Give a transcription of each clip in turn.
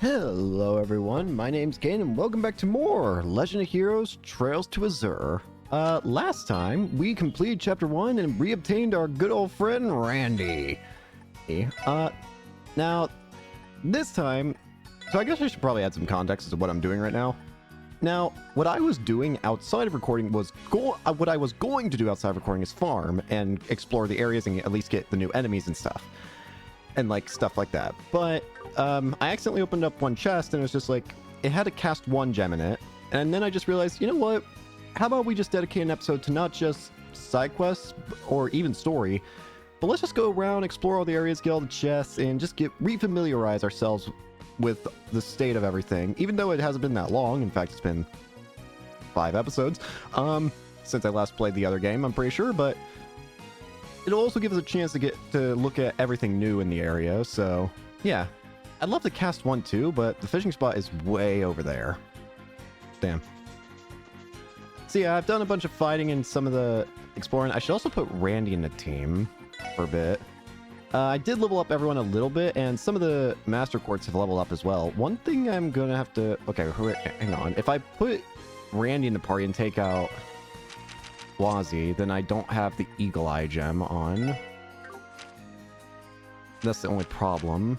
Hello everyone, my name's Kane and welcome back to more Legend of Heroes Trails to Azure. Last time we completed chapter 1 and reobtained our good old friend Randy. Now this time, so I guess I should probably add some context as to what I'm doing right now. Now, what I was doing outside of recording was what I was going to do outside of recording is farm and explore the areas and at least get the new enemies and stuff. And like stuff like that. But I accidentally opened up one chest and it was just like, it had a cast 1 gem in it. And then I just realized, you know what? How about we just dedicate an episode to not just side quests or even story, but let's just go around, explore all the areas, get all the chests, and just refamiliarize ourselves with the state of everything. Even though it hasn't been that long. In fact, it's been 5 episodes since I last played the other game, I'm pretty sure. But it'll also give us a chance to get to look at everything new in the area. So yeah, I'd love to cast 1 too, but the fishing spot is way over there. Damn. So yeah, I've done a bunch of fighting and some of the exploring. I should also put Randy in the team for a bit. I did level up everyone a little bit, and some of the master courts have leveled up as well. One thing I'm gonna have to... Okay, hang on. If I put Randy in the party and take out Wazi, then I don't have the Eagle Eye gem on. That's the only problem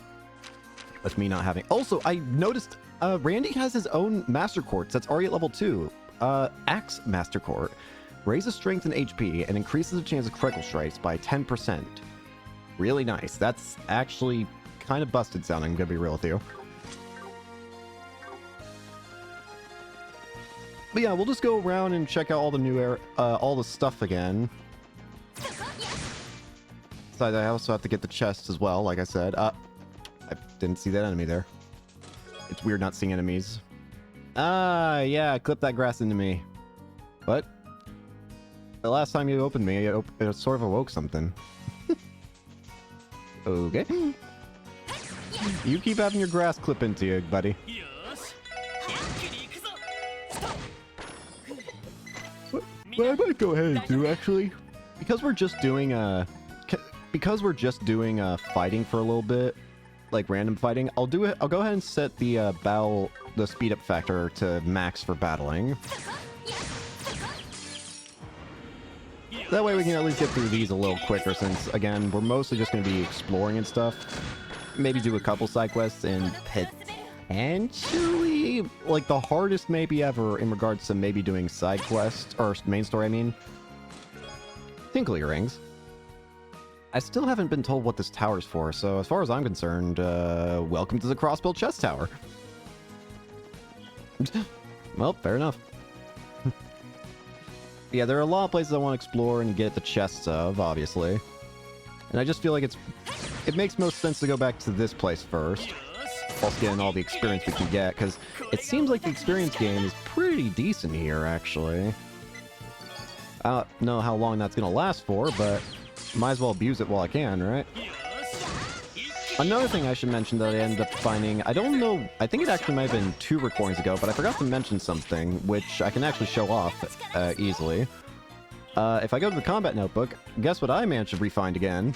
with me not having... Also, I noticed Randy has his own master quartz that's already at level 2. Axe Master Court. Raises strength and HP and increases the chance of critical strikes by 10%. Really nice. That's actually kind of busted sounding, I'm gonna be real with you. But yeah, we'll just go around and check out all the new all the stuff again. Besides, I also have to get the chest as well, like I said. I didn't see that enemy there. It's weird not seeing enemies. Ah, yeah, clip that grass into me. What? The last time you opened me, it sort of awoke something. Okay. You keep having your grass clip into you, buddy. What I might go ahead and do, actually, because we're just doing fighting for a little bit, like random fighting, I'll go ahead and set the the speed up factor to max for battling. That way we can at least get through these a little quicker, since again we're mostly just going to be exploring and stuff. Maybe do a couple side quests and potentially like the hardest maybe ever in regards to maybe doing side quests or main story, I mean, Tinkly Rings. I still haven't been told what this tower's for, so as far as I'm concerned, welcome to the Crossbill Chest Tower. Well, fair enough. Yeah, there are a lot of places I want to explore and get the chests of, obviously. And I just feel like it makes most sense to go back to this place first, whilst getting all the experience we can get, because it seems like the experience gain is pretty decent here, actually. I don't know how long that's going to last for, but might as well abuse it while I can, right? Another thing I should mention that I ended up finding, I don't know, I think it actually might have been 2 recordings ago, but I forgot to mention something, which I can actually show off easily. If I go to the combat notebook, guess what I managed to re-find again?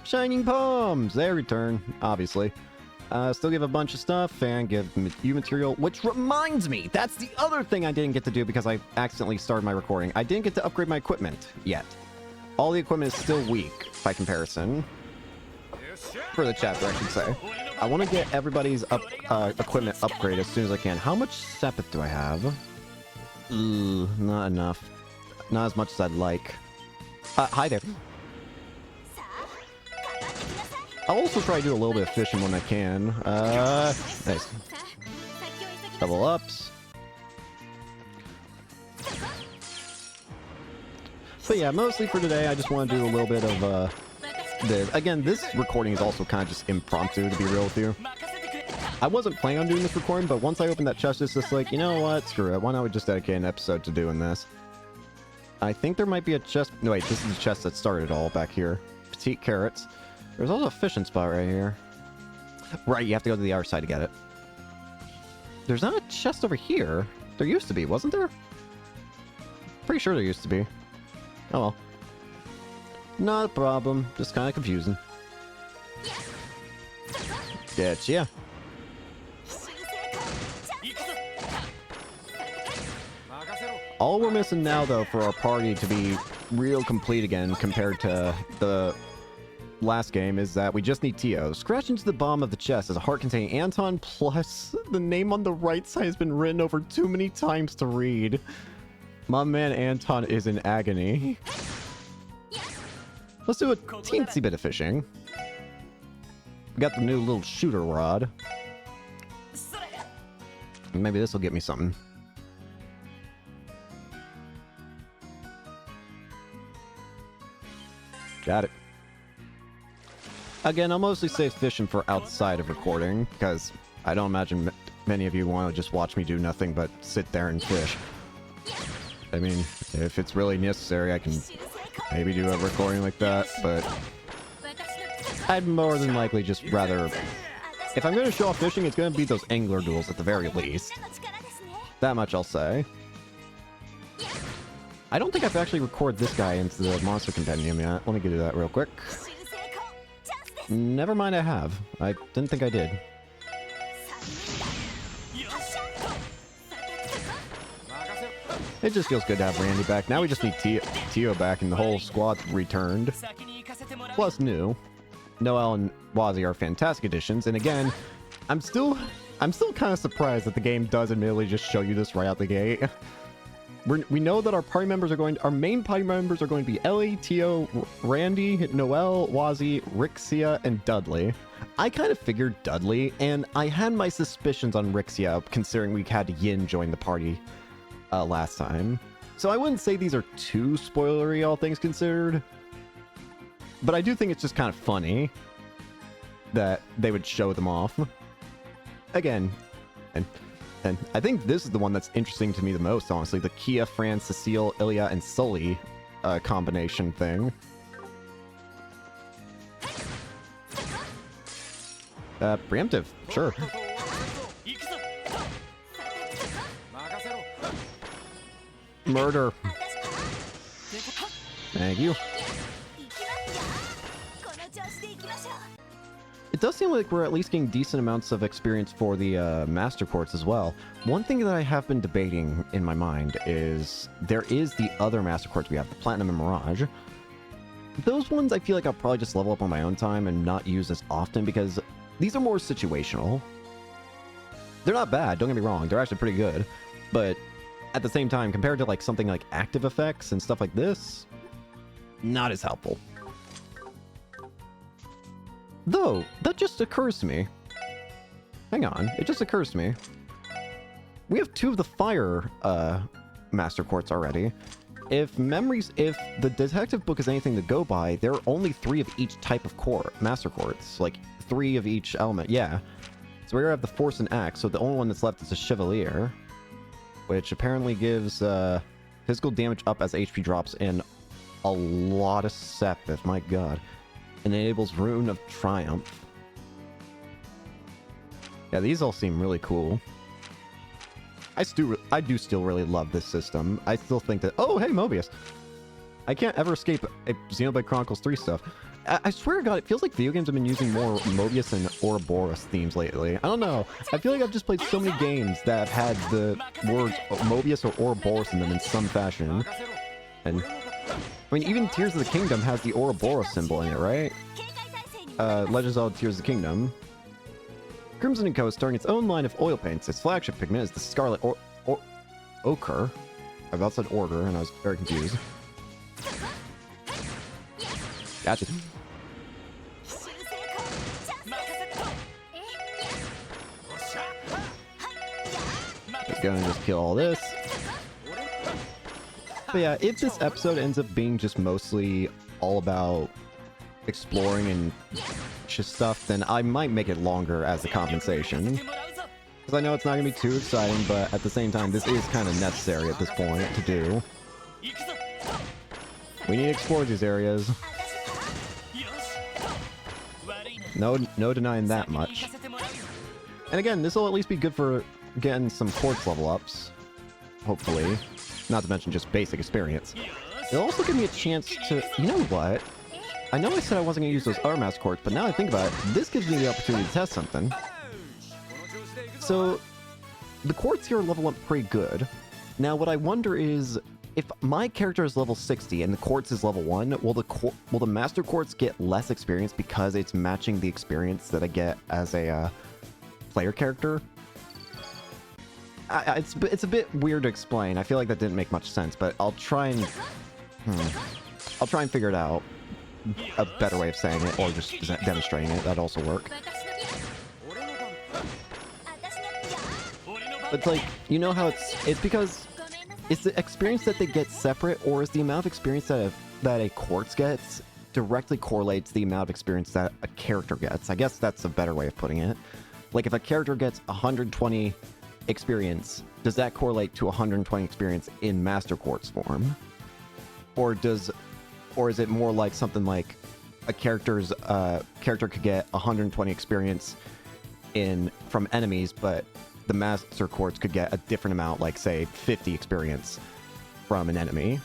Shining Palms! They return, obviously. Still give a bunch of stuff and give you material, which reminds me, that's the other thing I didn't get to do because I accidentally started my recording. I didn't get to upgrade my equipment yet. All the equipment is still weak by comparison. For the chapter, I should say. I want to get everybody's equipment upgrade as soon as I can. How much Sepith do I have? Not enough. Not as much as I'd like. Hi there. I'll also try to do a little bit of fishing when I can. Nice. Double ups. But yeah, mostly for today, I just want to do a little bit of, Again, this recording is also kind of just impromptu, to be real with you. I wasn't planning on doing this recording, but once I opened that chest, it's just like, you know what, screw it. Why not we just dedicate an episode to doing this? I think there might be a chest... No, wait, this is the chest that started it all back here. Petite carrots. There's also a fishing spot right here. Right, you have to go to the other side to get it. There's not a chest over here. There used to be, wasn't there? Pretty sure there used to be. Oh well. Not a problem. Just kind of confusing. Getcha. All we're missing now, though, for our party to be real complete again compared to the last game is that we just need Tio. Scratch into the bottom of the chest as a heart containing Anton, plus the name on the right side has been written over too many times to read. My man Anton is in agony. Let's do a teensy bit of fishing. We got the new little shooter rod. Maybe this will get me something. Got it. Again, I'll mostly save fishing for outside of recording, because I don't imagine many of you want to just watch me do nothing but sit there and fish. I mean, if it's really necessary, I can maybe do a recording like that, but I'd more than likely just rather... If I'm going to show off fishing, it's going to be those angler duels at the very least. That much I'll say. I don't think I've actually recorded this guy into the monster compendium yet. Let me do that real quick. Never mind, I have. I didn't think I did. It just feels good to have Randy back. Now we just need Tio back and the whole squad returned. Plus new. Noelle and Wazi are fantastic additions, and again, I'm still kind of surprised that the game does admittedly just show you this right out the gate. We know that our main party members are going to be Ellie, Tio, Randy, Noelle, Wazi, Rixia, and Dudley. I kind of figured Dudley, and I had my suspicions on Rixia, considering we had Yin join the party last time. So I wouldn't say these are too spoilery, all things considered. But I do think it's just kind of funny that they would show them off. Again, and I think this is the one that's interesting to me the most, honestly. The Kia, Fran, Cecile, Ilya, and Sully combination thing. Preemptive, sure. Murder. Thank you. It does seem like we're at least getting decent amounts of experience for the Master Quartz as well. One thing that I have been debating in my mind is there is the other Master Quartz we have, the Platinum and Mirage. Those ones I feel like I'll probably just level up on my own time and not use as often because these are more situational. They're not bad, don't get me wrong, they're actually pretty good. But at the same time, compared to like something like active effects and stuff like this, not as helpful. Though, that just occurs to me. Hang on, it just occurs to me. We have 2 of the fire Master Quartz already. If the detective book is anything to go by, there are only 3 of each type of Master Quartz. Like, 3 of each element, yeah. So we have the Force and Axe, so the only one that's left is the Chevalier. Which apparently gives physical damage up as HP drops in a lot of Sepith, my god. And enables Rune of Triumph. Yeah, these all seem really cool. I do still really love this system. I still think that... Oh, hey, Mobius! I can't ever escape Xenoblade Chronicles 3 stuff. I swear to god, it feels like video games have been using more Mobius and Ouroboros themes lately. I don't know. I feel like I've just played so many games that have had the words Mobius or Ouroboros in them in some fashion. And... I mean, even Tears of the Kingdom has the Ouroboros symbol in it, right? Legend of Zelda Tears of the Kingdom. Crimson & Co. is starting its own line of oil paints. Its flagship pigment is the Scarlet Ochre. I about said Order, and I was very confused. Gotcha. Just gonna just kill all this. But yeah, if this episode ends up being just mostly all about exploring and just stuff, then I might make it longer as a compensation. Because I know it's not going to be too exciting, but at the same time, this is kind of necessary at this point to do. We need to explore these areas. No denying that much. And again, this will at least be good for getting some quartz level ups. Hopefully. Not to mention just basic experience. It'll also give me a chance to... You know what? I know I said I wasn't going to use those other Master Quartz, but now I think about it, this gives me the opportunity to test something. So, the quartz here level up pretty good. Now, what I wonder is, if my character is level 60 and the quartz is level 1, will the master quartz get less experience because it's matching the experience that I get as a player character? It's a bit weird to explain. I feel like that didn't make much sense, but I'll try and figure it out. A better way of saying it, or just demonstrating it. That'd also work. It's like, you know how it's because is the experience that they get separate, or is the amount of experience that a quartz gets directly correlates to the amount of experience that a character gets? I guess that's a better way of putting it. Like, if a character gets 120 experience, does that correlate to 120 experience in Master Quartz form? Or is it more like something like a character could get 120 experience from enemies, but the Master Quartz could get a different amount, like say 50 experience from an enemy?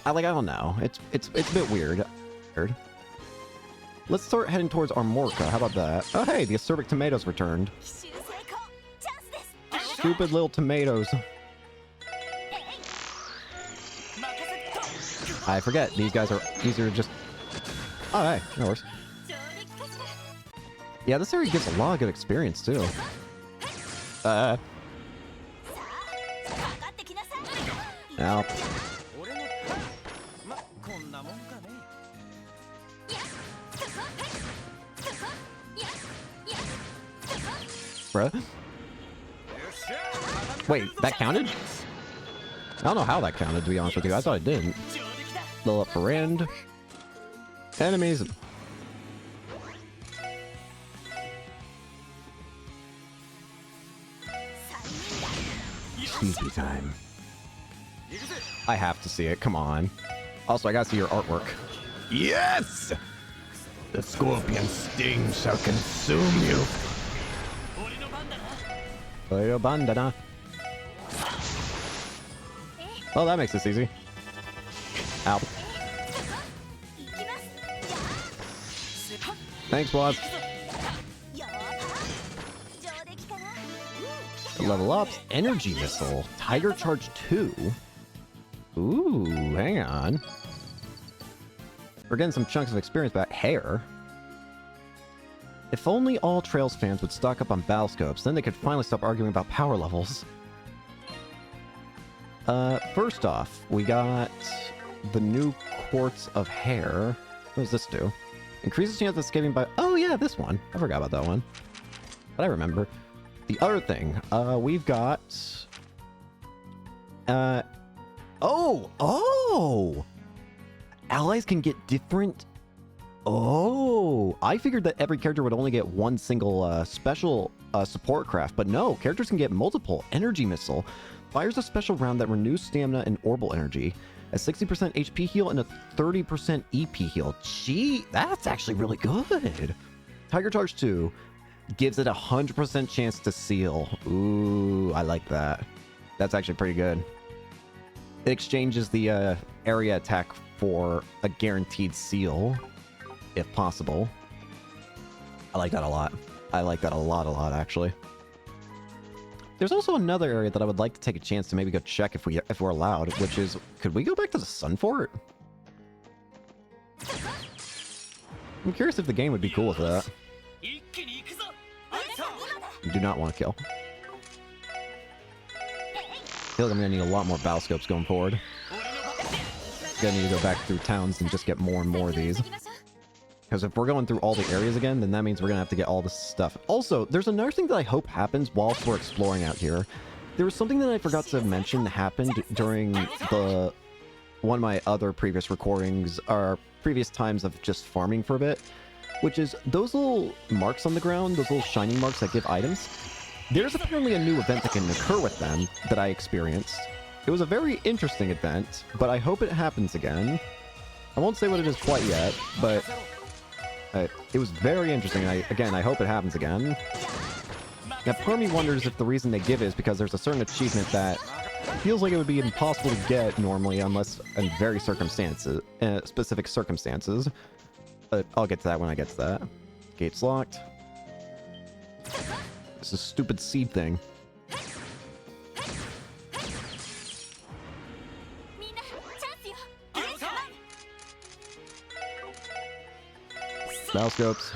I don't know. It's a bit weird. Let's start heading towards Armorca. How about that? Oh hey, the acerbic tomatoes returned. Stupid little tomatoes. I forget, these are just... Oh hey, no worries. Yeah, this area gives a lot of good experience too. Now. Bruh. Wait, that counted? I don't know how that counted, to be honest with you. I thought it didn't. Level up for Rand. Enemies. Sneaky time. I have to see it, come on. Also, I gotta see your artwork. Yes! The scorpion sting shall consume you. Oyo bandana. Oh, that makes this easy. Ow. Thanks, boss. Level ups. Energy missile. Tiger charge 2. Ooh, hang on. We're getting some chunks of experience back. Hair. If only all Trails fans would stock up on battlescopes, then they could finally stop arguing about power levels. First off, we got the new Quartz of Hair. What does this do? Increases chance of escaping by... Oh yeah, this one. I forgot about that one. But I remember. The other thing, we've got... Oh! Allies can get different... Oh! I figured that every character would only get one single special support craft, but no, characters can get multiple. Energy Missile. Fires a special round that renews stamina and orbital energy. A 60% HP heal and a 30% EP heal. Gee, that's actually really good. Tiger Charge 2 gives it a 100% chance to seal. Ooh, I like that. That's actually pretty good. It exchanges the area attack for a guaranteed seal, if possible. I like that a lot. I like that a lot, actually. There's also another area that I would like to take a chance to maybe go check if we're allowed, which is, could we go back to the Sun Fort? I'm curious if the game would be cool with that. Do not want to kill. I feel like I'm gonna need a lot more battlescopes going forward. Gonna need to go back through towns and just get more and more of these. Because if we're going through all the areas again, then that means we're gonna have to get all this stuff. Also, there's another thing that I hope happens whilst we're exploring out here. There was something that I forgot to mention that happened during one of my other previous recordings, or previous times of just farming for a bit, which is those little marks on the ground, those little shining marks that give items. There's apparently a new event that can occur with them that I experienced. It was a very interesting event, but I hope it happens again. I won't say what it is quite yet, but it was very interesting. I hope it happens again. Now, part of me wonders if the reason they give it is because there's a certain achievement that feels like it would be impossible to get normally unless in very specific circumstances. But I'll get to that when I get to that. Gates locked. This is a stupid seed thing. Battle scopes.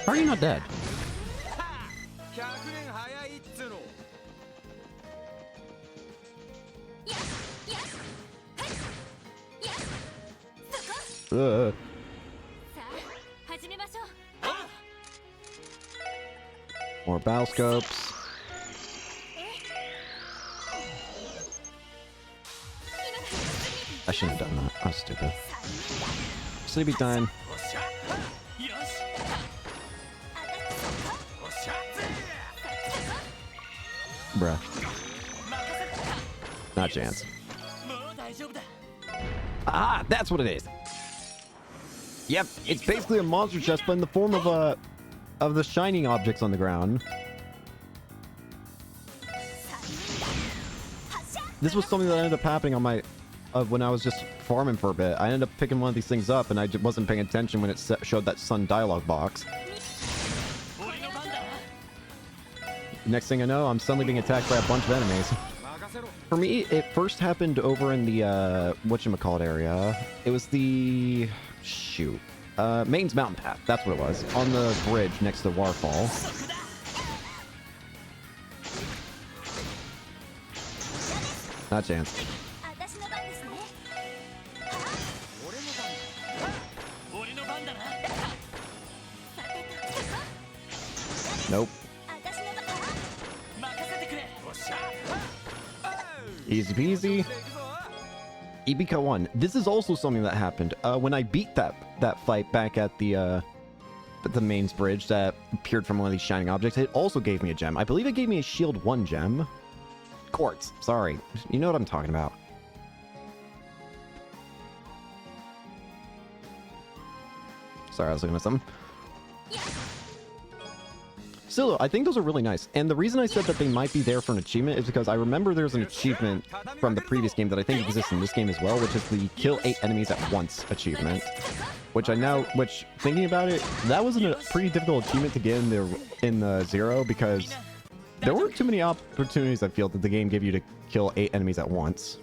How are you not dead? More battle scopes. I shouldn't have done that. I was stupid. Sleepy time. Bruh. Not a chance. Ah, that's what it is. Yep, it's basically a monster chest, but in the form of the shining objects on the ground. This was something that ended up happening on my when I was just farming for a bit. I ended up picking one of these things up, and I wasn't paying attention when it showed that sun dialogue box. Next thing I know, I'm suddenly being attacked by a bunch of enemies. For me, it first happened over in the whatchamacallit area. It was the shoot. Maine's Mountain Path, that's what it was. On the bridge next to the waterfall. Not a chance. Nope. Easy peasy. Ibika 1. This is also something that happened. When I beat that fight back at the mains bridge that appeared from one of these shining objects, it also gave me a gem. I believe it gave me a shield 1 gem. Quartz. Sorry. You know what I'm talking about. Sorry, I was looking at something. Still, I think those are really nice. And the reason I said that they might be there for an achievement is because I remember there's an achievement from the previous game that I think exists in this game as well, which is the kill 8 enemies at once achievement. Which thinking about it, that was a pretty difficult achievement to get in the Zero, because there weren't too many opportunities, I feel, that the game gave you to kill 8 enemies at once.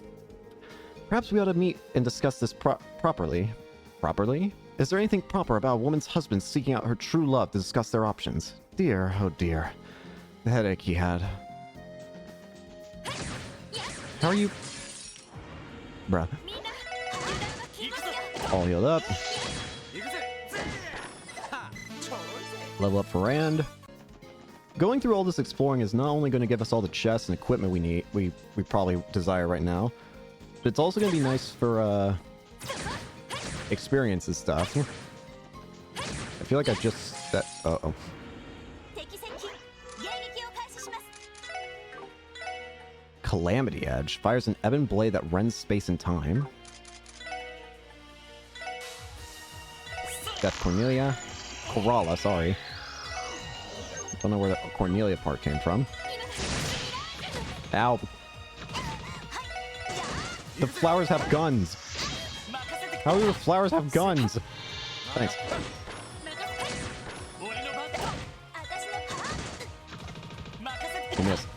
Perhaps we ought to meet and discuss this properly. Properly? Is there anything proper about a woman's husband seeking out her true love to discuss their options? Dear, oh dear. The headache he had. How are you? Bruh. All healed up. Level up for Rand. Going through all this exploring is not only going to give us all the chests and equipment we probably desire right now, but it's also going to be nice for experience and stuff. I feel like I just uh-oh. Calamity Edge fires an ebon blade that rends space and time. Death Cornelia. Coralla, sorry. Don't know where the Cornelia part came from. Ow. The flowers have guns. How do the flowers have guns? Thanks. You missed.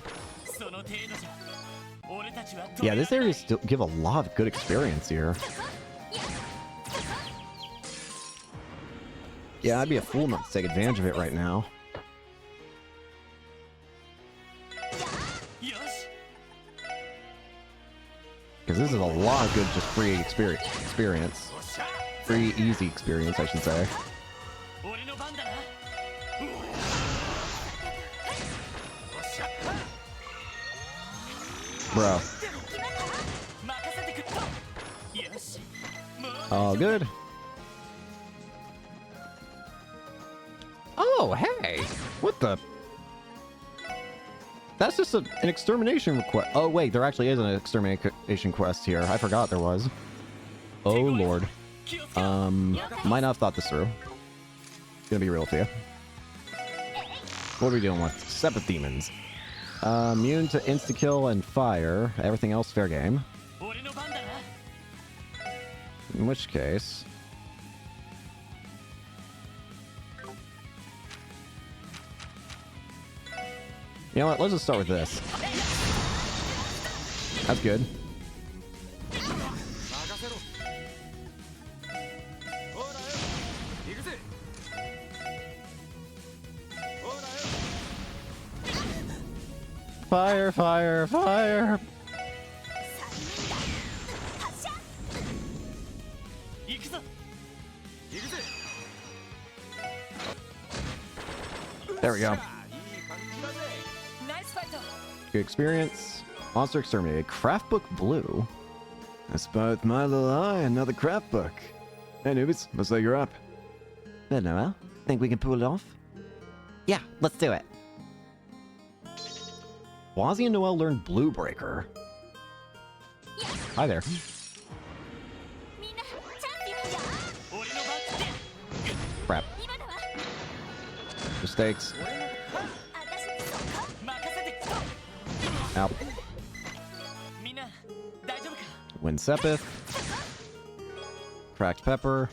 Yeah, this area still give a lot of good experience here. Yeah, I'd be a fool not to take advantage of it right now. Because this is a lot of good just free experience. Free, easy experience, I should say. Bro. All good. Oh, hey! What the? That's just an extermination request. Oh, wait, there actually is an extermination quest here. I forgot there was. Oh, Lord. Might not have thought this through. Gonna be real with you. What are we dealing with? Sepith demons. Immune to insta-kill and fire. Everything else, fair game. In which case... You know what? Let's just start with this. That's good. fire, fire, fire. There we go. Good experience. Monster exterminated. Craft book blue. That's both my little eye and another craft book. Hey newbies, looks like you're up. Well, Noel, think we can pull it off? Yeah, let's do it. Wazzy and Noel learned Blue Breaker. Hi there. Crap. Mistakes. Ow. Win Sepith. Cracked Pepper.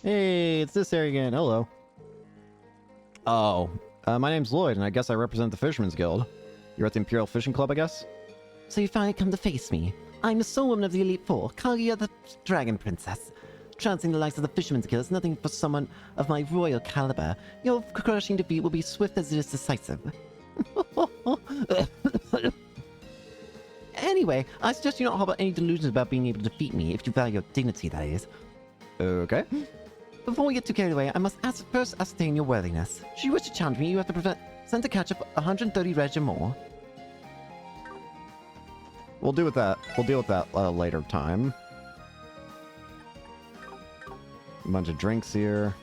Hey, it's this area again. Hello. Oh, my name's Lloyd, and I guess I represent the Fisherman's Guild. You're at the Imperial Fishing Club, I guess? So you finally come to face me. I'm the sole woman of the Elite Four, Kaguya the Dragon Princess. Trouncing the likes of the Fisherman's Guild is nothing for someone of my royal caliber. Your crushing defeat will be swift as it is decisive. Anyway, I suggest you not harbor any delusions about being able to defeat me, if you value your dignity, that is. Okay. Before we get too carried away, I must first ascertain your worthiness. Should you wish to challenge me, you have to send a catch of 130 reg or more. We'll deal with that. We'll deal with that later time. A bunch of drinks here.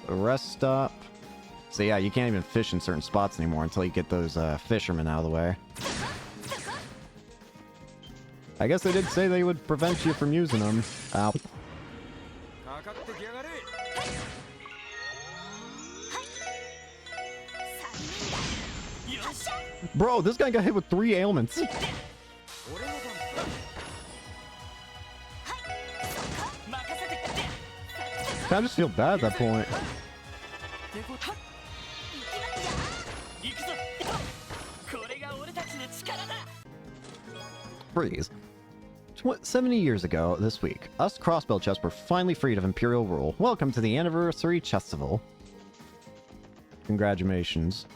A rest stop. So yeah, you can't even fish in certain spots anymore until you get those fishermen out of the way. I guess they did say they would prevent you from using them. Ow. Bro, this guy got hit with 3 ailments. I just feel bad at that point. Freeze. 70 years ago this week, us crossbow chests were finally freed of Imperial rule. Welcome to the Anniversary Chestival. Congratulations.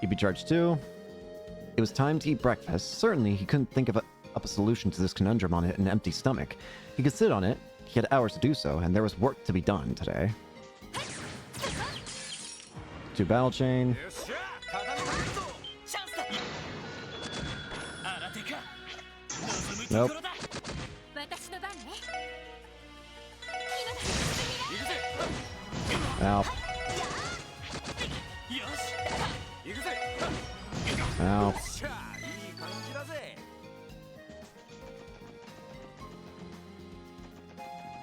You'd be charged too. It was time to eat breakfast. Certainly, he couldn't think of up a solution to this conundrum on an empty stomach. He could sit on it. He had hours to do so, and there was work to be done today. 2 battle chain. Nope. Ow. Ow.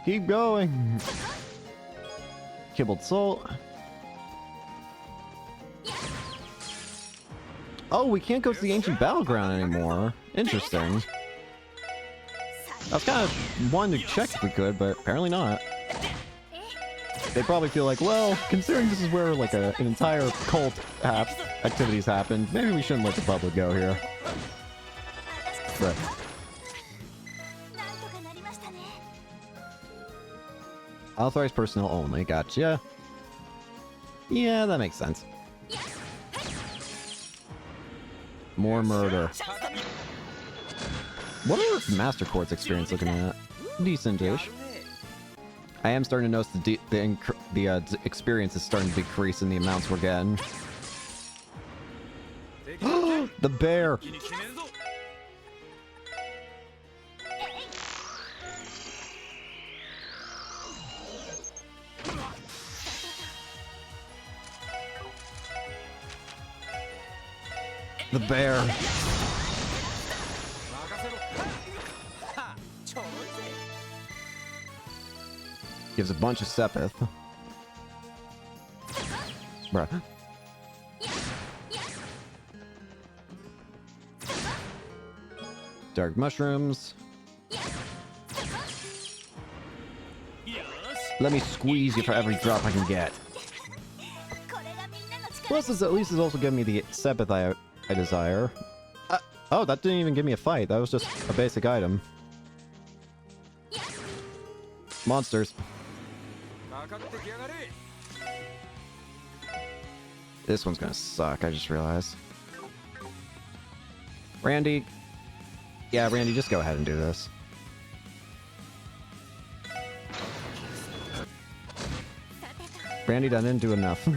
Keep going. Kibbled salt. Oh, we can't go to the ancient battleground anymore. Interesting. I was kind of wanting to check if we could, but apparently not. They probably feel like, well, considering this is where like an entire cult activities happen, maybe we shouldn't let the public go here. But authorized personnel only. Gotcha. Yeah, that makes sense. More murder. What are Master Quartz experience looking at? Decent-ish. I am starting to notice the experience is starting to decrease in the amounts we're getting. The bear! The bear! Gives a bunch of Sepith. Bruh. Dark mushrooms. Let me squeeze you for every drop I can get. Plus, this at least is also giving me the Sepith I desire. Oh, that didn't even give me a fight. That was just a basic item. Monsters. This one's gonna suck, I just realized. Randy. Yeah, Randy, just go ahead and do this. Randy didn't do enough.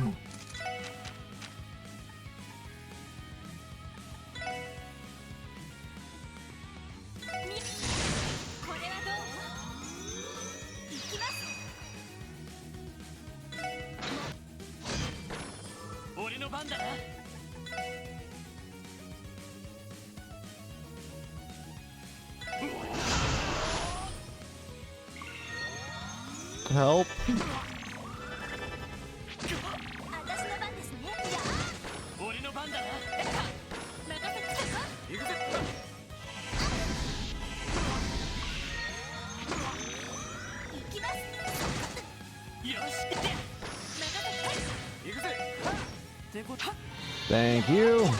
Help. Thank you.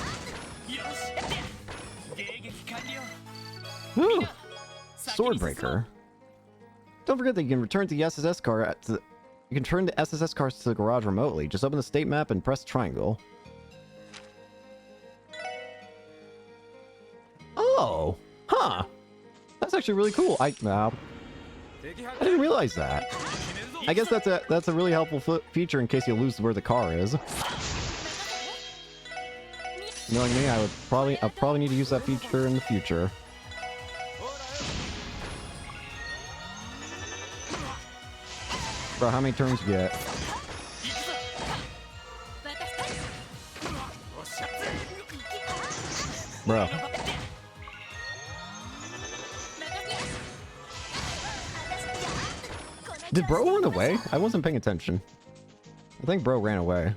Woo. Swordbreaker. Don't forget that you can return to the SSS car you can turn the SSS cars to the garage remotely. Just open the state map and press triangle. Oh, huh. That's actually really cool. I didn't realize that. I guess that's a really helpful feature in case you lose where the car is. Knowing me, I'll probably need to use that feature in the future. Bro, how many turns you get? Bro. Did bro run away? I wasn't paying attention. I think bro ran away.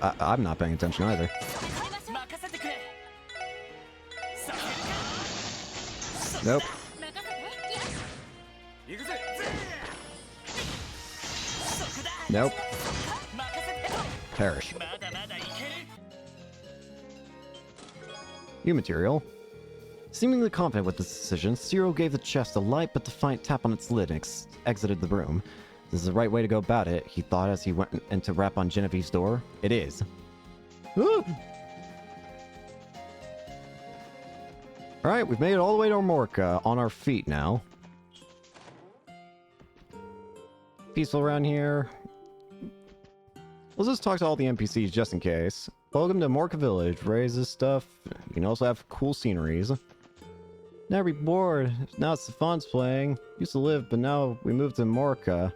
I'm not paying attention either. Nope. Nope. Perish. New material. Seemingly confident with this decision, Zero gave the chest a light but defiant tap on its lid and exited the room. This is the right way to go about it, he thought as he went in to rap on Genevieve's door. It is. Alright, we've made it all the way to Morka, on our feet now. Peaceful around here. Let's just talk to all the NPCs just in case. Welcome to Morka Village. Raises stuff. You can also have cool sceneries. Never be bored. Now it's the fun's playing. Used to live, but now we moved to Morka.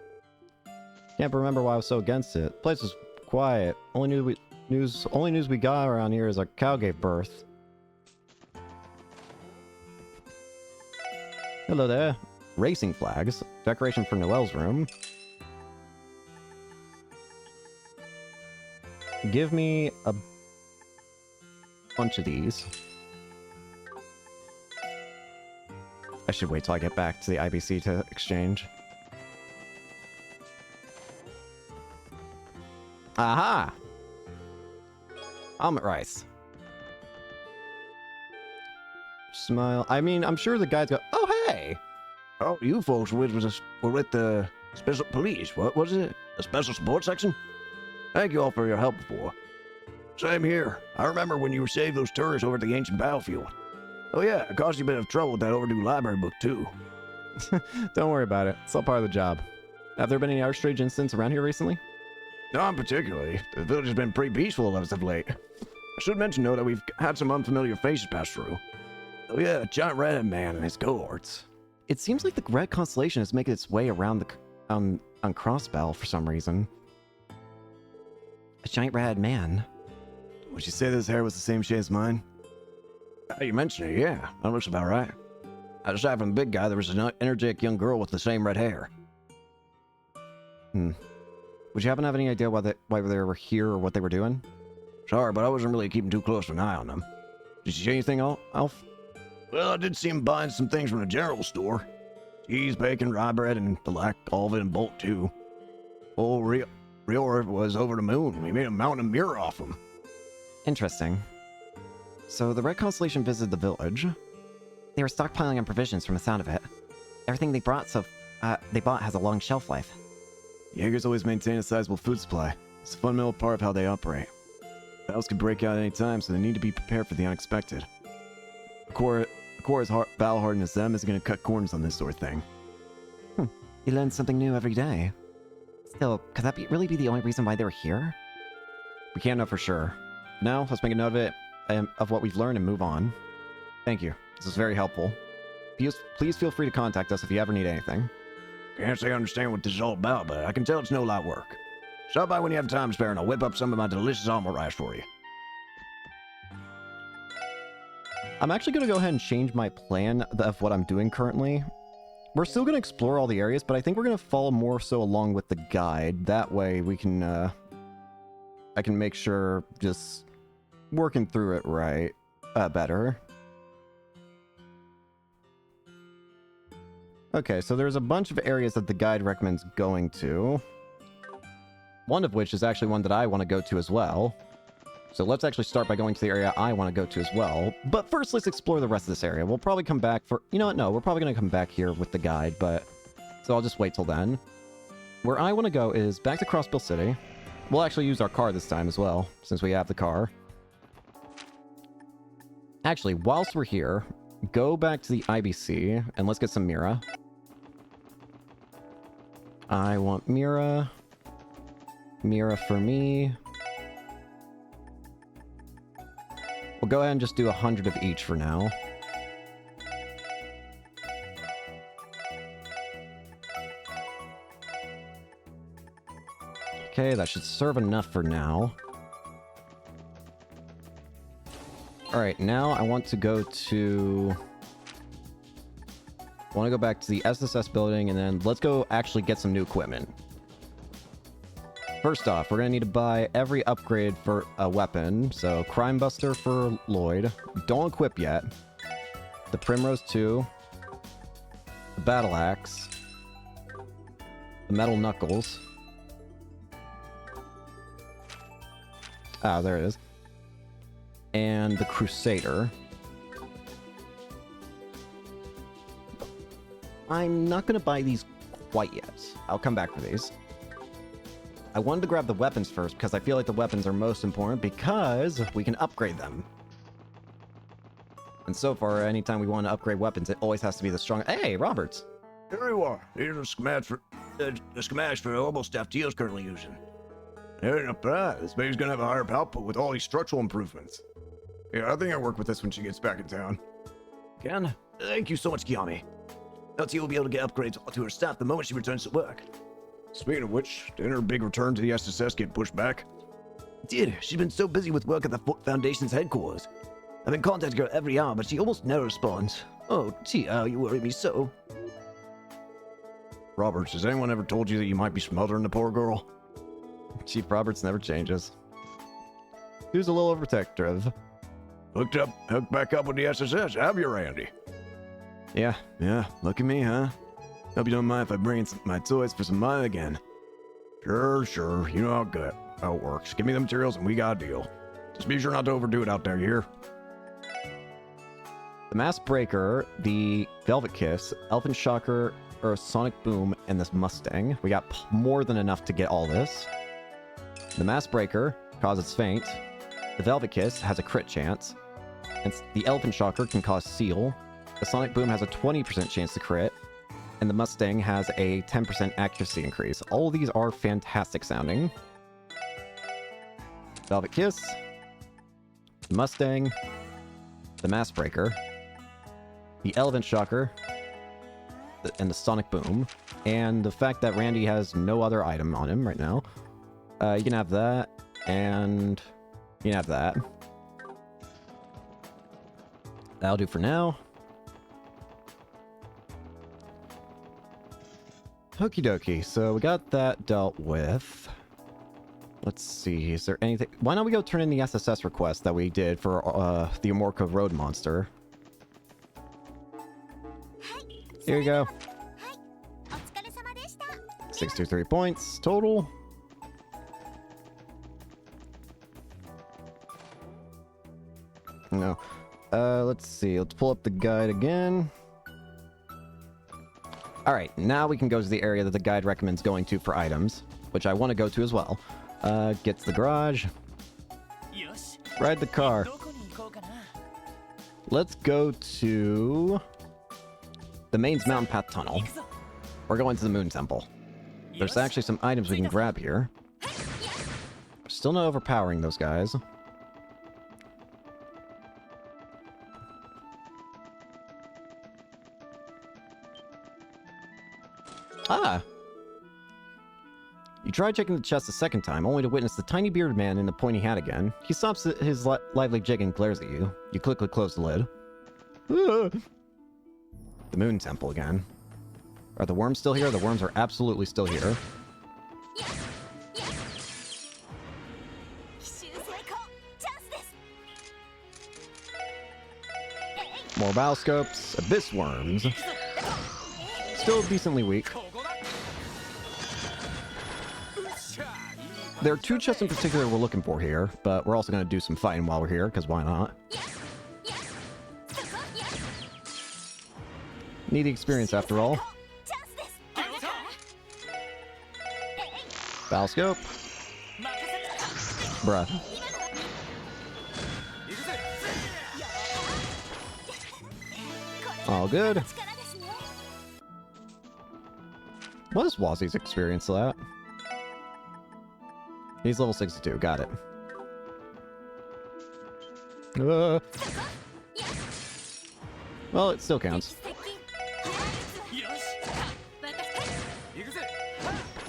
Can't remember why I was so against it. The place was quiet. Only news we got around here is our cow gave birth. Hello there. Racing flags. Decoration for Noelle's room. Give me a bunch of these. I should wait till I get back to the IBC to exchange. Aha! Almond rice. Smile. I mean, I'm sure the guys go, oh, hey! Oh, you folks were with the special police. What was it? A special support section? Thank you all for your help before. Same here. I remember when you saved those tourists over at the ancient battlefield. Oh yeah, it caused you a bit of trouble with that overdue library book too. Don't worry about it. It's all part of the job. Have there been any other strange incidents around here recently? Not particularly. The village has been pretty peaceful as of late. I should mention though that we've had some unfamiliar faces pass through. Oh yeah, a giant redhead man and his cohorts. It seems like the Red Constellation is making its way around the on Crossbell for some reason. A giant red man. Would you say this hair was the same shade as mine? Now you mention it, yeah. That looks about right. Aside from the big guy, there was an energetic young girl with the same red hair. Would you happen to have any idea why they were here or what they were doing? Sorry, but I wasn't really keeping too close an eye on them. Did you see anything, Alf? Well, I did see him buying some things from the general store. Cheese, bacon, rye bread, and the like, all of it in bulk, too. Old Rior was over the moon. We made a mountain mirror off him. Interesting. So the Red Constellation visited the village. They were stockpiling on provisions from the sound of it. Everything they bought has a long shelf life. Jaegers always maintain a sizable food supply. It's a fundamental part of how they operate. Battles can break out at any time, so they need to be prepared for the unexpected. A core as battle-hardened as them isn't going to cut corners on this sort of thing. You learn something new every day. Still, could that really be the only reason why they were here? We can't know for sure. Now, let's make a note of it, of what we've learned and move on. Thank you. This is very helpful. Please feel free to contact us if you ever need anything. Can't say I understand what this is all about, but I can tell it's no light work. Stop by when you have time to spare and I'll whip up some of my delicious almond rice for you. I'm actually going to go ahead and change my plan of what I'm doing currently. We're still going to explore all the areas, but I think we're going to follow more so along with the guide. That way we can, I can make sure just working through it right, better. Okay, so there's a bunch of areas that the guide recommends going to. One of which is actually one that I want to go to as well. So let's actually start by going to the area I want to go to as well. But first, let's explore the rest of this area. We'll probably come back for... You know what? No, we're probably going to come back here with the guide, but... So I'll just wait till then. Where I want to go is back to Crossbill City. We'll actually use our car this time as well, since we have the car. Actually, whilst we're here, go back to the IBC, and let's get some Mira. I want Mira. Mira for me. We'll go ahead and just do 100 of each for now. Okay, that should serve enough for now. Alright, now I want to go to... I want to go back to the SSS building, and then let's go actually get some new equipment. First off, we're going to need to buy every upgrade for a weapon. So, Crime Buster for Lloyd. Don't equip yet. The Primrose 2. The Battle Axe. The Metal Knuckles. Ah, there it is. And the Crusader. I'm not going to buy these quite yet. I'll come back for these. I wanted to grab the weapons first because I feel like the weapons are most important because we can upgrade them. And so far, anytime we want to upgrade weapons, it always has to be the strong... Hey, Roberts! Here you are. Here's a schematics for the elbow staff Teal's currently using. Hey, not bad. This baby's gonna have a higher output with all these structural improvements. Yeah, I think I'll work with this when she gets back in town. Ken, thank you so much, Kiami. Now Teal will be able to get upgrades to her staff the moment she returns to work. Speaking of which, didn't her big return to the SSS get pushed back? Did. She's been so busy with work at the Foundation's headquarters. I've been contacting her every hour, but she almost never responds. Oh, Tia, you worry me so. Roberts, has anyone ever told you that you might be smothering the poor girl? Chief Roberts never changes. Who's a little overprotective? Hooked back up with the SSS, have you, Randy? Yeah. Look at me, huh? Hope you don't mind if I bring in my toys for some money again. Sure. You know how it works. Give me the materials and we got a deal. Just be sure not to overdo it out there, you hear? The Mass Breaker, the Velvet Kiss, Elfin Shocker, or Sonic Boom, and this Mustang. We got more than enough to get all this. The Mass Breaker causes Faint. The Velvet Kiss has a crit chance. And the Elfin Shocker can cause Seal. The Sonic Boom has a 20% chance to crit. And the Mustang has a 10% accuracy increase. All of these are fantastic sounding. Velvet Kiss. The Mustang. The Mass Breaker. The Elfin Shocker. And the Sonic Boom. And the fact that Randy has no other item on him right now. You can have that. And you can have that. That'll do for now. Okie dokie, so we got that dealt with. Let's see, is there anything... Why don't we go turn in the SSS request that we did for the Amorca Road Monster? Here you go. 623 points total. No. Let's see, let's pull up the guide again. Alright, now we can go to the area that the guide recommends going to for items, which I want to go to as well. Get to the garage. Ride the car. Let's go to the Main's Mountain Path Tunnel. We're going to the Moon Temple. There's actually some items we can grab here. Still not overpowering those guys. Ah! You try checking the chest a second time, only to witness the tiny bearded man in the pointy hat again. He stops his lively jig and glares at you. You quickly close the lid. Ah. The Moon Temple again. Are the worms still here? The worms are absolutely still here. More battle scopes. Abyss worms. Still decently weak. There are two chests in particular we're looking for here, but we're also going to do some fighting while we're here, because why not? Need the experience after all. Battle scope. Bruh. All good. What is Wazzy's experience at? He's level 62, got it. Well, it still counts.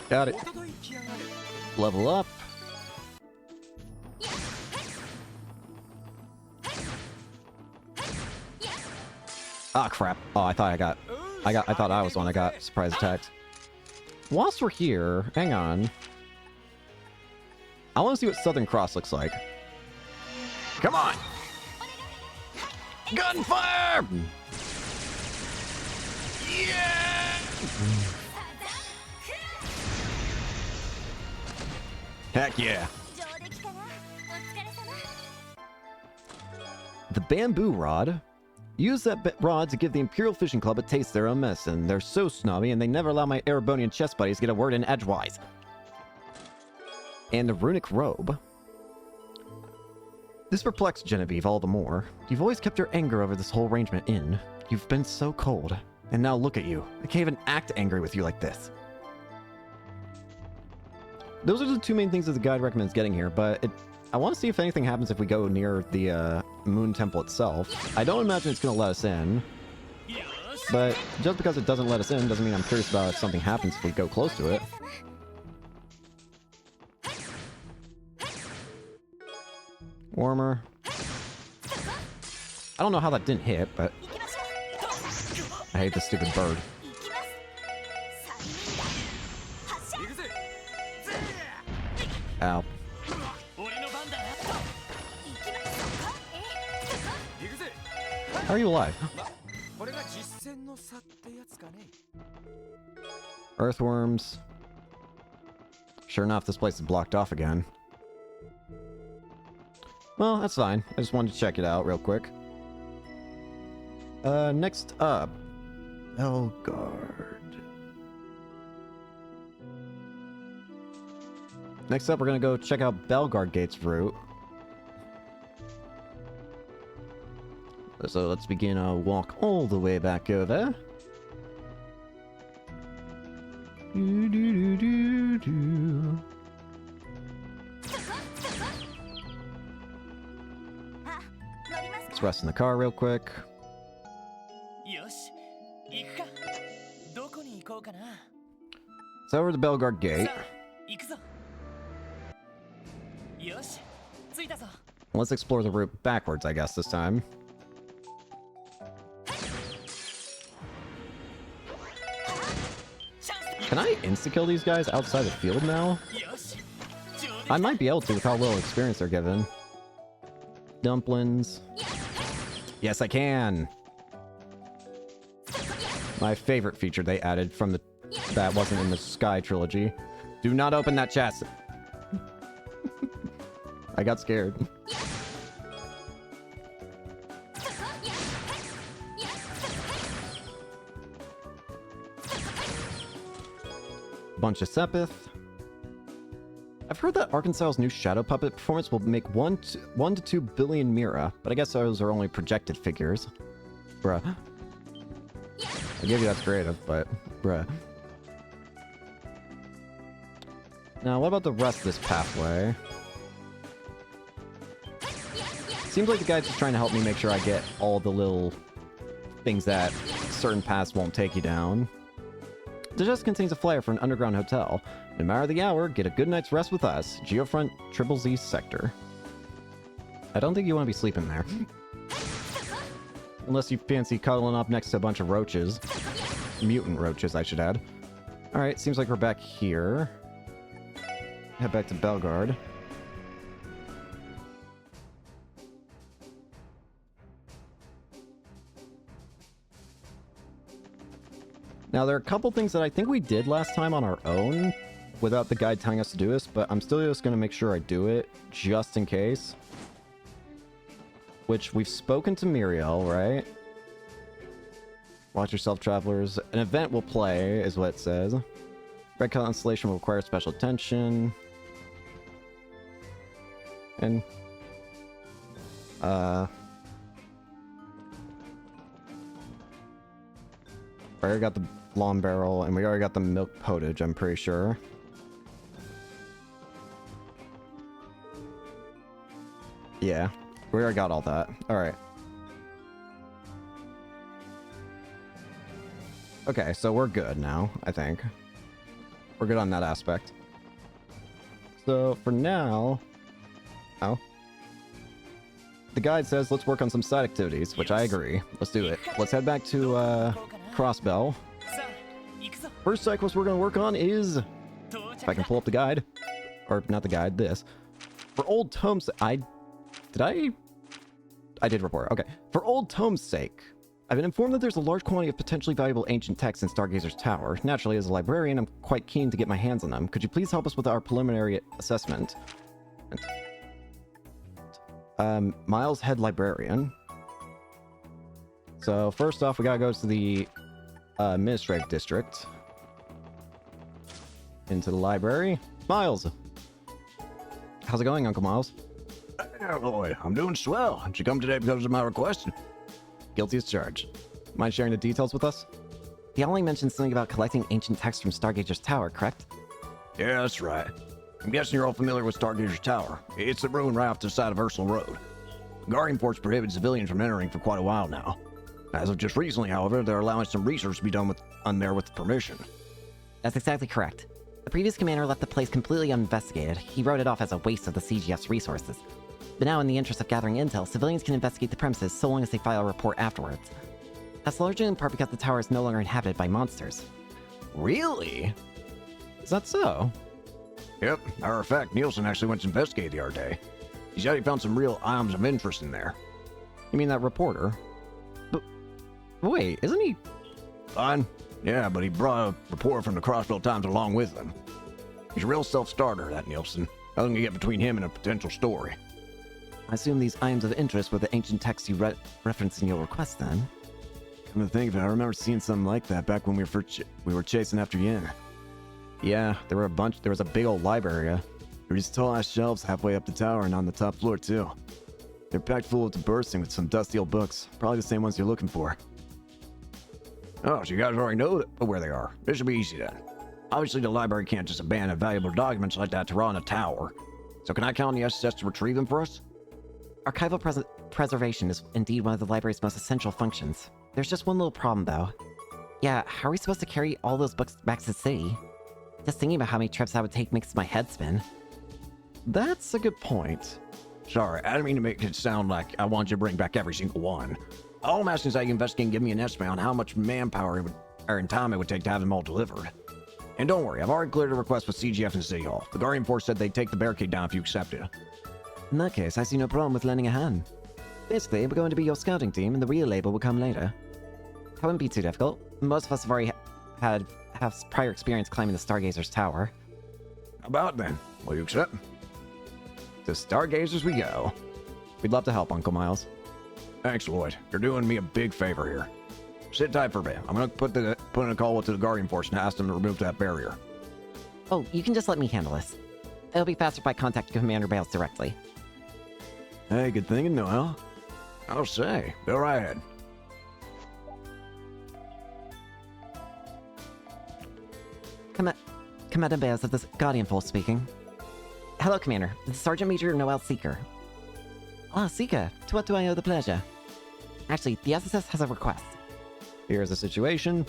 Got it. Level up. Ah, crap. Oh, I thought I was the one I got surprise attacked. Whilst we're here, hang on. I want to see what Southern Cross looks like. Come on! Gunfire! Yeah! Heck yeah! The bamboo rod. Use that rod to give the Imperial Fishing Club a taste of their own medicine. They're so snobby, and they never allow my Erebonian chess buddies to get a word in edgewise. And the runic robe. This perplexed Genevieve all the more. You've always kept your anger over this whole arrangement in. You've been so cold. And now look at you. I can't even act angry with you like this. Those are the two main things that the guide recommends getting here, but I want to see if anything happens if we go near the Moon Temple itself. I don't imagine it's going to let us in. But just because it doesn't let us in doesn't mean I'm curious about if something happens if we go close to it. Warmer. I don't know how that didn't hit, but I hate this stupid bird. Ow. How are you alive? Earthworms. Sure enough, this place is blocked off again. Well, that's fine. I just wanted to check it out real quick. Next up. Belgard. Next up, we're gonna go check out Belgard Gate's route. So let's begin our walk all the way back over. Let's rest in the car real quick. So over to Belgard Gate. Let's explore the route backwards, I guess, this time. Can I insta-kill these guys outside the field now? I might be able to with how little experience they're given. Dumplings. Yes, I can! My favorite feature they added from that wasn't in the Sky trilogy. Do not open that chest! I got scared. bunch of Sepith. I've heard that Arkansas's new Shadow Puppet performance will make 1 to 2 billion Mira, but I guess those are only projected figures. Bruh. I give you that's creative, but bruh. Now, what about the rest of this pathway? Seems like the guy's just trying to help me make sure I get all the little things that certain paths won't take you down. The just contains a flyer for an underground hotel. No matter the hour, get a good night's rest with us. Geofront Triple Z Sector. I don't think you want to be sleeping there. Unless you fancy cuddling up next to a bunch of roaches. Mutant roaches, I should add. Alright, seems like we're back here. Head back to Belgard. Now, there are a couple things that I think we did last time on our own without the guide telling us to do this, but I'm still just going to make sure I do it just in case. Which, we've spoken to Muriel, right? Watch yourself, travelers. An event will play, is what it says. Red Constellation will require special attention. And... I already got the long barrel, and we already got the milk potage, I'm pretty sure. Yeah, we already got all that. Alright. Okay, so we're good now, I think. We're good on that aspect. So, for now... Oh. The guide says let's work on some side activities, which I agree. Let's do it. Let's head back to, Crossbell. First side quest we're going to work on is... If I can pull up the guide. Or, not the guide, this. For Old Tome's... I did report. Okay. For Old Tome's sake, I've been informed that there's a large quantity of potentially valuable ancient texts in Stargazer's Tower. Naturally, as a librarian, I'm quite keen to get my hands on them. Could you please help us with our preliminary assessment? Miles, head librarian. So, first off, we gotta go to the administrative district. Into the library. Miles! How's it going, Uncle Miles? Oh, boy, I'm doing swell. Did you come today because of my request? Guilty as charged. Mind sharing the details with us? He only mentioned something about collecting ancient texts from Stargazer's Tower, correct? Yeah, that's right. I'm guessing you're all familiar with Stargazer's Tower. It's the ruin right off the side of Ursula Road. The Guardian Force prohibited civilians from entering for quite a while now. As of just recently, however, they're allowing some research to be done on there with permission. That's exactly correct. The previous commander left the place completely uninvestigated. He wrote it off as a waste of the CGF's resources. But now, in the interest of gathering intel, civilians can investigate the premises so long as they file a report afterwards. That's largely in part because the tower is no longer inhabited by monsters. Really? Is that so? Yep, matter of fact, Nielsen actually went to investigate the other day. He said he found some real items of interest in there. You mean that reporter? But wait, isn't he... Fine. Yeah, but he brought a report from the Crossville Times along with him. He's a real self-starter, that Nielsen. Nothing to get between him and a potential story. I assume these items of interest were the ancient texts you referenced in your request, then? Come to think of it, I remember seeing something like that back when we were chasing after Yin. Yeah, there was a big old library. There were these tall-ass shelves halfway up the tower and on the top floor, too. They're packed full to bursting with some dusty old books. Probably the same ones you're looking for. Oh, so you guys already know where they are. This should be easy then. Obviously, the library can't just abandon valuable documents like that to run a tower. So can I count on the SSS to retrieve them for us? Archival preservation is indeed one of the library's most essential functions. There's just one little problem, though. Yeah, how are we supposed to carry all those books back to the city? Just thinking about how many trips that would take makes my head spin. That's a good point. Sorry, I didn't mean to make it sound like I want you to bring back every single one. All I'm asking is that you investigate and give me an estimate on how much manpower and time it would take to have them all delivered. And don't worry, I've already cleared a request with CGF and City Hall. The Guardian Force said they'd take the barricade down if you accept it. In that case, I see no problem with lending a hand. Basically, we're going to be your scouting team, and the real label will come later. That wouldn't be too difficult. Most of us have already have prior experience climbing the Stargazer's Tower. How about then? Will you accept? To Stargazers we go. We'd love to help, Uncle Miles. Thanks, Lloyd. You're doing me a big favor here. Sit tight for a bit. I'm gonna put in a call to the Guardian Force and ask them to remove that barrier. Oh, you can just let me handle this. It'll be faster if I contact Commander Bales directly. Hey, good thinking, Noel. I'll say. Go right ahead. Commander Bales of the Guardian Force speaking. Hello, Commander. This is Sergeant Major Noel Seeker. Ah, Seeker. To what do I owe the pleasure? Actually, the SSS has a request. Here's the situation.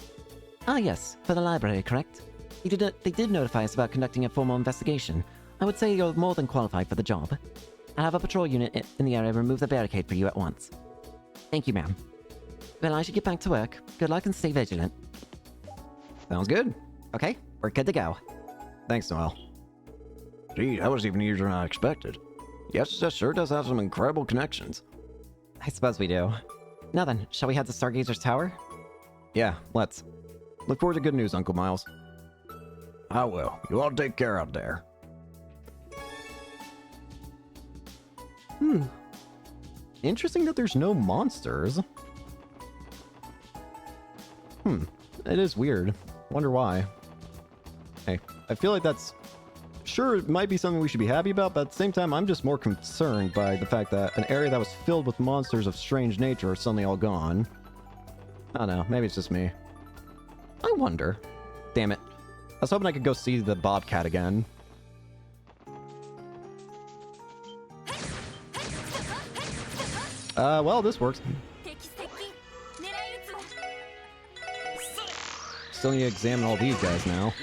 Ah, yes. For the library, correct? They did notify us about conducting a formal investigation. I would say you're more than qualified for the job. I'll have a patrol unit in the area remove the barricade for you at once. Thank you, ma'am. Well, I should get back to work. Good luck and stay vigilant. Sounds good. Okay, we're good to go. Thanks, Noel. Gee, that was even easier than I expected. The SSS sure does have some incredible connections. I suppose we do. Now then, shall we head to Stargazer's Tower? Yeah, let's. Look forward to good news, Uncle Miles. I will. You all take care out there. Interesting that there's no monsters. It is weird. Wonder why. Hey, I feel like that's... Sure, it might be something we should be happy about, but at the same time, I'm just more concerned by the fact that an area that was filled with monsters of strange nature are suddenly all gone. I don't know, maybe it's just me. I wonder. Damn it. I was hoping I could go see the Bobcat again. Well, this works. Still need to examine all these guys now.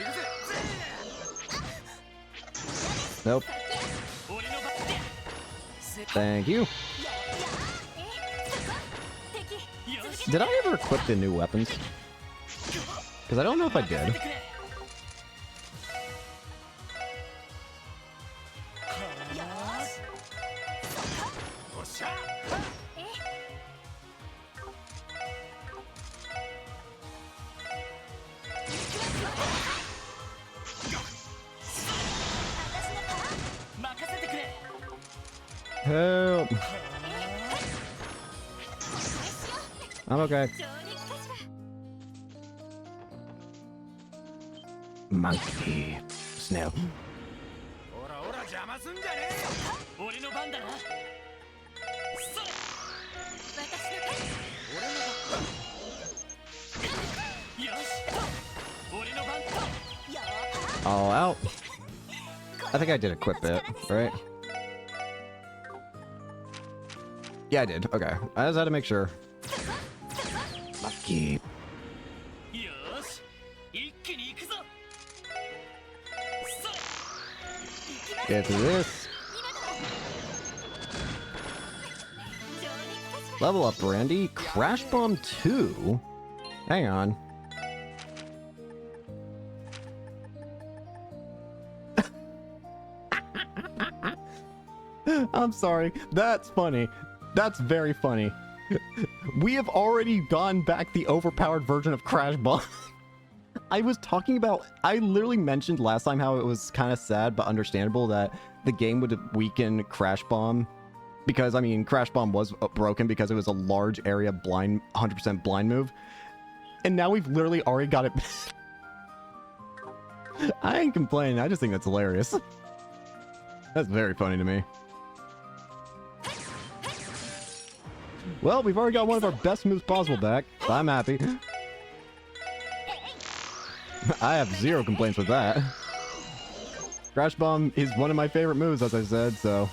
Nope. Thank you. Did I ever equip the new weapons? Because I don't know if I did. Help! I'm okay. Monkey. Snail. オラオラ邪魔すんじゃねえよ俺の番だなそれ私の番俺の番よし俺の番 All out. I think I did equip it, right? Yeah, I did. Okay. I just had to make sure. Monkey. よし一気に行くぞそれ Get through this. Level up, Brandy. Crash Bomb 2? Hang on. I'm sorry. That's funny. That's very funny. We have already gone back the overpowered version of Crash Bomb. I was talking about... I literally mentioned last time how it was kind of sad but understandable that the game would weaken Crash Bomb. Because, I mean, Crash Bomb was broken because it was a large area blind, 100% blind move. And now we've literally already got it... I ain't complaining. I just think that's hilarious. That's very funny to me. Well, we've already got one of our best moves possible back. So I'm happy. I have zero complaints with that. Crash Bomb is one of my favorite moves, as I said, so...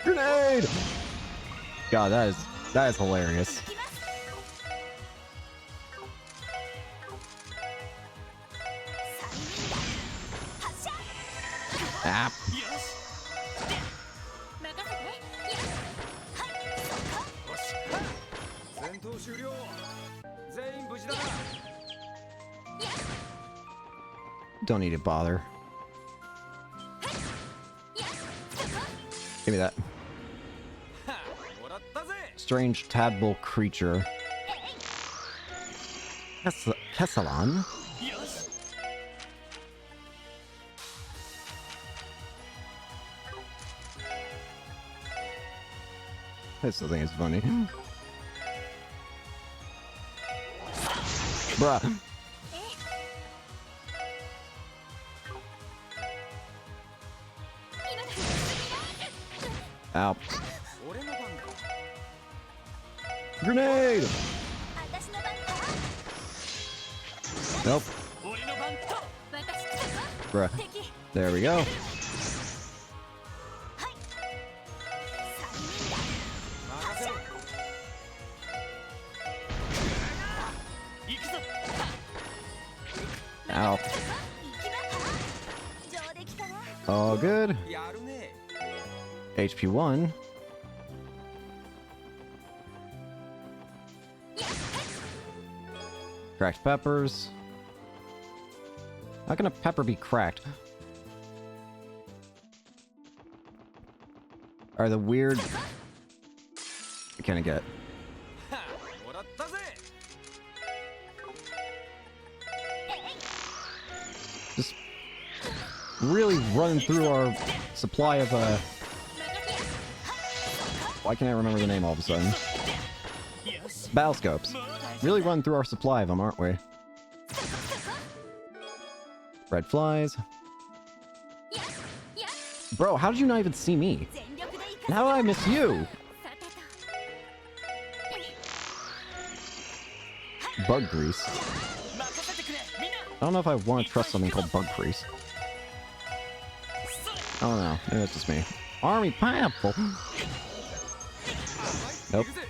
Grenade! God, that is hilarious. Ah. Don't need to bother. Give me that. Strange tadpole creature. Kessalon? I still think it's funny. Bruh. Ow. 俺の番だ Grenade! 私の番か Nope. 俺の番と私来たぞ Bruh. 敵 There we go. はい任せろ行くぞ Ow. 行きます上出来かな All good. やるね HP 1. Cracked peppers. How can a pepper be cracked? Are the weird... I can't get. はあもらったぜ Just really running through our supply of, why can't I remember the name all of a sudden? よし Battle scopes. もう大丈 Really run through our supply of them, aren't we? Red flies. Bro, how did you not even see me? 全力で行 And か how did I miss you? さてと Bug grease. 夫任せてくれみんな I don't know if I want to trust something called bug grease. それ I don't know. Maybe that's just me. Army pineapple. Nope. 行くぜ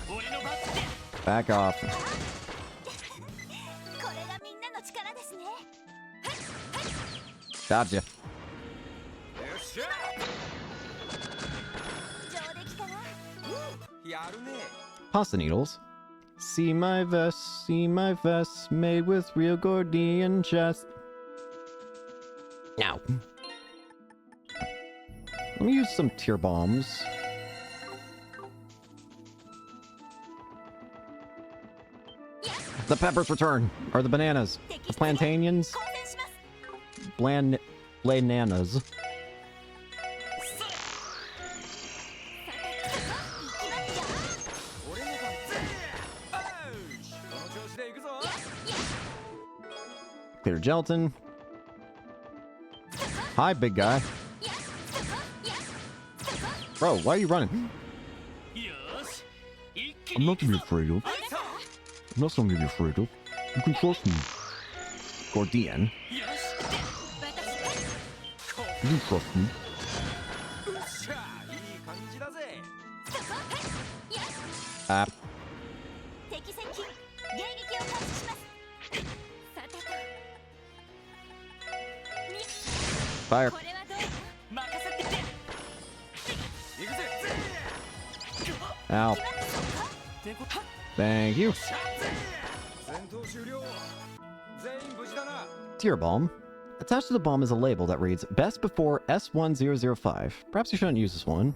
俺の番 Back off. これがみんなの力ですね Gotcha. よっしゃ上出来かなやるね Pasta needles. See my vest made with real Gordian chest. Now. Let me use some tear bombs. The peppers return. Or the bananas. The plantains. 交戦します Bananas. それさてと行きますよ俺の番ぜよしこの調子で行くぞ Clear gelatin. Hi, big guy. Bro, why are you running? よし一気 I'm に not gonna be afraid of. はい I'm not something to be afraid of. You can trust me. Gordian. よし私 こ You can trust me. うっしゃいい感じだぜ Ah, 敵接近迎撃を開始しますさてと fire. これはどう任せてくれ行くぜ Ow. ってことは Thank you. シャッ戦闘終了全員無事だな Tear bomb. Attached to the bomb is a label that reads Best Before S1005. Perhaps you shouldn't use this one.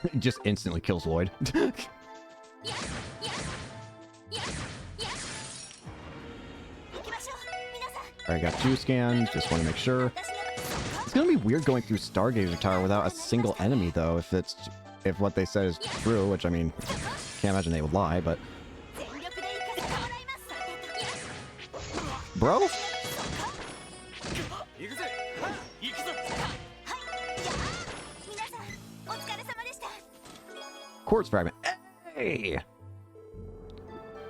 It just instantly kills Lloyd. 行きましょう皆さん Alright, got 2 scans. Just want to make sure. 私の It's gonna be weird going through Stargazer Tower without a single enemy, though, if what they said is true, which, I mean, can't imagine they would lie, but... 全力で行かせてもらいますさてと Bro? 行くぜ行くぞはいじゃあ皆さんお疲れ様でした Quartz fragment. Hey!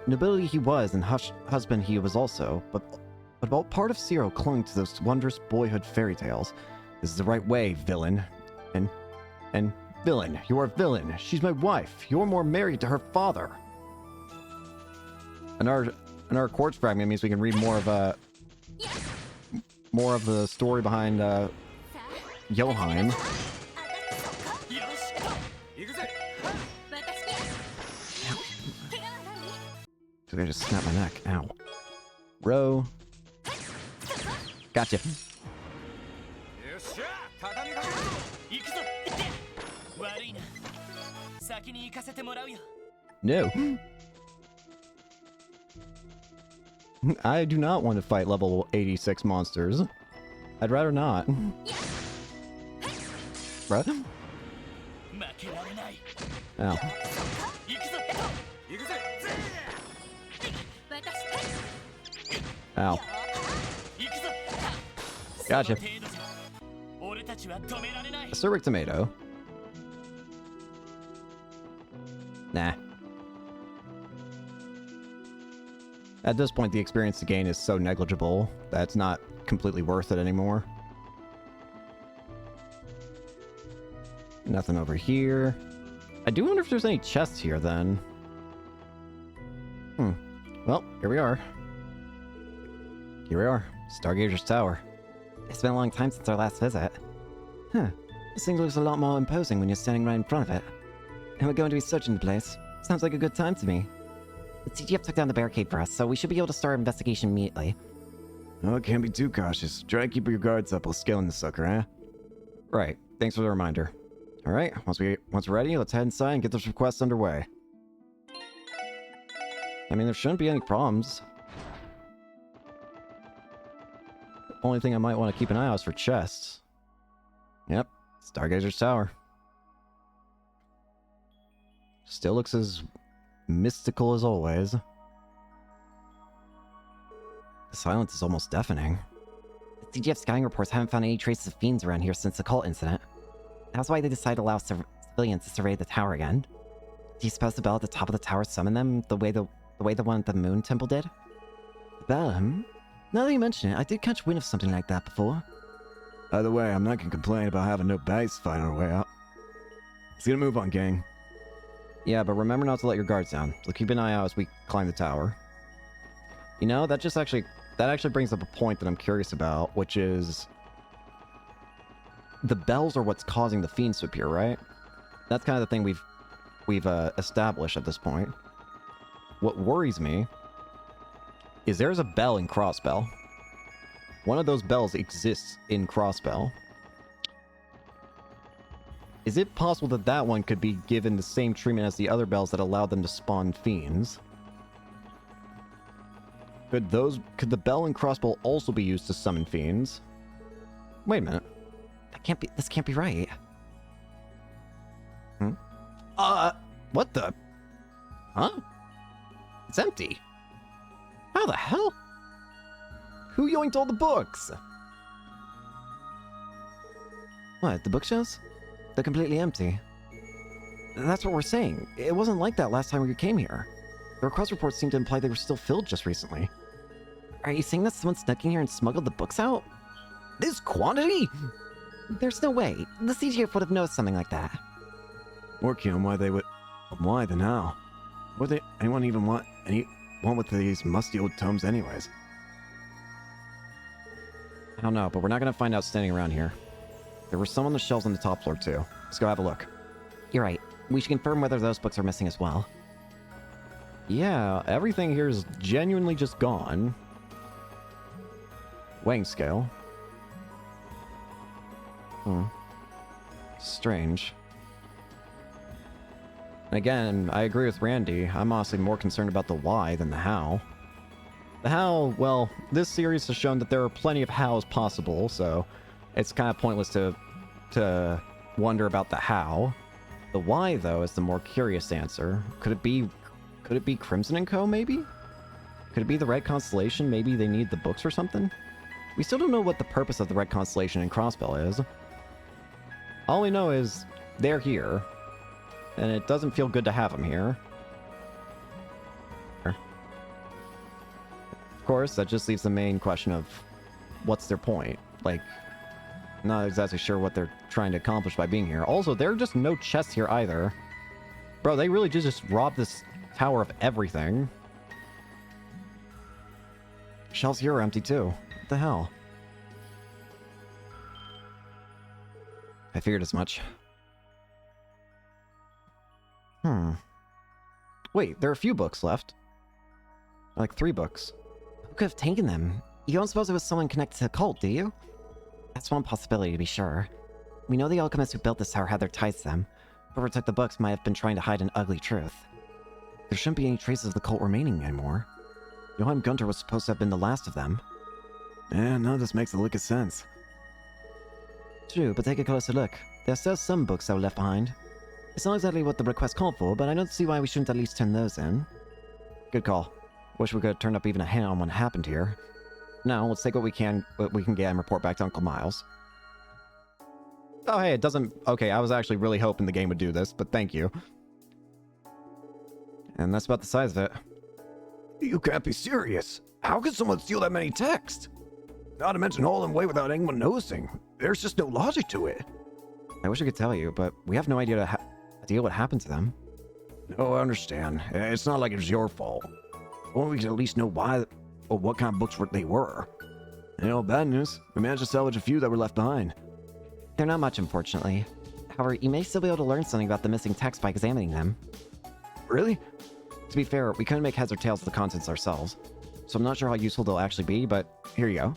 Nobility he was, and husband he was also, but about part of Zero clung to those wondrous boyhood fairy tales. This is the right way, villain. And villain, you're a villain. She's my wife. You're more married to her father. And our quartz fragment means we can read more of the story behind さあ Joheim. よし行くぜ私怪我はない Did I just snap my neck? Ow. Row. Gotcha. よっしゃ畳みかけるぞ行くぞ悪いな先に行かせてもらうよ No. I do not want to fight level 86 monsters. I'd rather not. bruh. 負けられない Ow. 行くぞ行くぜ Ow. 行くぞ Gotcha. その程度じゃ俺たちは止められない Acerbic tomato. Nah. At this point, the experience to gain is so negligible that it's not completely worth it anymore. Nothing over here. I do wonder if there's any chests here, then. Well, here we are. Here we are. Stargazer's Tower. It's been a long time since our last visit. Huh. This thing looks a lot more imposing when you're standing right in front of it. And we're going to be searching the place. Sounds like a good time to me. The CGF took down the barricade for us, so we should be able to start our investigation immediately. Oh, can't be too cautious. Try and keep your guards up while scaling the sucker, huh? Right. Thanks for the reminder. All right. Once we're ready, let's head inside and get this request underway. I mean, there shouldn't be any problems. Only thing I might want to keep an eye out is for chests. Yep. Stargazer's Tower. Still looks as mystical as always. The silence is almost deafening. The CGF scouting reports haven't found any traces of fiends around here since the cult incident. That's why they decided to allow civilians to survey the tower again. Do you suppose the bell at the top of the tower summoned them the way the one at the Moon Temple did? The bell, Now that you mention it, I did catch wind of something like that before. By the way, I'm not gonna complain about having no bags to find our way out. Let's get a move on, gang. Yeah, but remember not to let your guards down. So keep an eye out as we climb the tower. You know, that actually brings up a point that I'm curious about, which is the bells are what's causing the fiends to appear, right? That's kind of the thing we've established at this point. What worries me is there's a bell in Crossbell. One of those bells exists in Crossbell. Is it possible that that one could be given the same treatment as the other bells that allowed them to spawn fiends? Could the bell in Crossbell also be used to summon fiends? Wait a minute. This can't be right. What the? Huh? It's empty. How the hell? Who yoinked all the books? What, the bookshelves? They're completely empty. That's what we're saying. It wasn't like that last time we came here. The request reports seem to imply they were still filled just recently. Are you saying that someone snuck in here and smuggled the books out? This quantity? There's no way. The CGF would have noticed something like that. More keen on why they would... Why than how? Would anyone even want one with these musty old tomes anyways? I don't know, but we're not going to find out standing around here. There were some on the shelves on the top floor, too. Let's go have a look. You're right. We should confirm whether those books are missing as well. Yeah, everything here is genuinely just gone. Weighing scale. Strange. Again, I agree with Randy. I'm honestly more concerned about the why than the how. The how, well, this series has shown that there are plenty of hows possible, so it's kind of pointless to wonder about the how. The why, though, is the more curious answer. Could it be Crimson & Co., maybe? Could it be the Red Constellation? Maybe they need the books or something? We still don't know what the purpose of the Red Constellation and Crossbell is. All we know is they're here, and it doesn't feel good to have them here. Of course, that just leaves the main question of what's their point? Like, not exactly sure what they're trying to accomplish by being here. Also, there are just no chests here either. Bro, they really just robbed this tower of everything. Shelves here are empty too. What the hell? I figured as much. Wait, there are a few books left. Like 3 books. Who could have taken them? You don't suppose it was someone connected to the cult, do you? That's one possibility, to be sure. We know the alchemists who built this tower had their ties to them. Whoever took the books might have been trying to hide an ugly truth. There shouldn't be any traces of the cult remaining anymore. Johann Gunter was supposed to have been the last of them. Yeah, none of this makes a lick of sense. True, but take a closer look. There are still some books that were left behind. It's not exactly what the request called for, but I don't see why we shouldn't at least turn those in. Good call. Wish we could have turned up even a hint on what happened here. Now, let's take what we can get and report back to Uncle Miles. Oh, hey, it doesn't... Okay, I was actually really hoping the game would do this, but thank you. And that's about the size of it. You can't be serious. How could someone steal that many texts? Not to mention haul them away without anyone noticing. There's just no logic to it. I wish I could tell you, but we have no idea what happened to them. No, I understand. It's not like it was your fault. Only we can at least know why or what kind of books they were. You know, bad news. We managed to salvage a few that were left behind. They're not much, unfortunately. However, you may still be able to learn something about the missing texts by examining them. Really? To be fair, we couldn't make heads or tails of the contents ourselves, so I'm not sure how useful they'll actually be, but here you go.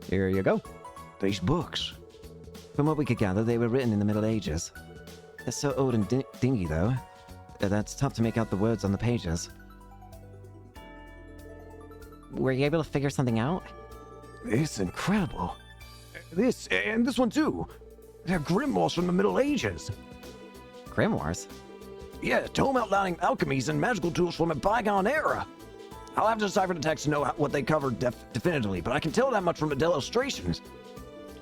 Here you go. These books. From what we could gather, they were written in the Middle Ages. They're so old and dingy, though, that's tough to make out the words on the pages. Were you able to figure something out? It's incredible. This, and this one too. They're grimoires from the Middle Ages. Grimoires? Yeah, tome outlining alchemies and magical tools from a bygone era. I'll have to decipher the text to know what they covered definitively, but I can tell that much from the illustrations.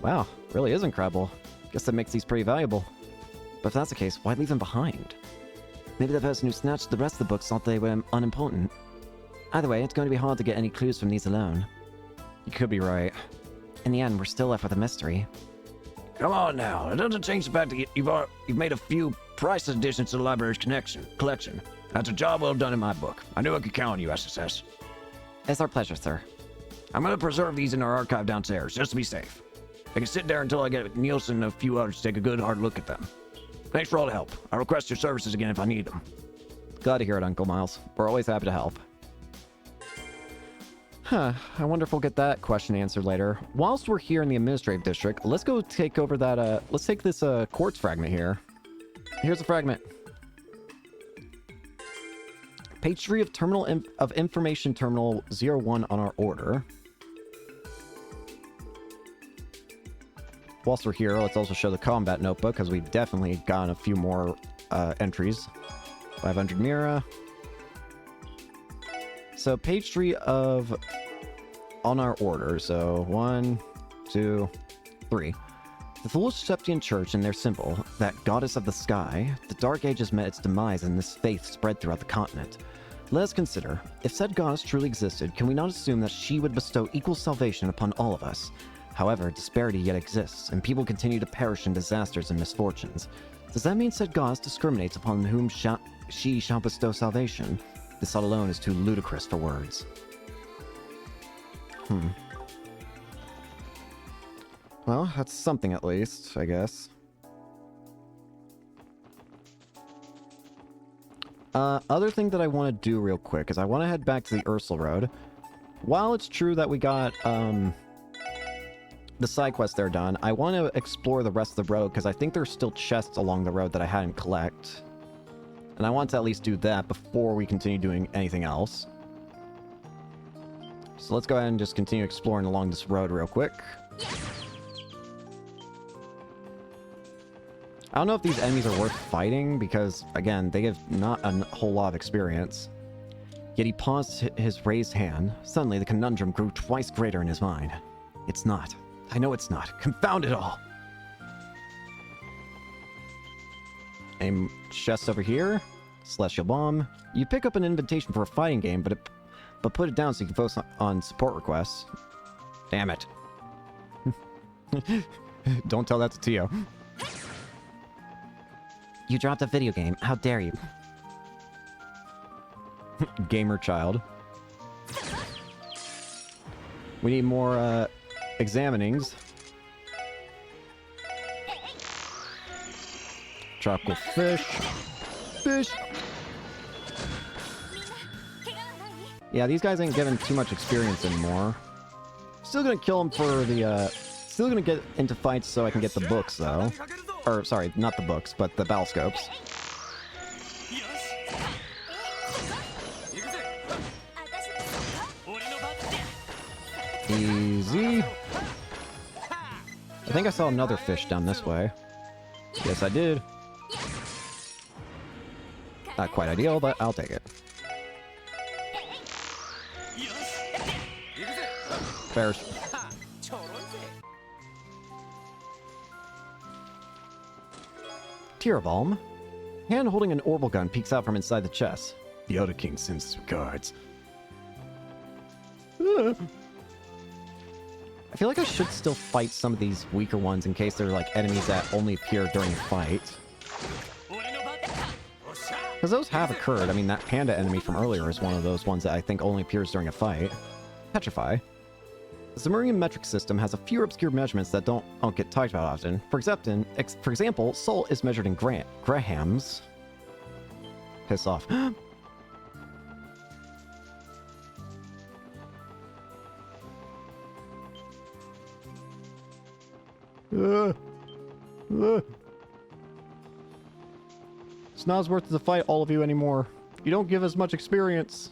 Wow, really is incredible. Guess that makes these pretty valuable. But if that's the case, why leave them behind? Maybe the person who snatched the rest of the books thought they were unimportant. Either way, it's going to be hard to get any clues from these alone. You could be right. In the end, we're still left with a mystery. Come on now, it doesn't change the fact that you've made a few priceless additions to the library's collection. That's a job well done in my book. I knew I could count on you, SSS. It's our pleasure, sir. I'm going to preserve these in our archive downstairs, just to be safe. I can sit there until I get Nielsen and a few others to take a good hard look at them. Thanks for all the help. I'll request your services again if I need them. Glad to hear it, Uncle Miles. We're always happy to help. Huh, I wonder if we'll get that question answered later. Whilst we're here in the administrative district, let's go take over that, let's take this, quartz fragment here. Here's a fragment. Page 3 of of Information Terminal 01 on our order. Whilst we're here, let's also show the combat notebook, because we've definitely gotten a few more, entries. 500 Mira. So page 3 of on our order. So 1, 2, 3. The foolish Septian Church and their symbol, that goddess of the sky, the Dark Ages met its demise and this faith spread throughout the continent. Let us consider, if said goddess truly existed, can we not assume that she would bestow equal salvation upon all of us? However, disparity yet exists, and people continue to perish in disasters and misfortunes. Does that mean said goddess discriminates upon whom she shall bestow salvation? This thought alone is too ludicrous for words. Well, that's something at least, I guess. Other thing that I want to do real quick is I want to head back to the Ursel Road. While it's true that we got, the side quests there done, I want to explore the rest of the road because I think there's still chests along the road that I hadn't collect. And I want to at least do that before we continue doing anything else. So let's go ahead and just continue exploring along this road real quick. I don't know if these enemies are worth fighting because, again, they have not a whole lot of experience. Yet he paused his raised hand. Suddenly, the conundrum grew twice greater in his mind. It's not. I know it's not. Confound it all! Aim chest over here. Celestial Bomb. You pick up an invitation for a fighting game, but put it down so you can focus on support requests. Damn it. Don't tell that to Tio. You dropped a video game. How dare you? Gamer child. We need more, examinings. Tropical fish. Fish! Yeah, these guys ain't getting too much experience anymore. Still gonna kill them for the, still gonna get into fights so I can get the books, though. Or, sorry, not the books, but the battle scopes. Easy. I think I saw another fish down this way. Yes, I did. Not quite ideal, but I'll take it. よし行くぜ Bears. ちょろいぜ Tirabalm. Hand holding an orbital gun peeks out from inside the chest. The Elder King sends his regards. I feel like I should still fight some of these weaker ones in case they're like enemies that only appear during a fight. 俺の番だおっしゃ Because those have occurred. I mean, that panda enemy from earlier is one of those ones that I think only appears during a fight. Petrify. The Sumerian metric system has a few obscure measurements that don't get talked about often. For example, soul is measured in grahams. Piss off. It's not as worth the fight, all of you, anymore. You don't give as much experience.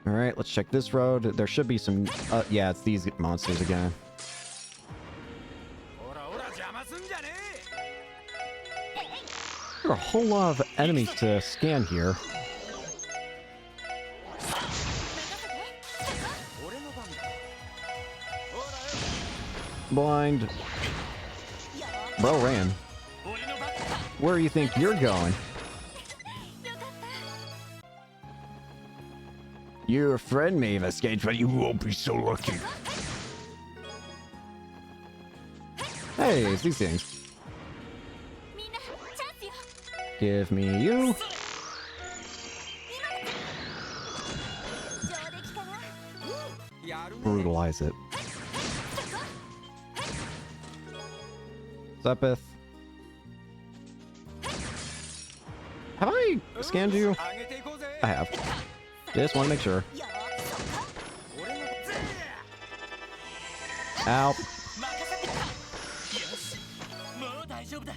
Alright, let's check this road. There should be some... yeah, it's these monsters again. ほらほら邪魔すんじゃね There are a whole lot of enemies to scan here. え俺の番だほらよ Blind. Bro ran. 俺の番だ Where do you think you're going? Your friend may have escaped, but you won't be so lucky. Hey, it's these things. みんなチャンスよ Give me you. 上出来かな やるね Brutalize it. Zepith. Have I scanned you? 上げていこうぜ I have. Just want to make sure. よ 俺のぜ Ow. 任せてよしもう大丈夫だ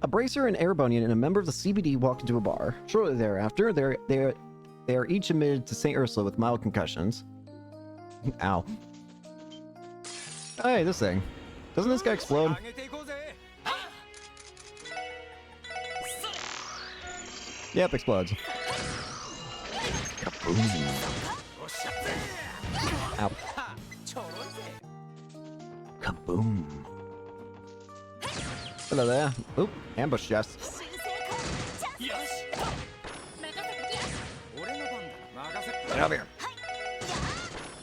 A bracer, an Airbonian, and a member of the CBD walk into a bar. Shortly thereafter, they are each admitted to St. Ursula with mild concussions. Ow. Hey, this thing. Doesn't this guy explode? 上げていこうぜ Yep, explodes. おっしゃぜ Ow. ちょろいぜ Kaboom. Hello there. Oop, ambush chest. 修正かチャンスよし任せてき俺の番だ任せ Get over here.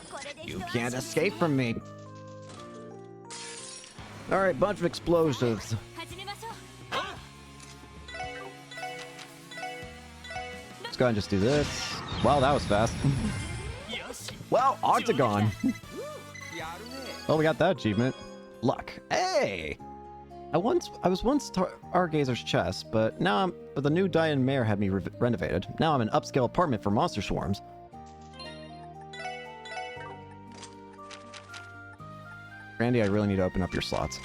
これで You 一安 can't 心 escape from me. Alright, bunch of explosives. 始めましょう Let's go ahead and just do this. Wow, that was fast. よし Well, Octagon. やるね Oh, we got that achievement. Luck. Hey! I was once Stargazer's chest, but the new Diane Mare had me renovated. Now I'm an upscale apartment for monster swarms. Randy, I really need to open up your slots.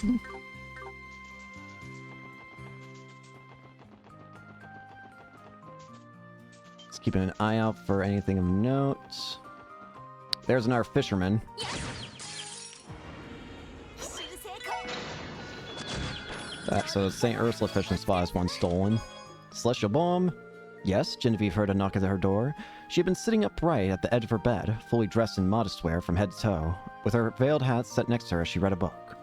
Just keeping an eye out for anything of note. There's another fisherman. 修正か So St. Ursula fishing spot is one stolen. Celestial Bomb. Yes, Genevieve heard a knock at her door. She had been sitting upright at the edge of her bed, fully dressed in modest wear from head to toe, with her veiled hat set next to her as she read a book.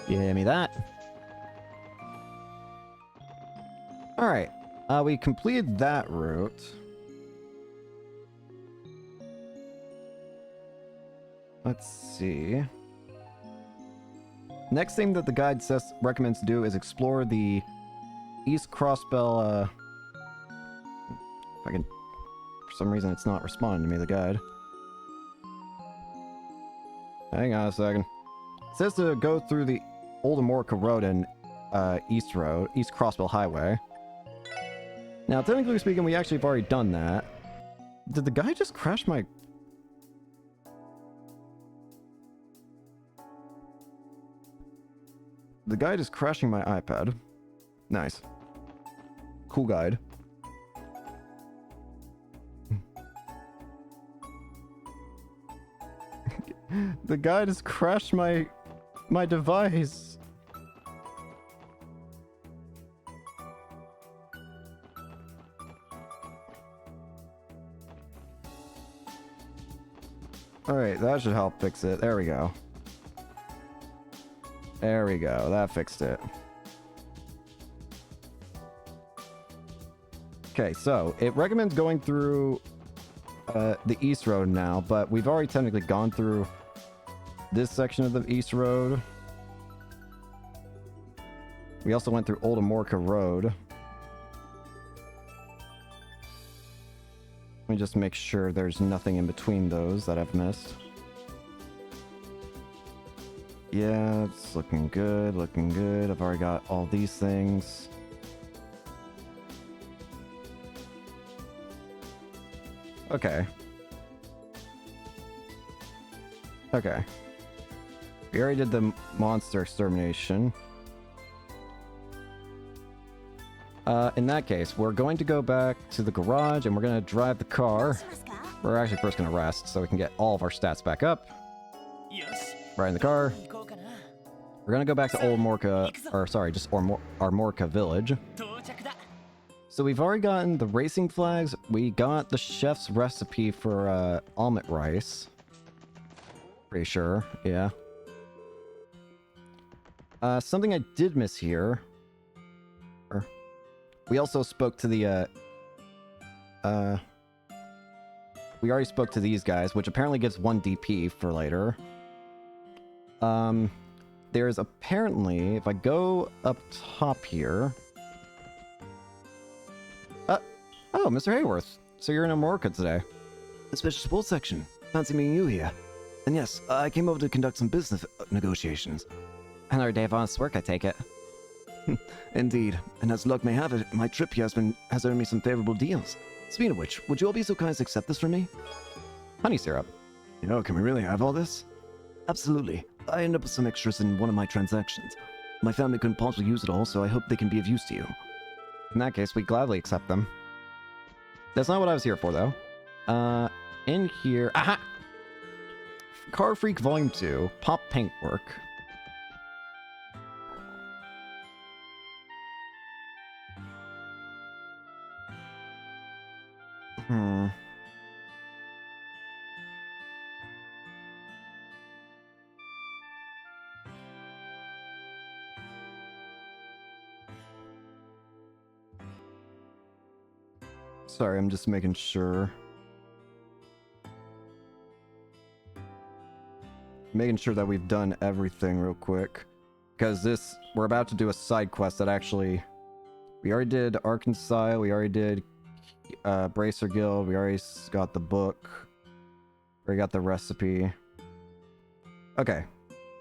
Give me that. Alright, we completed that route. Let's see. Next thing that the guide recommends to do is explore the East Crossbell, if I can... For some reason it's not responding to me, the guide. Hang on a second. It says to go through the Old Amorica Road and East Crossbell Highway. Now, technically speaking, we actually have already done that. Did the guy just crash my... The guide is crashing my iPad. Nice. Cool guide. The guy just crashed my device. Alright, that should help fix it. There we go. There we go. That fixed it. Okay, so it recommends going through the East Road now, but we've already technically gone through this section of the East Road. We also went through Old Amorca Road. Let me just make sure there's nothing in between those that I've missed. Yeah, it's looking good, looking good. I've already got all these things. Okay. Okay. We already did the monster extermination. In that case, we're going to go back to the garage and we're going to drive the car. しますか？ We're actually first going to rest so we can get all of our stats back up. よし Right in the car. 行こうかな We're going to go back to Old Morca, or sorry, just Armorca Village. 到着だ So we've already gotten the racing flags. We got the chef's recipe for omelet rice. Pretty sure, yeah. Something I did miss here. We also spoke to the, we already spoke to these guys, which apparently gives 1 DP for later. There's apparently, if I go up top here... oh, Mr. Hayworth. So you're in Amorca today. The special sports section. Fancy meeting you here. And yes, I came over to conduct some business negotiations. Another day of honest work, I take it. Indeed, and as luck may have it, my trip here has earned me some favorable deals. Speaking of which, would you all be so kind as to accept this from me? Honey syrup. You know, can we really have all this? Absolutely. I ended up with some extras in one of my transactions. My family couldn't possibly use it all, so I hope they can be of use to you. In that case, we gladly accept them. That's not what I was here for, though. In here... Aha! Car Freak Volume 2. Pop Paintwork. Sorry, I'm just making sure. Making sure that we've done everything real quick. Because we're about to do a side quest that actually... We already did Arkansas, we already did Bracer Guild, we already got the book. We got the recipe. Okay.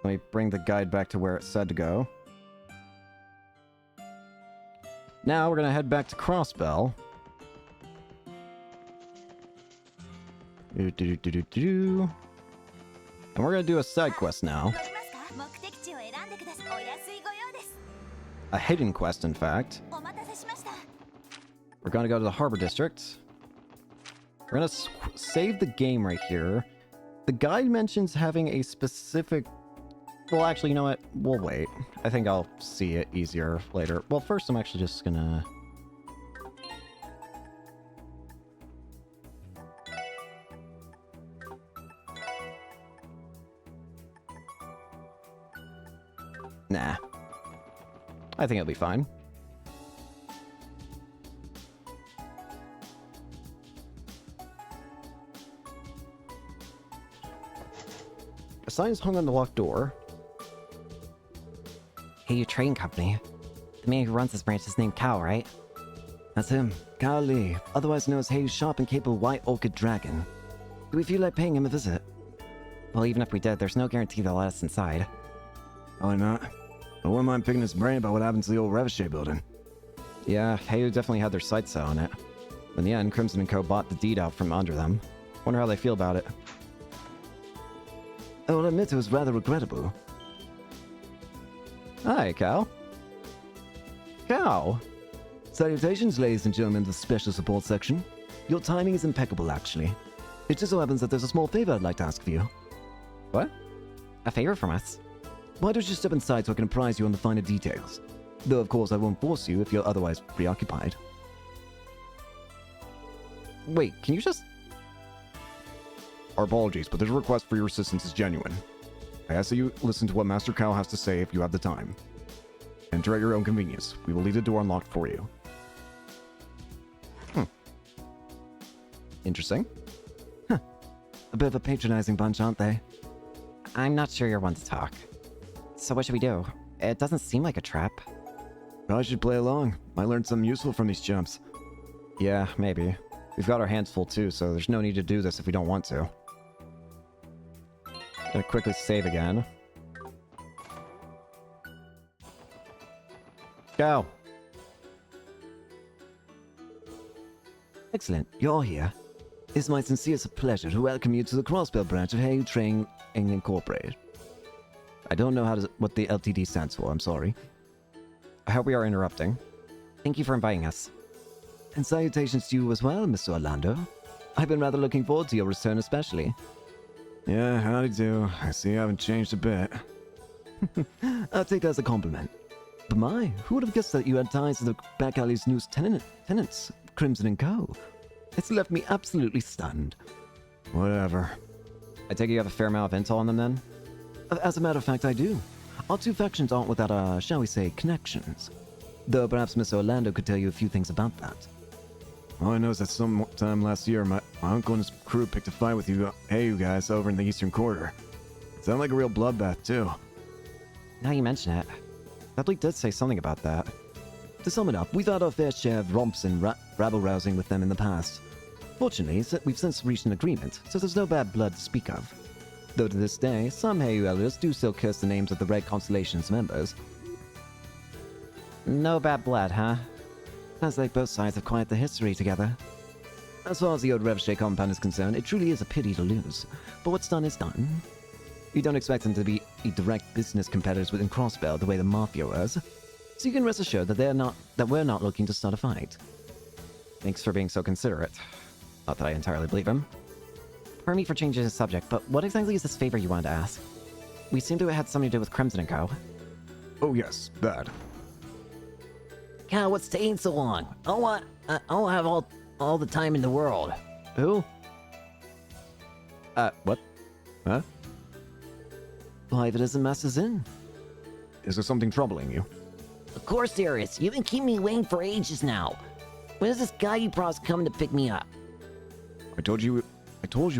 Let me bring the guide back to where it said to go. Now we're gonna head back to Crossbell. And we're gonna do a side quest now. 乗りますか？目的地を選んでください。お安いご用です。 A hidden quest, in fact. お待たせしました。 We're gonna go to the Harbor District. We're gonna save the game right here. The guide mentions having a specific... Well, actually, you know what? We'll wait. I think I'll see it easier later. Well, first I'm actually just gonna... Nah. I think it'll be fine. A sign is hung on the locked door. Hey, you trading company. The man who runs this branch is named Cal, right? That's him, Kyle Lee, otherwise known as Hayes' sharp and capable White Orchid Dragon. Do we feel like paying him a visit? Well, even if we did, there's no guarantee they'll let us inside. Probably not. I wouldn't mind picking his brain about what happened to the old Revochet building. Yeah, Hayu definitely had their sights set on it. In the end, Crimson & Co. bought the deed out from under them. Wonder how they feel about it. I will admit it was rather regrettable. Hi, Cal. Cal! Salutations, ladies and gentlemen of the Special Support Section. Your timing is impeccable, actually. It just so happens that there's a small favor I'd like to ask of you. What? A favor from us? Why don't you step inside so I can apprise you on the finer details? Though, of course, I won't force you if you're otherwise preoccupied. Wait, can you just... Our apologies, but this request for your assistance is genuine. I ask that you listen to what Master Cal has to say if you have the time. Enter at your own convenience. We will leave the door unlocked for you. Interesting. A bit of a patronizing bunch, aren't they? I'm not sure you're one to talk. So what should we do? It doesn't seem like a trap. Probably should play along. Might learn something useful from these chumps. Yeah, maybe. We've got our hands full too, so there's no need to do this if we don't want to. Gonna quickly save again. Go! Excellent, you're here. It's my sincerest pleasure to welcome you to the Crossbell branch of Heiyu Training Incorporated. I don't know what the LTD stands for, I'm sorry. I hope we are interrupting. Thank you for inviting us. And salutations to you as well, Mr. Orlando. I've been rather looking forward to your return especially. Yeah, howdy do. I see you haven't changed a bit. I'll take that as a compliment. But my, who would have guessed that you had ties to the back alley's newest tenants, Crimson & Co.? It's left me absolutely stunned. Whatever. I take it you have a fair amount of intel on them then? As a matter of fact, I do. Our two factions aren't without, shall we say, connections. Though perhaps Mr. Orlando could tell you a few things about that. All I know is that sometime last year, my uncle and his crew picked a fight with you guys over in the Eastern Quarter. Sounded like a real bloodbath, too. Now you mention it. Dudley did say something about that. To sum it up, we've had our fair share of romps and rabble-rousing with them in the past. Fortunately, we've since reached an agreement, so there's no bad blood to speak of. Though to this day, some Heiyu elders do still curse the names of the Red Constellation's members. No bad blood, huh? Sounds like both sides have quite the history together. As far as the old Revshay compound is concerned, it truly is a pity to lose. But what's done is done. We don't expect them to be direct business competitors within Crossbell the way the Mafia was. So you can rest assured that we're not looking to start a fight. Thanks for being so considerate. Not that I entirely believe him. Pardon me for changing the subject, but what exactly is this favor you wanted to ask? We seem to have had something to do with Crimson & Co. Oh yes, that. Cal, what's taking so long? I don't have all the time in the world. Who? What? Huh? Why, if it isn't Master Zin? Is there something troubling you? Of course there is. You've been keeping me waiting for ages now. When is this guy you promised coming to pick me up? I told you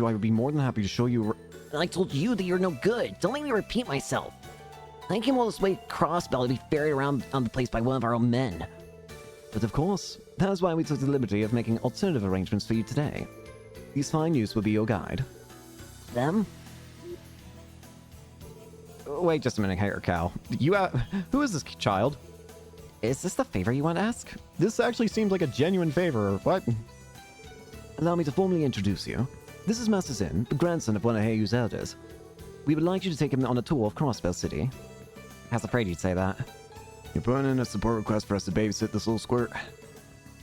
I would be more than happy to show you. And I told you that you're no good. Don't make me repeat myself. I came all this way to Crossbell to be ferried around on the place by one of our own men. But of course, that is why we took the liberty of making alternative arrangements for you today. These fine youths will be your guide. Them? Wait just a minute, here, Cal. Who is this child? Is this the favor you want to ask? This actually seems like a genuine favor. What? Allow me to formally introduce you. This is Master Zin, the grandson of one of Heiyu's elders. We would like you to take him on a tour of Crossbell City. I was afraid you'd say that. You're putting in a support request for us to babysit this little squirt.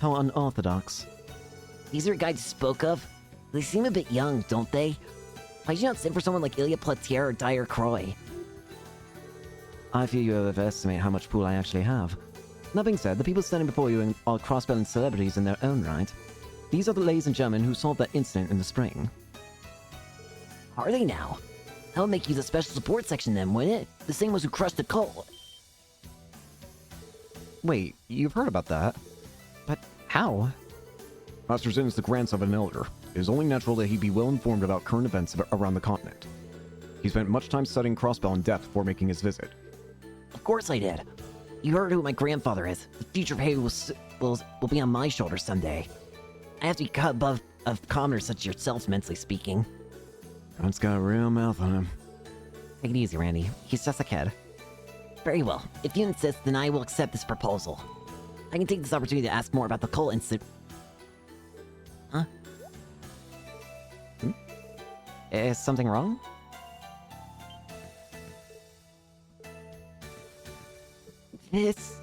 How unorthodox. These are guys you spoke of? They seem a bit young, don't they? Why'd you not send for someone like Ilya Platier or Dyer Croy? I fear you overestimate how much pool I actually have. That being said, the people standing before you are Crossbell celebrities in their own right. These are the ladies and gentlemen who solved that incident in the spring. Are they now? That would make you the special support section then, wouldn't it? The same ones who crushed the cult. Wait, you've heard about that? But how? Master Zin is the grandson of an elder. It is only natural that he be well informed about current events around the continent. He spent much time studying Crossbell in depth before making his visit. Of course I did. You heard who my grandfather is. The future of Heiyu will be on my shoulders someday. I have to be cut above of commoners such as yourself, mentally speaking. God's got a real mouth on him. Take it easy, Randy. He's just a kid. Very well. If you insist, then I will accept this proposal. I can take this opportunity to ask more about the cult incident. Huh? Is something wrong? It's...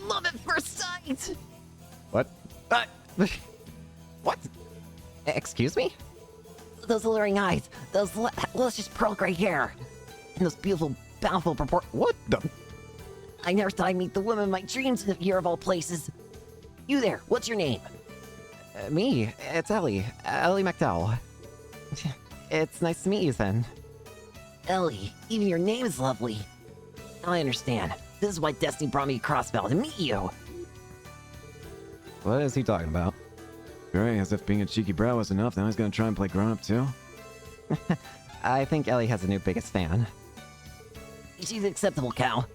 love at first sight! What? What? Excuse me? Those alluring eyes, those luscious pearl gray hair, and those beautiful, bountiful What the? I never thought I'd meet the woman of my dreams here of all places. You there, what's your name? Me? It's Ellie. Ellie McDowell. It's nice to meet you, Zen. Ellie, even your name is lovely. I understand. This is why Destiny brought me to Crossbell, to meet you. What is he talking about? Great, as if being a cheeky bro was enough, now he's gonna try and play grown-up too? I think Ellie has a new biggest fan. She's acceptable, Cal.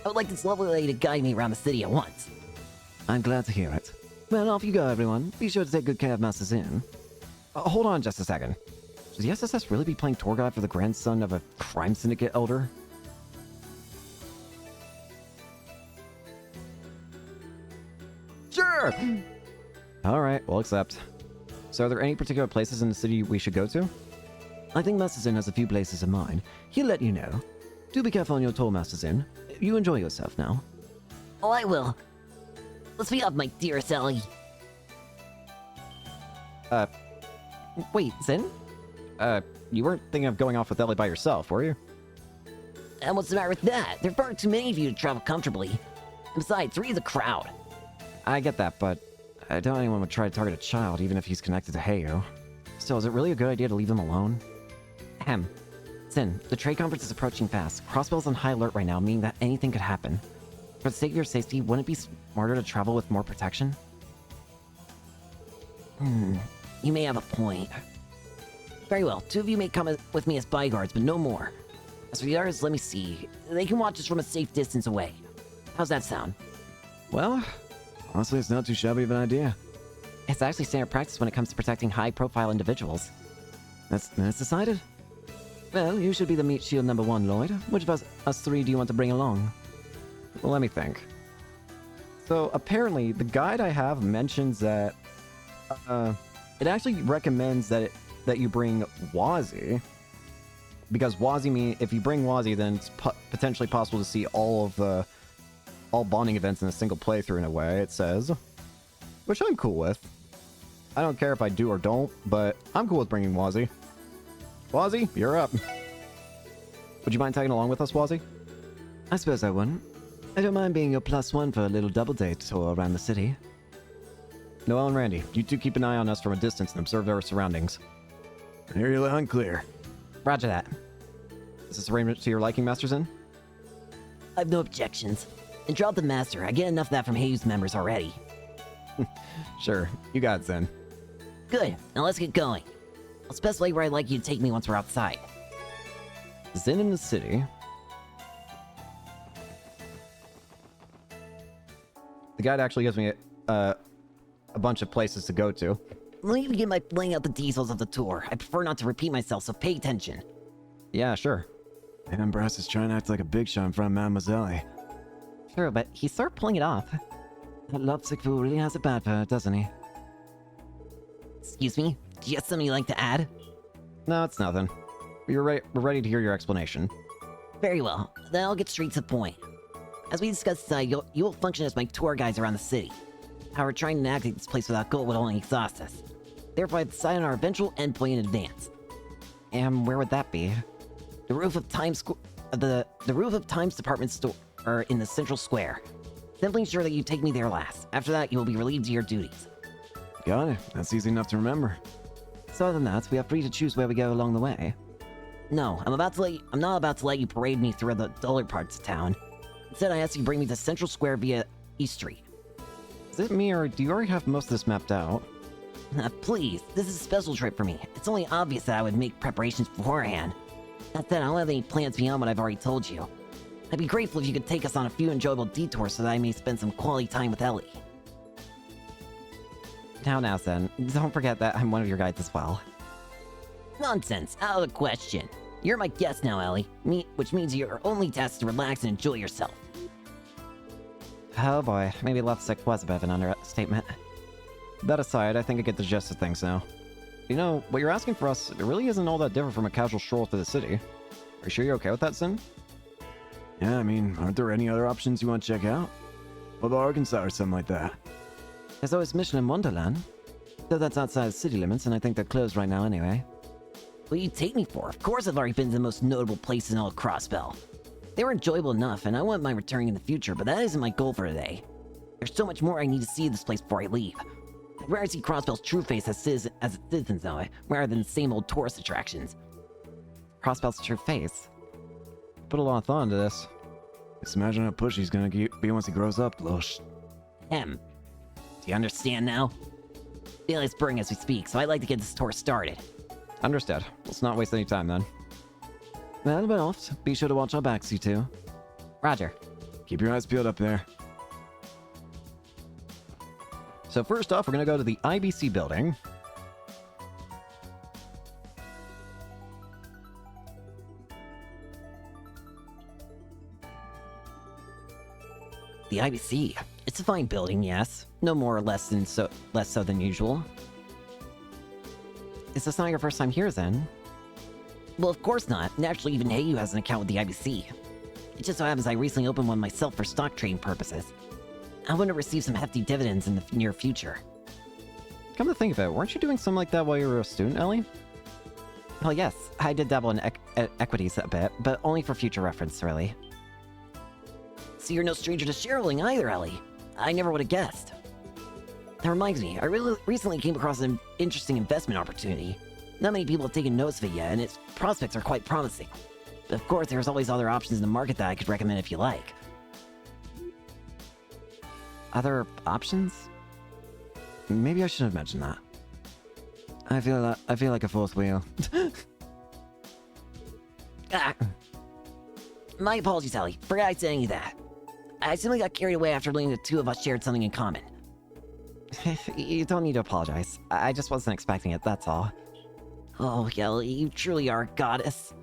I would like this lovely lady to guide me around the city at once. I'm glad to hear it. Well, off you go, everyone. Be sure to take good care of Master Zin. Hold on just a second. Should the SSS really be playing tour guide for the grandson of a crime syndicate elder? Sure! Alright, we'll accept. So are there any particular places in the city we should go to? I think Master Zin has a few places in mind. He'll let you know. Do be careful on your tour, Master Zin. You enjoy yourself now. Oh, I will. Let's be off, my dearest Ellie. Wait, Zin? You weren't thinking of going off with Ellie by yourself, were you? And what's the matter with that? There are far too many of you to travel comfortably. And besides, read the crowd. I get that, but I doubt anyone would try to target a child, even if he's connected to Heyo. Still, is it really a good idea to leave them alone? Ahem. Zin, the trade conference is approaching fast. Crossbell's on high alert right now, meaning that anything could happen. For the sake of your safety, wouldn't it be smarter to travel with more protection? You may have a point. Very well, 2 of you may come with me as bodyguards, but no more. As for the others, let me see. They can watch us from a safe distance away. How's that sound? Well, Honestly, it's not too shabby of an idea. it's actually standard practice when it comes to protecting high-profile individuals. That's decided. Well, you should be the meat shield number 1, Lloyd. Which of us 3 do you want to bring along? Well, let me think. So, apparently, the guide I have mentions that... it actually recommends that you bring Wazi. Because Wazi if you bring Wazi, then it's potentially possible to see all bonding events in a single playthrough in a way, it says. Which I'm cool with. I don't care if I do or don't, but I'm cool with bringing Wazi. Wazi, you're up. Would you mind tagging along with us, Wazi? I suppose I wouldn't. I don't mind being your +1 for a little double date tour around the city. Noel and Randy, you two keep an eye on us from a distance and observe our surroundings. Hear you loud and clear. Roger that. Is this arrangement to your liking, Master Zin? I've no objections. And drop the master. I get enough of that from Hayes members already. Sure, you got it, Zin. Good. Now let's get going. I'll specify where I'd like you to take me once we're outside. Zin in the city. The guide actually gives me a bunch of places to go to. Let me begin by laying out the details of the tour. I prefer not to repeat myself, so pay attention. Yeah, sure. And Brass is trying to act like a big shot in front of Mademoiselle. Sure, but he started pulling it off. That lovesick fool really has it bad for her, doesn't he? Excuse me? Do you have something you'd like to add? No, it's nothing. We're ready to hear your explanation. Very well. Then I'll get straight to the point. As we discussed tonight, you will function as my tour guides around the city. However, trying to navigate this place without gold would only exhaust us. Therefore, I've decided on our eventual endpoint in advance. And where would that be? The roof of Times the roof of Times department store in the central square. Simply ensure that you take me there last. After that, you will be relieved of your duties. Got it. That's easy enough to remember. So other than that, we are free to choose where we go along the way. No, I'm not about to let you parade me through the duller parts of town. Instead, I ask you to bring me to Central Square via East Street. Is it me, or do you already have most of this mapped out? Please, this is a special trip for me. It's only obvious that I would make preparations beforehand. That said, I don't have any plans beyond what I've already told you. I'd be grateful if you could take us on a few enjoyable detours so that I may spend some quality time with Ellie. Now, Zen, don't forget that I'm one of your guides as well. Nonsense, out of the question. You're my guest now, Ellie, which means you're only tasked to relax and enjoy yourself. Oh boy, maybe lovesick was a bit of an understatement. That aside, I think I get the gist of things now. You know, what you're asking for us, it really isn't all that different from a casual stroll through the city. Are you sure you're okay with that, Zin? Yeah, I mean, aren't there any other options you want to check out? What about Arkansas or something like that? There's always Mission in Wonderland. Though that's outside the city limits, and I think they're closed right now anyway. What do you take me for? Of course I've already been to the most notable places in all of Crossbell. They were enjoyable enough, and I wouldn't mind returning in the future, but that isn't my goal for today. There's so much more I need to see of this place before I leave. I'd rather see Crossbell's true face as its citizens know it, rather than the same old tourist attractions. Crossbell's true face. Put a lot of thought into this. Just imagine how pushy he's gonna be once he grows up, Lush. Do you understand now? Daylight's burning as we speak, so I'd like to get this tour started. Understood. Let's not waste any time then. Well, but off. Be sure to watch our backs, you two. Roger. Keep your eyes peeled up there. So first off, we're going to go to the IBC building. The IBC. It's a fine building, yes. No more or less so than usual. Is this not your first time here, then? Well, of course not. Naturally, even Heyu has an account with the IBC. It just so happens I recently opened one myself for stock trading purposes. I want to receive some hefty dividends in the near future. Come to think of it, weren't you doing something like that while you were a student, Ellie? Well, yes, I did dabble in equities a bit, but only for future reference, really. So you're no stranger to shareholding either, Ellie. I never would have guessed. That reminds me, I really recently came across an interesting investment opportunity. Not many people have taken notice of it yet, and its prospects are quite promising. But of course, there's always other options in the market that I could recommend if you like. Other options? Maybe I should have mentioned that. I feel like a fourth wheel. Ah. My apologies, Ellie. Forgot I said any of that. I simply got carried away after learning the two of us shared something in common. You don't need to apologize. I just wasn't expecting it, that's all. Oh, Ellie, you truly are a goddess.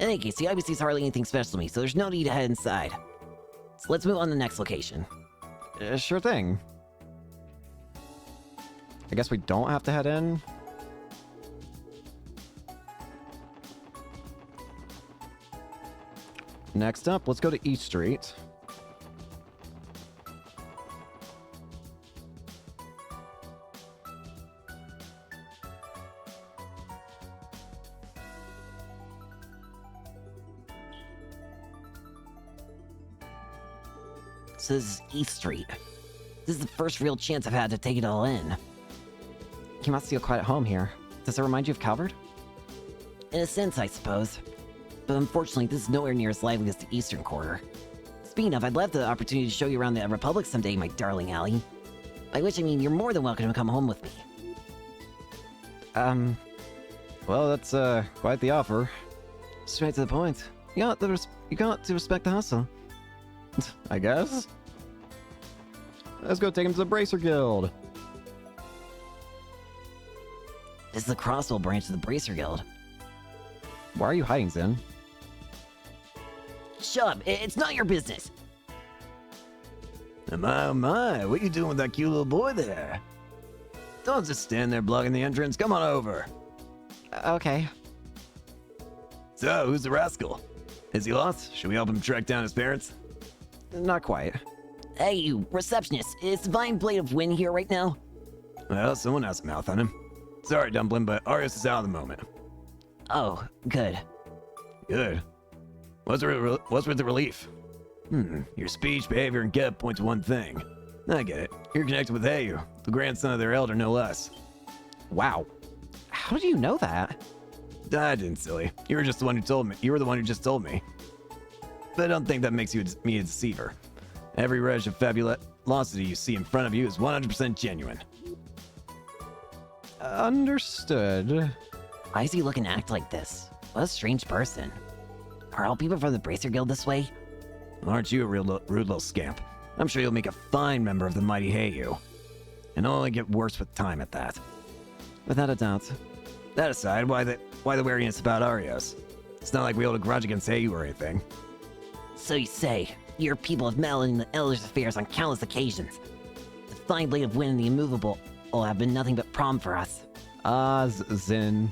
In any case, the IBC's hardly anything special to me, so there's no need to head inside. So let's move on to the next location. Sure thing. I guess we don't have to head in. Next up, let's go to East Street. So this is East Street. This is the first real chance I've had to take it all in. You must feel quite at home here. Does it remind you of Calvert? In a sense, I suppose. But unfortunately, this is nowhere near as lively as the Eastern Quarter. Speaking of, I'd love the opportunity to show you around the Republic someday, my darling Allie. By which I mean you're more than welcome to come home with me. Well, that's, quite the offer. Straight to the point. You got to respect the hustle. I guess. Let's go take him to the Bracer Guild. This is the Crossbow branch of the Bracer Guild. Why are you hiding, Zin? Shut up, it's not your business. Oh my, what you doing with that cute little boy there? Don't just stand there blocking the entrance, come on over. Okay. So, who's the rascal? Is he lost? Should we help him track down his parents? Not quite. Hey, you, receptionist, is Divine Blade of Wind here right now? Well, someone has a mouth on him. Sorry, Dumpling, but Arius is out at the moment. Oh, good. Good. What's with the relief? Your speech, behavior, and get point to one thing. I get it. You're connected with Heyu, the grandson of their elder, no less. Wow. How do you know that? I didn't, silly. You were just the one who told me. You were the one who just told me. But I don't think that makes me a deceiver. Every reg of fabulosity you see in front of you is 100% genuine. Understood. Why does he look and act like this? What a strange person. Are all people from the Bracer Guild this way? Aren't you a rude little scamp? I'm sure you'll make a fine member of the mighty Heyu. And it'll only get worse with time at that. Without a doubt. That aside, why the wariness about Arios? It's not like we hold a grudge against Heyu or anything. So you say. Your people have meddled in the Elder's affairs on countless occasions. The Fine Blade of Wind and the Immovable have been nothing but prom for us. Zin.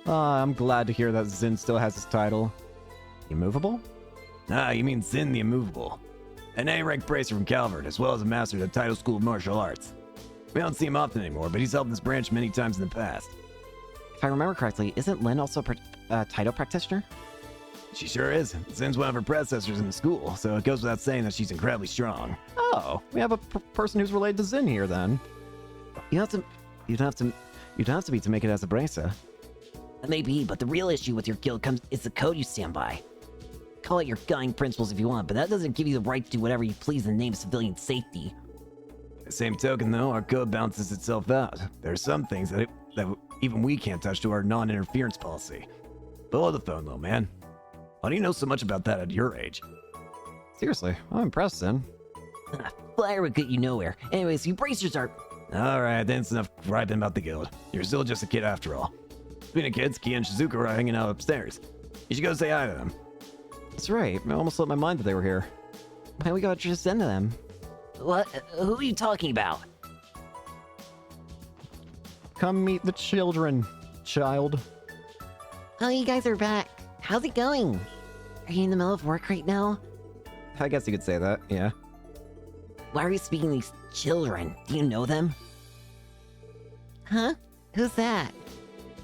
I'm glad to hear that Zin still has his title. Immovable? Ah, you mean Zin the Immovable. An A-rank bracer from Calvert, as well as a master of the Title School of Martial Arts. We don't see him often anymore, but he's helped this branch many times in the past. If I remember correctly, isn't Lynn also a Taito practitioner? She sure is. Zen's one of her predecessors in the school, so it goes without saying that she's incredibly strong. Oh, we have a person who's related to Zin here then. You'd have to be to make it as a bracer. Maybe, but the real issue with your guild is the code you stand by. Call it your guiding principles if you want, but that doesn't give you the right to do whatever you please in the name of civilian safety. By the same token, though, our code balances itself out. There are some things that even we can't touch to our non-interference policy. Below the phone, though, man. Why do you know so much about that at your age? Seriously, I'm impressed, Zin. Fire would get you nowhere. Anyways, you bracers are... Alright, that's enough griping about the guild. You're still just a kid after all. Speaking of kids, Kia and Shizuka are hanging out upstairs. You should go say hi to them. That's right, I almost slipped my mind that they were here. Why we gotta just send to them? What? Who are you talking about? Come meet the children, child. Oh, you guys are back. How's it going? Are you in the middle of work right now? I guess you could say that, yeah. Why are you speaking to these children? Do you know them? Huh? Who's that?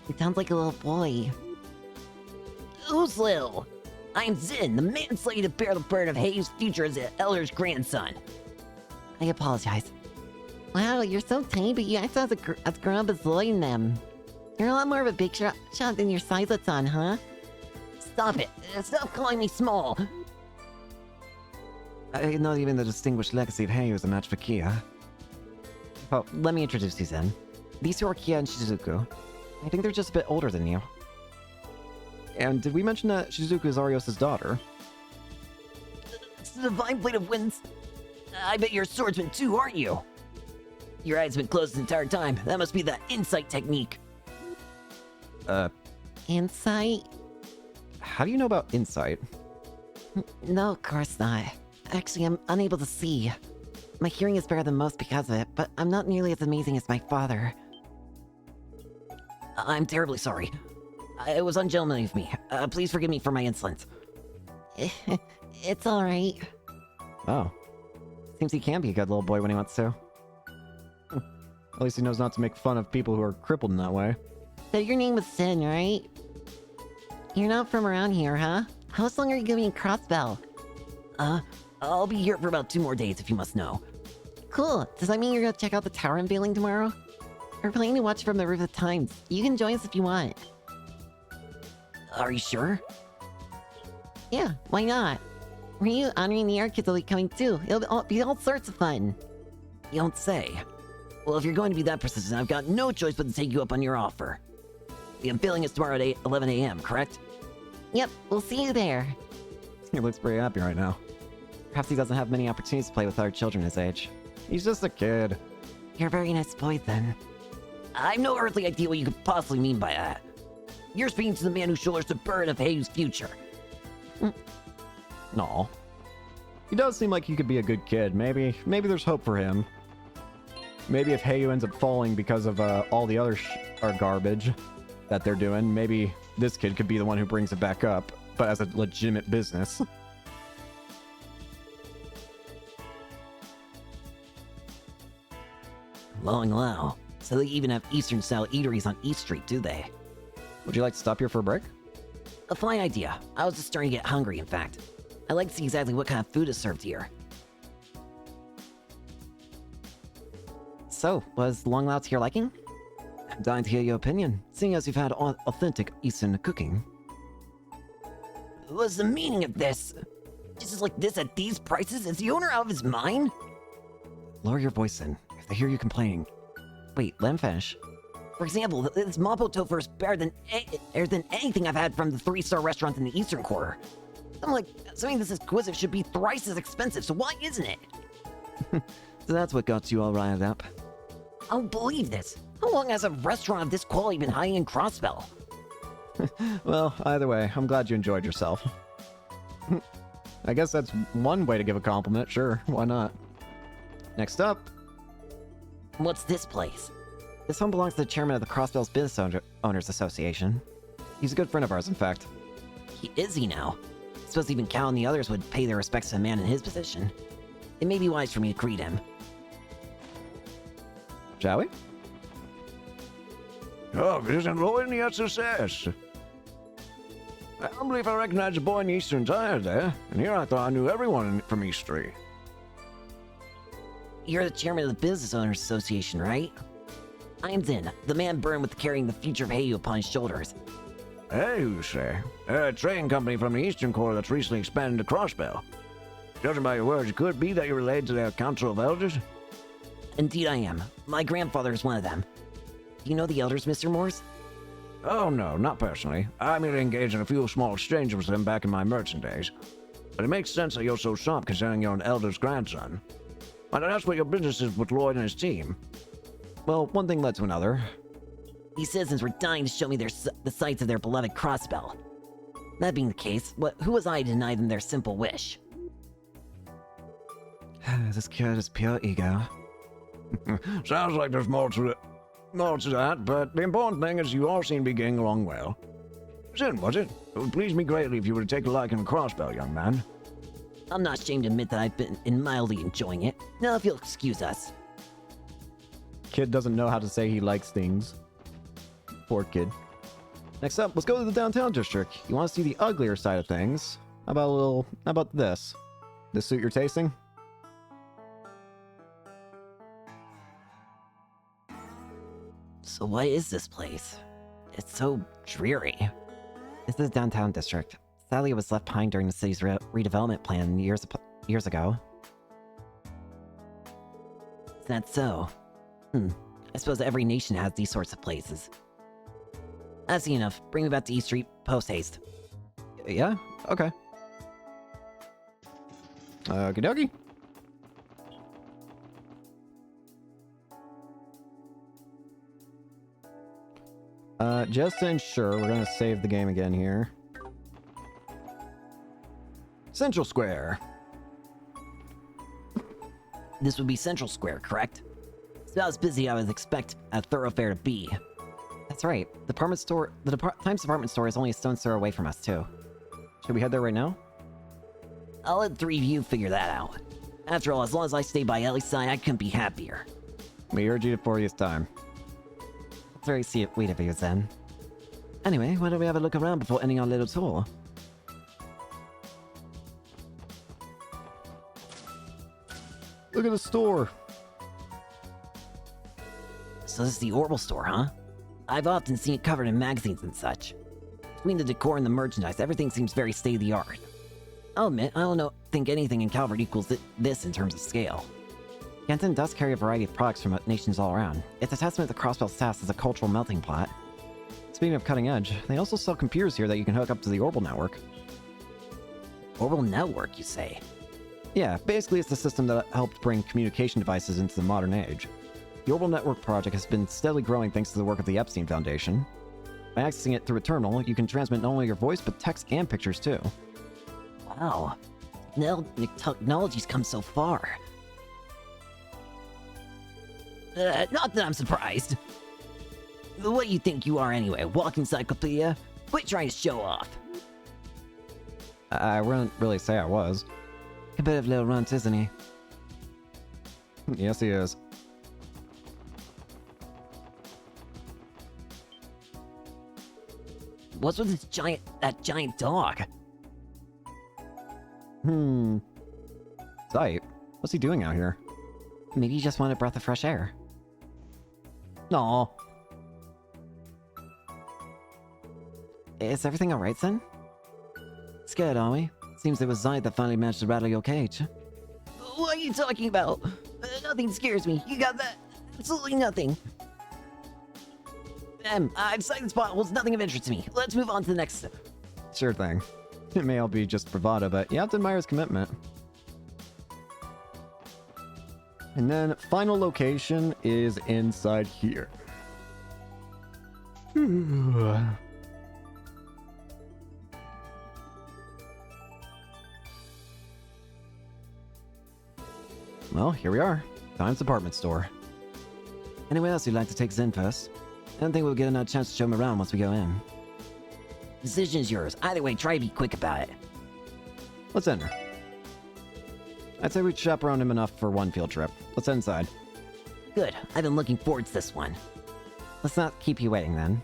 He sounds like a little boy. Who's Lil? I am Zin, the man slated to bear the burden of Hei's future as the Elder's grandson. I apologize. Wow, you're so tiny, but you act as grown up as Lloyd and them. You're a lot more of a big shot than your size lets on, huh? Stop it. Stop calling me small. Not even the distinguished legacy of Heiu is a match for Kia. Oh, let me introduce you, Zen. These two are Kia and Shizuku. I think they're just a bit older than you. And did we mention that Shizuku is Arios' daughter? It's the Divine Blade of Winds. I bet you're a swordsman too, aren't you? Your eyes have been closed the entire time. That must be the insight technique. Insight? How do you know about insight? No, of course not. Actually, I'm unable to see. My hearing is better than most because of it, but I'm not nearly as amazing as my father. I'm terribly sorry. It was ungentlemanly of me. Please forgive me for my insolence. It's alright. Oh. Seems he can be a good little boy when he wants to. At least he knows not to make fun of people who are crippled in that way. So your name was Sin, right? You're not from around here, huh? How long are you gonna be in Crossbell? I'll be here for about 2 more days if you must know. Cool. Does that mean you're gonna check out the tower unveiling tomorrow? We're planning to watch from the Roof of Times. You can join us if you want. Are you sure? Yeah, why not? Ryu, Henri, and the art kids will be coming too. It'll be all sorts of fun. You don't say. Well, if you're going to be that persistent, I've got no choice but to take you up on your offer. The unveiling is tomorrow at 11 a.m., correct? Yep, we'll see you there. He looks pretty happy right now. Perhaps he doesn't have many opportunities to play with other children his age. He's just a kid. You're a very nice boy then. I have no earthly idea what you could possibly mean by that. You're speaking to the man who shoulders the burden of Hei's future. No. He does seem like he could be a good kid. Maybe there's hope for him. Maybe if Heiu ends up falling because of all the other garbage that they're doing, maybe this kid could be the one who brings it back up, but as a legitimate business. Long. So they even have Eastern-style eateries on East Street, do they? Would you like to stop here for a break? A fine idea. I was just starting to get hungry, in fact. I'd like to see exactly what kind of food is served here. So, was Long Lao to your liking? I'm dying to hear your opinion, seeing as you've had authentic Eastern cooking. What's the meaning of this? Just like this at these prices? Is the owner out of his mind? Lower your voice in, if they hear you complaining. Wait, let him finish. For example, this Mapo tofu is better than anything I've had from the 3-star restaurants in the Eastern Quarter. Something this exquisite should be thrice as expensive, so why isn't it? So that's what got you all riled up. I don't believe this. How long has a restaurant of this quality been hiding in Crossbell? Well, either way, I'm glad you enjoyed yourself. I guess that's one way to give a compliment, sure, why not? Next up, What's this place? This home belongs to the chairman of the Crossbell's Business Owners Association. he's a good friend of ours, in fact. Is he now? I suppose even Cal and the others would pay their respects to a man in his position. It may be wise for me to greet him. Shall we? Oh, isn't Lloyd yet success? I don't believe I recognized a boy in the Eastern Tire there, and here I thought I knew everyone from East 3. You're the chairman of the Business Owners Association, right? I'm Zin, the man burned with carrying the future of Heiyu upon his shoulders. Hey, you say? A trading company from the Eastern Core that's recently expanded to Crossbell. Judging by your words, it could be that you're related to their Council of Elders? Indeed I am. My grandfather is one of them. Do you know the elders, Mr. Morse? Oh no, not personally. I merely engaged in a few small exchanges with them back in my merchant days. But it makes sense that you're so sharp considering you're an elder's grandson. And that's what your business is with Lloyd and his team. Well, one thing led to another. These citizens were dying to show me the sights of their beloved Crossbell. That being the case, who was I to deny them their simple wish? This kid is pure ego. Sounds like there's more to that, but the important thing is you all seem to be getting along well. Zin, was it? It would please me greatly if you were to take a liking to Crossbell, young man. I'm not ashamed to admit that I've been mildly enjoying it. Now if you'll excuse us. Kid doesn't know how to say he likes things. Poor kid. Next up, let's go to the downtown district. You want to see the uglier side of things? How about this? This suit you're tasting? So what is this place? It's so dreary. This is downtown district. Sadly, it was left behind during the city's redevelopment plan years ago. Is that so? I suppose every nation has these sorts of places. I've seen enough. Bring me back to East Street post haste. Yeah? Okay. Okie dokie. Just to ensure, we're gonna save the game again here. Central Square. This would be Central Square, correct? It's about as busy as I would expect a thoroughfare to be. That's right. The Times department store is only a stone's throw away from us, too. Should we head there right now? I'll let the three of you figure that out. After all, as long as I stay by Ellie's side, I couldn't be happier. We urge you to 40th time. It's very sweet of you, Zen. Anyway, why don't we have a look around before ending our little tour? Look at the store. So this is the Orbital store, huh? I've often seen it covered in magazines and such. Between the decor and the merchandise, everything seems very state-of-the-art. I'll admit, I don't think anything in Calvert equals this in terms of scale. Canton does carry a variety of products from nations all around. It's a testament to Crossbell's status as a cultural melting pot. Speaking of cutting edge, they also sell computers here that you can hook up to the Orbital network. Orbital network, you say? Yeah, basically it's the system that helped bring communication devices into the modern age. The Orbital Network project has been steadily growing thanks to the work of the Epstein Foundation. By accessing it through a terminal, you can transmit not only your voice, but text and pictures too. Wow. Now technology's come so far. Not that I'm surprised. What do you think you are anyway, a walking encyclopedia? Quit trying to show off. I wouldn't really say I was. A bit of little runt, isn't he? Yes, he is. What's with that giant dog? Sight. What's he doing out here? Maybe he just wanted a breath of fresh air. Aw. Is everything alright, Zen? Scared, are we? Seems it was Zide that finally managed to rattle your cage. What are you talking about? Nothing scares me. You got that? Absolutely nothing. I've sighted bottles. Nothing of interest to me. Let's move on to the next step. Sure thing. It may all be just bravado, but you have to admire his commitment. And then final location is inside here. Well, here we are. Times department store. Anywhere else you'd like to take Zen first? I don't think we'll get another chance to show him around once we go in. Decision is yours. Either way, try to be quick about it. Let's enter. I'd say we chaperoned him enough for one field trip. Let's head inside. Good, I've been looking forward to this one. Let's not keep you waiting then.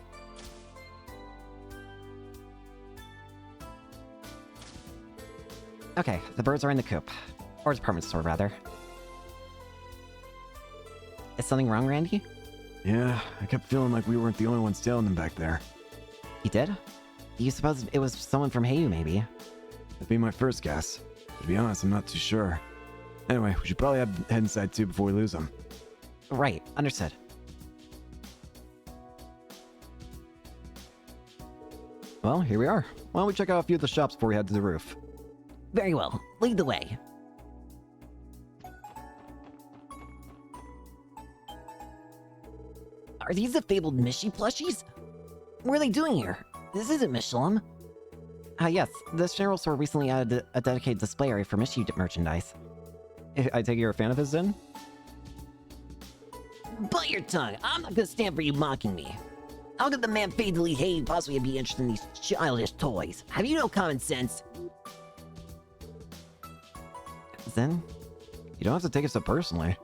Okay, the birds are in the coop. Or department store, rather. Is something wrong, Randy? Yeah, I kept feeling like we weren't the only ones tailing them back there. You did? Do you suppose it was someone from Heyu, maybe? That'd be my first guess. To be honest, I'm not too sure. Anyway, we should probably head inside too before we lose them. Right, understood. Well, here we are. Why don't we check out a few of the shops before we head to the roof? Very well, lead the way. Are these the fabled Mishi plushies? What are they doing here? This isn't Michelin. Yes, this general store recently added a dedicated display area for Mishi merchandise. I take it you're a fan of his, then? Bite your tongue. I'm not gonna stand for you mocking me. How could the man fatally hate possibly be interested in these childish toys? Have you no common sense? Zen, you don't have to take it so personally.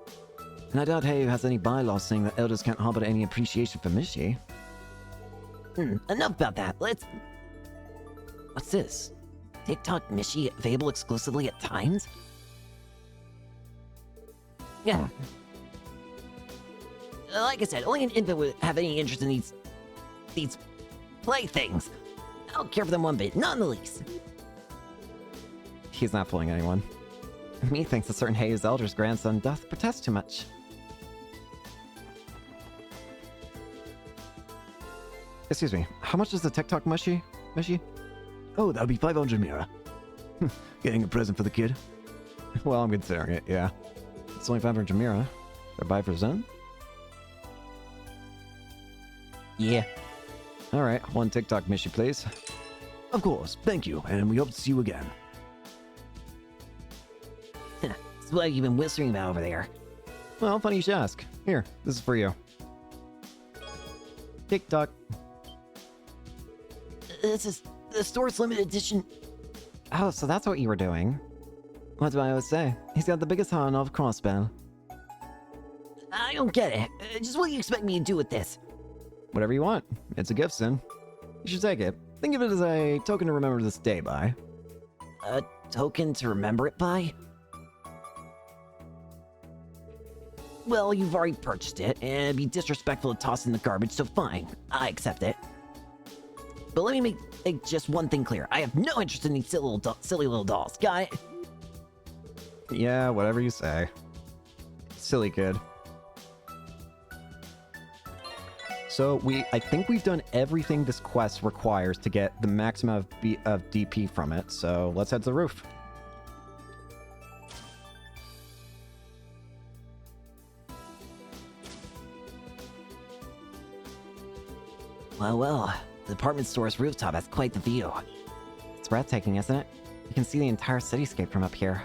And I doubt Heyu has any bylaws saying that elders can't harbor any appreciation for Mishi. Enough about that. Let's... What's this? TikTok Mishi available exclusively at times? Yeah. Like I said, only an infant would have any interest in these playthings. I don't care for them one bit, not in the least. He's not fooling anyone. Methinks a certain Heyu's elder's grandson doth protest too much. Excuse me, how much is the TikTok Mishi? Oh, that'll be 500 Mira. Getting a present for the kid. Well, I'm considering it, yeah. It's only 500 Jamira. Or buy for Zen? Yeah. Alright, one TikTok Mishi, please. Of course, thank you, and we hope to see you again. That's what you've been whispering about over there. Well, funny you should ask. Here, this is for you. TikTok. This is the store's limited edition. Oh, so that's what you were doing. What do I always say? He's got the biggest horn of crossbow. I don't get it. Just what do you expect me to do with this? Whatever you want. It's a gift, Sin. You should take it. Think of it as a token to remember this day by. A token to remember it by? Well, you've already purchased it, and it'd be disrespectful to toss it in the garbage, so fine. I accept it. But let me make just one thing clear. I have no interest in these silly little dolls. Got it? Yeah, whatever you say. Silly kid. So I think we've done everything this quest requires to get the maximum of DP from it, so let's head to the roof. Well, the department store's rooftop has quite the view. It's breathtaking, isn't it? You can see the entire cityscape from up here.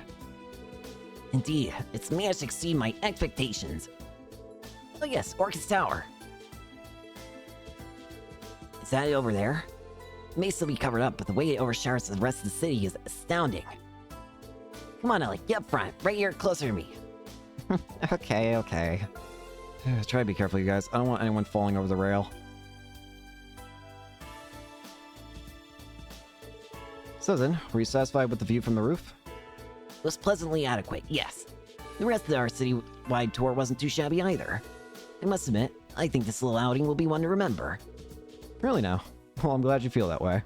Indeed, it's managed to exceed my expectations. Oh yes, Orchis Tower. Is that it over there? It may still be covered up, but the way it overshowers the rest of the city is astounding. Come on, Ellie, get up front, right here, closer to me. Okay. Try to be careful, you guys. I don't want anyone falling over the rail. So then, were you satisfied with the view from the roof? It was pleasantly adequate, yes. The rest of our city-wide tour wasn't too shabby either. I must admit, I think this little outing will be one to remember. Really now? Well, I'm glad you feel that way.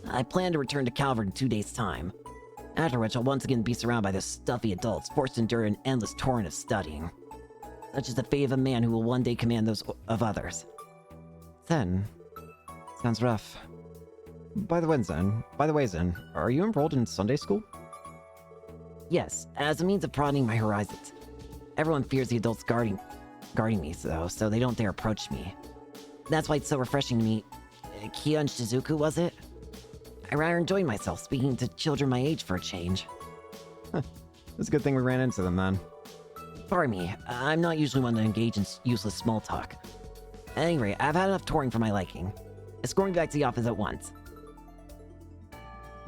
I plan to return to Calvert in 2 days' time. After which, I'll once again be surrounded by those stuffy adults, forced to endure an endless torrent of studying. Such is the fate of a man who will one day command those of others. Then, sounds rough. By the way, Zen, are you enrolled in Sunday school? Yes, as a means of broadening my horizons. Everyone fears the adults guarding me, so they don't dare approach me. That's why it's so refreshing to meet Kion Shizuku, was it? I rather enjoyed myself speaking to children my age for a change. It's a good thing we ran into them then. Pardon me, I'm not usually one to engage in useless small talk. At any rate, I've had enough touring for my liking. Escorting back to the office at once.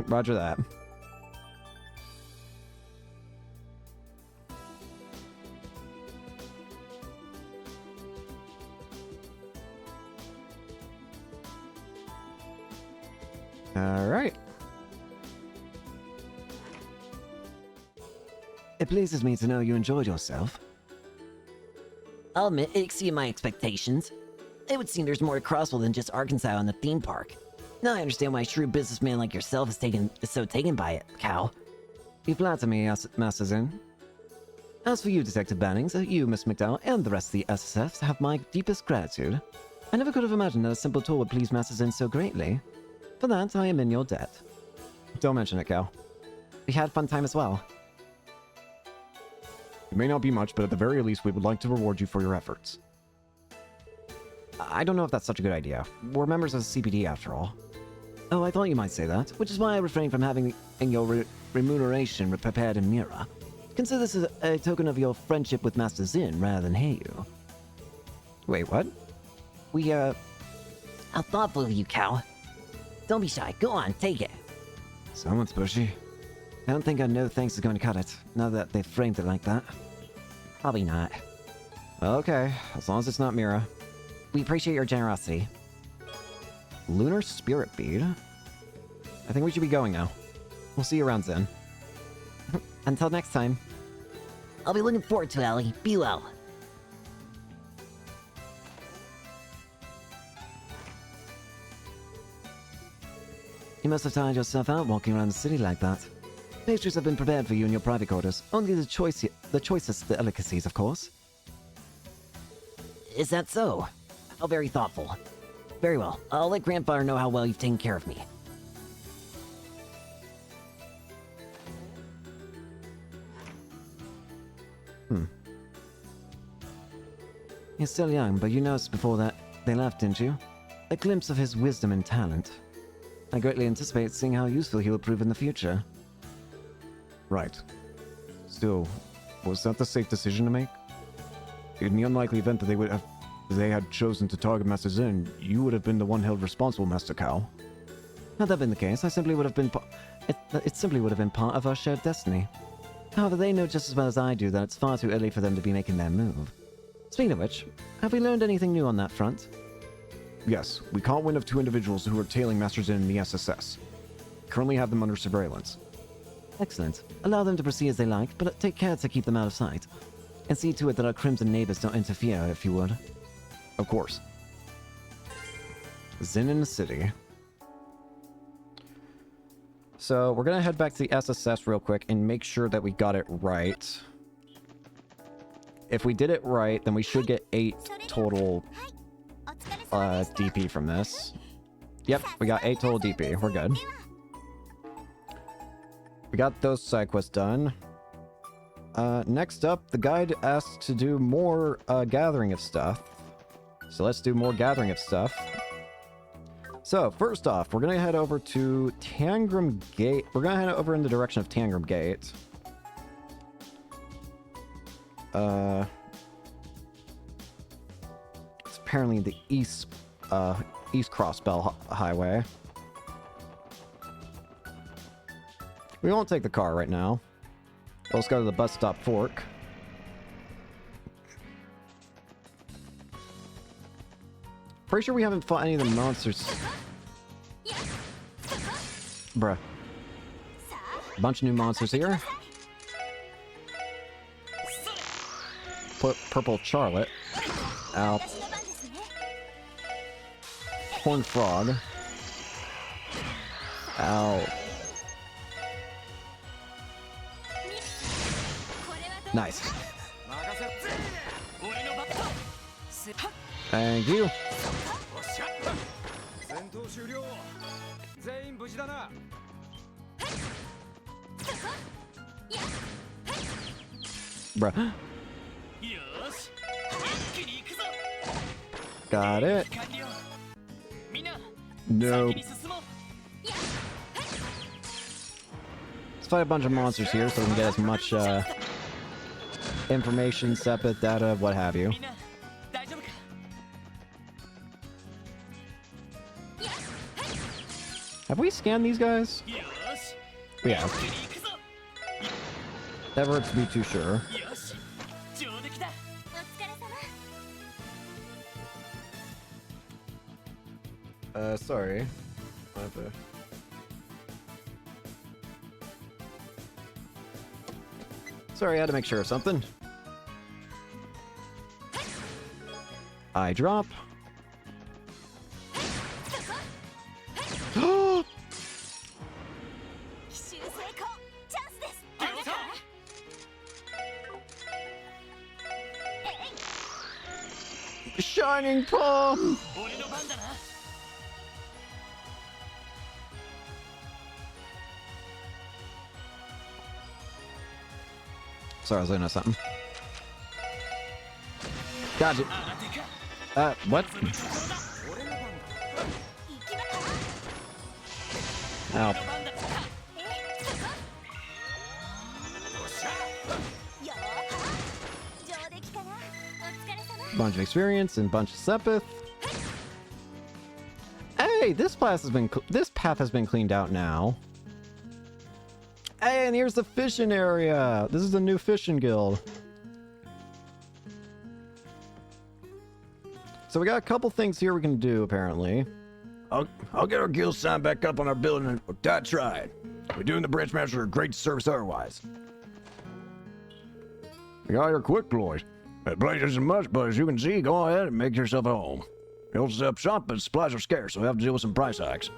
Roger that. Alright. It pleases me to know you enjoyed yourself. I'll admit, it exceeded my expectations. It would seem there's more to Crossville than just Arkansas and the theme park. Now I understand why a shrewd businessman like yourself is so taken by it, Cal. You flatter me, Master Zin. As for you, Detective Bannings, you, Miss McDowell, and the rest of the SSFs have my deepest gratitude. I never could have imagined that a simple tour would please Master Zin so greatly. For that, I am in your debt. Don't mention it, Cal. We had fun time as well. It may not be much, but at the very least, we would like to reward you for your efforts. I don't know if that's such a good idea. We're members of the CPD after all. Oh, I thought you might say that, which is why I refrain from having your remuneration prepared in Mira. Consider this a token of your friendship with Master Zin rather than Heiyu. Wait, what? How thoughtful of you, Cal. Don't be shy. Go on, take it. Someone's pushy. I don't think a no thanks is going to cut it, now that they've framed it like that. Probably not. Okay, as long as it's not Mira. We appreciate your generosity. Lunar Spirit Bead? I think we should be going now. We'll see you around, Zen. Until next time. I'll be looking forward to it, Ellie. Be well. You must have tired yourself out walking around the city like that. Pastries have been prepared for you in your private quarters. Only the choicest delicacies, of course. Is that so? How very thoughtful. Very well. I'll let Grandfather know how well you've taken care of me. You're still young, but you noticed before that they left, didn't you? A glimpse of his wisdom and talent. I greatly anticipate seeing how useful he'll prove in the future. Right. Still, was that the safe decision to make? In the unlikely event that they had chosen to target Master Zin, you would have been the one held responsible, Master Cal. Had that been the case, it simply would have been part of our shared destiny. However, they know just as well as I do that it's far too early for them to be making their move. Speaking of which, have we learned anything new on that front? Yes, we caught wind of 2 individuals who were tailing Master Zin in the SSS. Currently have them under surveillance. Excellent. Allow them to proceed as they like, but take care to keep them out of sight. And see to it that our crimson neighbors don't interfere, if you would. Of course. Zin in the city. So, we're gonna head back to the SSS real quick and make sure that we got it right. If we did it right, then we should get 8 total DP from this. Yep, we got 8 total DP. We're good. We got those side quests done. Next up, the guide asked to do more gathering of stuff. So let's do more gathering of stuff. So, first off, we're going to head over to Tangram Gate. We're going to head over in the direction of Tangram Gate. It's apparently the East Crossbell Highway. We won't take the car right now. Let's go to the bus stop Fork. Pretty sure we haven't fought any of the monsters. Bruh. Bunch of new monsters here. Purple Charlotte. Ow. Horned Frog. Ow. Nice. Thank you. Bruh. Got it. Nope. Let's fight a bunch of monsters here so we can get as much information, separate data, what have you. Have we scanned these guys? We have. Never hurts to be too sure. Sorry. I have to Sorry, I had to make sure of something. I drop. Oh! 奇襲成功チャンスです 了解 Shining palm! 俺の番だな Sorry, I was looking at something. Gotcha. What? 行きま Ow. えよー上出来かなお疲れ様 Bunch of experience and bunch of sepith. Hey, this path has been cleaned out now. Hey, and here's the fishing area. This is the new fishing guild. So we got a couple things here we can do, apparently. I'll get our guild sign back up on our building and I tried. We're doing the branch master a great service otherwise. You got your quick, boys. That place isn't much, but as you can see, go ahead and make yourself at home. You'll set up shop, but supplies are scarce, so we have to deal with some price hikes.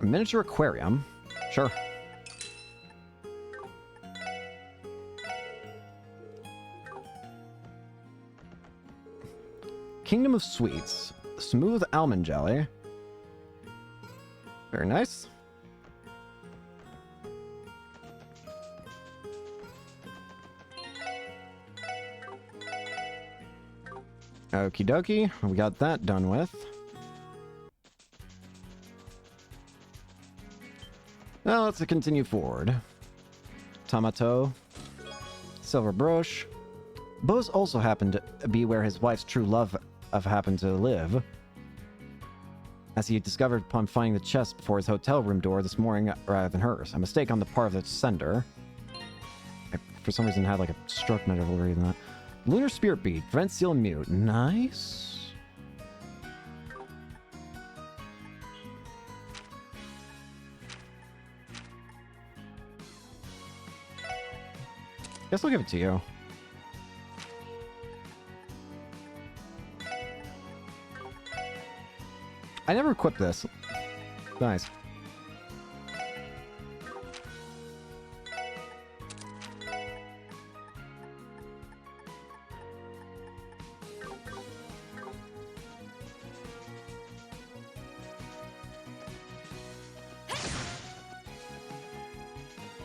A miniature aquarium. Sure. Kingdom of Sweets. Smooth almond jelly. Very nice. Okie dokie. We got that done with. Now let's continue forward. Tomato. Silver Brush. Bose also happened to be where his wife's true love happened to live, as he discovered upon finding the chest before his hotel room door this morning rather than hers. A mistake on the part of the sender. I, for some reason, had like a stroke medal reading that. Lunar Spirit Bead. Prevent, seal, and mute. Nice. Guess I'll give it to you. I never equipped this. Nice.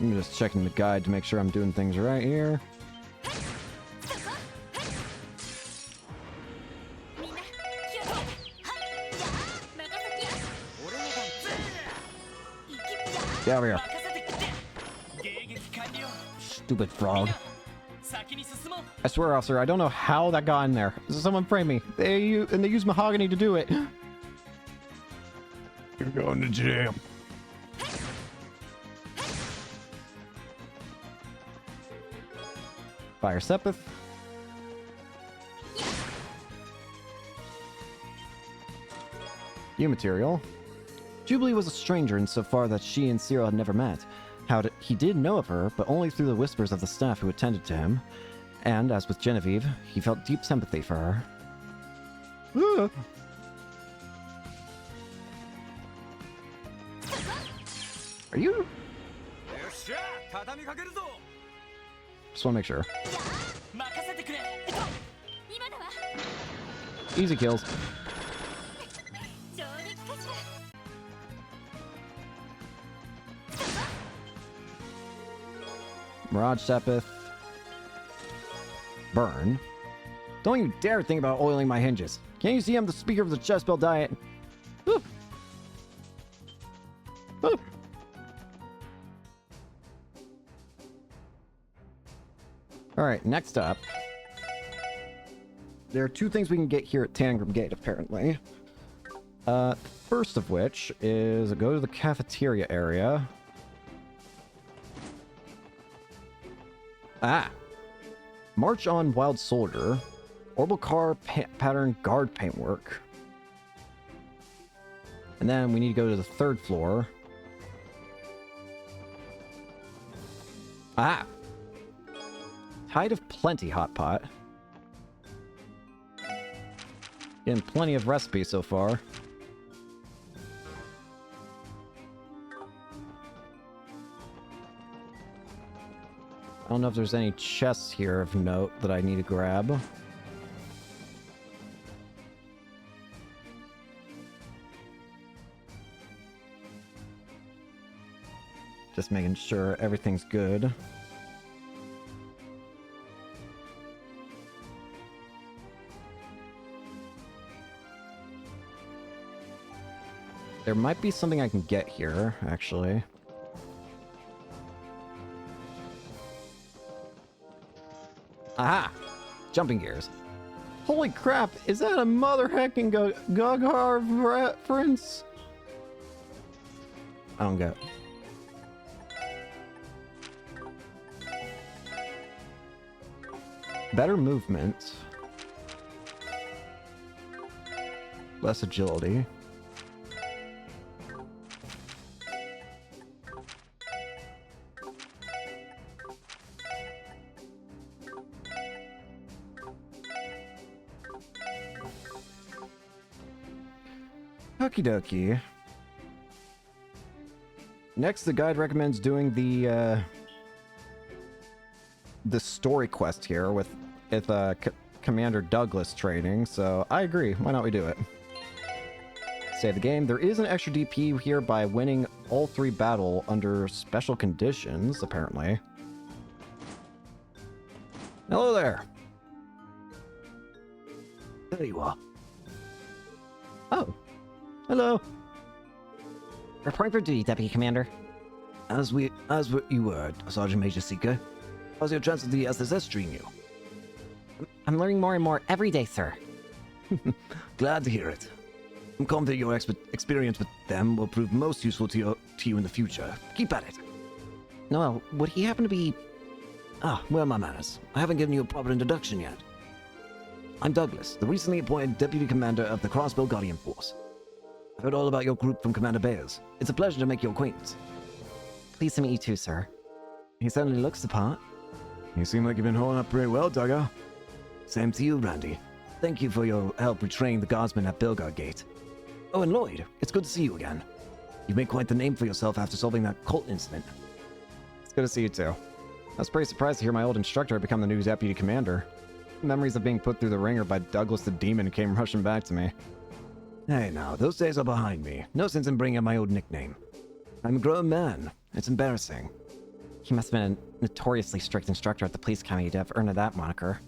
I'm just checking the guide to make sure I'm doing things right here. みんな気をつけてはいやー任せて俺の番行きや Get over here. 任せてくれ迎撃完了 Stupid frog. 先に進もう I swear, officer, I don't know how that got in there. Someone frame me. They use mahogany to do it. You're going to jail. Fire Sepith. New material. Jubilee was a stranger insofar that she and Cyril had never met. He did know of her, but only through the whispers of the staff who attended to him. And, as with Genevieve, he felt deep sympathy for her. Ah. Are you? よっしゃ畳みかけるぞ Just want to make sure. 任せてくれ今だわ Easy kills. 上出来かしら Mirage Sepith. Burn. Don't you dare think about oiling my hinges. Can't you see I'm the speaker of the chest belt diet? Woo. Woo. Alright, next up. There are two things we can get here at Tangram Gate, apparently. First of which is go to the cafeteria area. Ah! March on Wild Soldier. Orbital car pattern guard paintwork. And then we need to go to the third floor. Ah! Tide of Plenty hot pot. Getting plenty of recipes so far. I don't know if there's any chests here of note that I need to grab. Just making sure everything's good. There might be something I can get here, actually. Aha! Jumping gears. Holy crap, is that a mother hecking Gagar reference? I don't get it. Better movement. Less agility. Okie dokie. Next, the guide recommends doing the story quest here with Commander Douglas training, so I agree. Why not we do it? Save the game. There is an extra DP here by winning all 3 battle under special conditions, apparently. Hello there. There you are. Oh. Hello. Report for duty, Deputy Commander. As what you were, Sergeant Major Seeker. How's your chance of the SSS treating you? I'm learning more and more every day, sir. Glad to hear it. I'm confident your experience with them will prove most useful to you in the future. Keep at it. Noel, would he happen to be... Ah, where are my manners? I haven't given you a proper introduction yet. I'm Douglas, the recently appointed Deputy Commander of the Crossbow Guardian Force. I heard all about your group from Commander Bayers. It's a pleasure to make your acquaintance. Pleased to meet you too, sir. He certainly looks the part. You seem like you've been holding up pretty well, Duggar. Same to you, Randy. Thank you for your help retraining the guardsmen at Belgard Gate. Oh, and Lloyd, it's good to see you again. You've made quite the name for yourself after solving that cult incident. It's good to see you too. I was pretty surprised to hear my old instructor become the new deputy commander. Memories of being put through the ringer by Douglas the Demon came rushing back to me. Hey now, those days are behind me. No sense in bringing up my old nickname. I'm a grown man. It's embarrassing. He must have been a notoriously strict instructor at the police academy to have earned that moniker.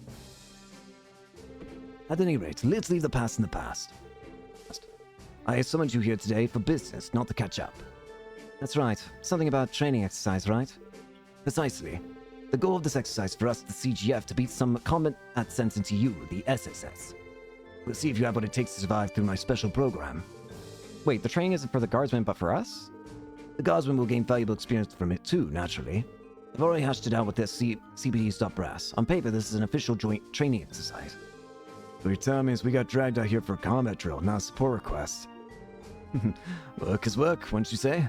At any rate, let's leave the past in the past. I summoned you here today for business, not to catch up. That's right. Something about training exercise, right? Precisely. The goal of this exercise for us, the CGF, to beat some combat sense into you, the SSS. We'll see if you have what it takes to survive through my special program. Wait, the training isn't for the guardsmen, but for us? The guardsmen will gain valuable experience from it too, naturally. I've already hashed it out with their CBD.brass. On paper, this is an official joint training exercise. What you're telling me is we got dragged out here for a combat drill, not a support request. Work is work, wouldn't you say?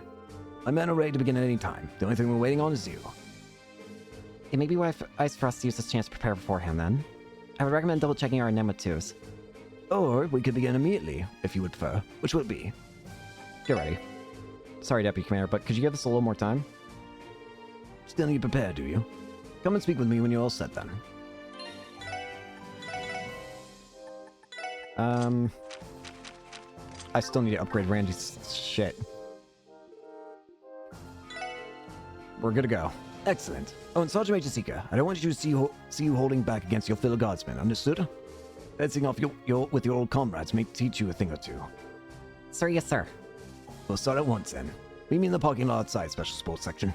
My men are ready to begin at any time. The only thing we're waiting on is you. It may be wise for us to use this chance to prepare beforehand, then. I would recommend double-checking our Anemma 2s. Or we could begin immediately, if you would prefer. Which would it be? Get ready. Sorry, Deputy Commander, but could you give us a little more time? Still need prepared, do you? Come and speak with me when you're all set, then. I still need to upgrade Randy's shit. We're good to go. Excellent. Oh, and Sergeant Major Seeker, I don't want you to see you holding back against your fellow guardsmen, understood? Fencing off with your old comrades may teach you a thing or two. Sir, yes, sir. We'll start at once, then. Meet me in the parking lot outside, Special Sports Section.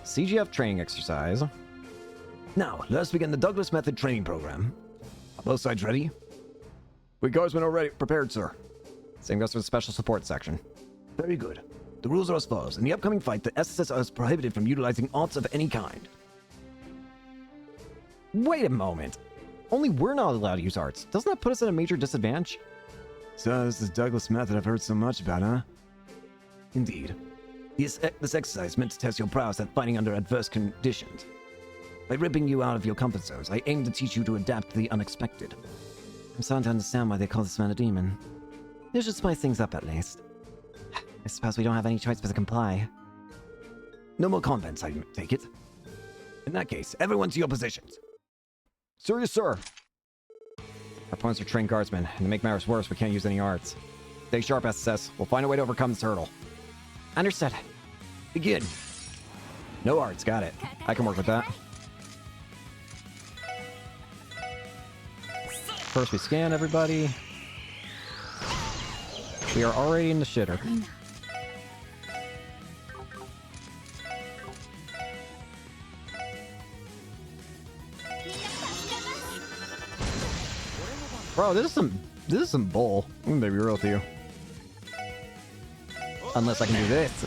CGF training exercise. Now, let's begin the Douglas Method training program. Are both sides ready? We guardsmen are ready. Prepared, sir. Same goes for the special support section. Very good. The rules are as follows. In the upcoming fight, the SSS is prohibited from utilizing arts of any kind. Wait a moment. Only we're not allowed to use arts. Doesn't that put us at a major disadvantage? So, this is Douglas Method I've heard so much about, huh? Indeed. This exercise is meant to test your prowess at fighting under adverse conditions. By ripping you out of your comfort zones, I aim to teach you to adapt to the unexpected. I'm starting to understand why they call this man a demon. This should spice things up at least. I suppose we don't have any choice but to comply. No more convents, I take it. In that case, everyone to your positions. Serious, sir. Our opponents are trained guardsmen, and to make matters worse, we can't use any arts. Stay sharp, SSS. We'll find a way to overcome this hurdle. Understood. Begin. No arts, got it. I can work with that. First we scan everybody. We are already in the shitter. Bro, this is some bull. I'm gonna be real with you. Unless I can do this.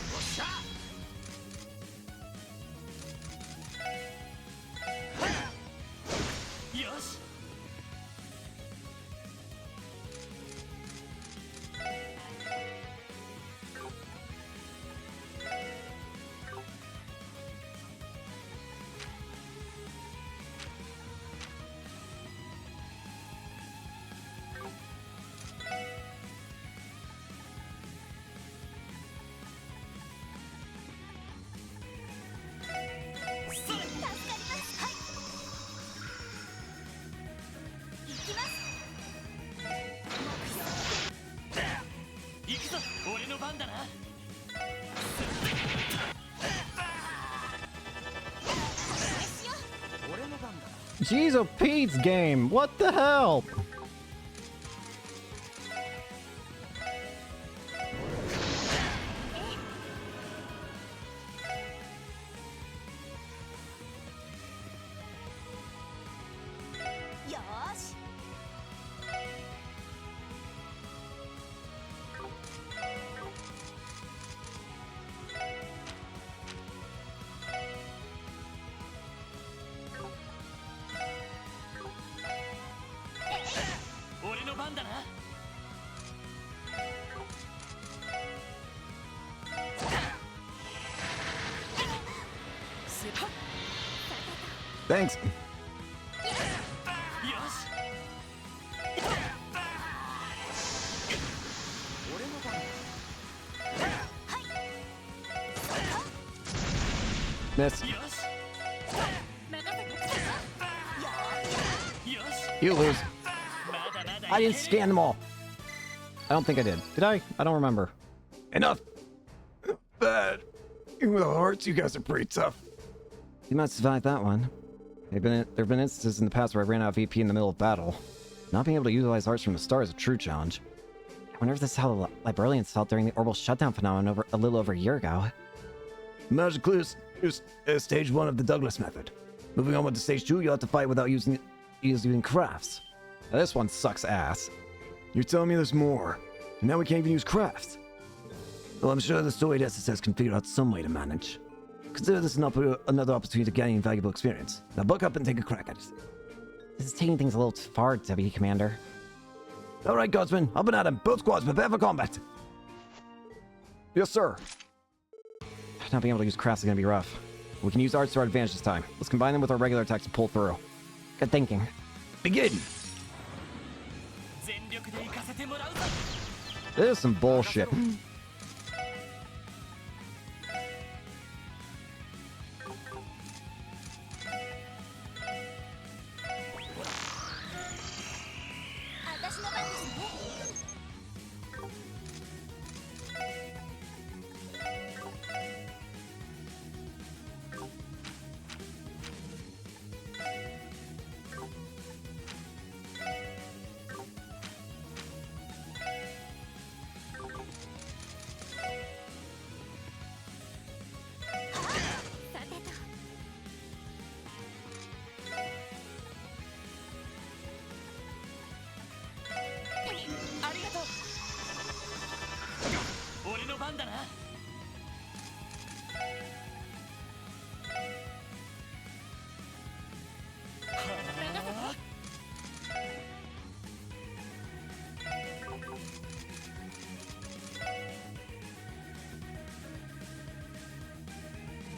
Jeez, oh Pete's game. What the hell? Thanks. Miss. You lose. I didn't scan them all. I don't think I did. Did I? I don't remember. Enough. Bad. Even with the hearts, you guys are pretty tough. You might survive that one. There have been instances in the past where I ran out of VP in the middle of battle. Not being able to utilize arts from the start is a true challenge. I wonder if this is how the Librarians felt during the orbital shutdown phenomenon a little over a year ago. Magic Clue is stage 1 of the Douglas method. Moving on with the stage 2, you'll have to fight without using crafts. Now, this one sucks ass. You're telling me there's more, and now we can't even use crafts. Well, I'm sure the storied SSS can figure out some way to manage. Consider this another opportunity to gain valuable experience. Now buck up and take a crack at it. This is taking things a little too far, Deputy Commander. Alright, Guardsmen, up and at 'em. Both squads prepare for combat. Yes, sir. Not being able to use crafts is gonna be rough. We can use arts to our advantage this time. Let's combine them with our regular attacks to pull through. Good thinking. Begin! This is some bullshit.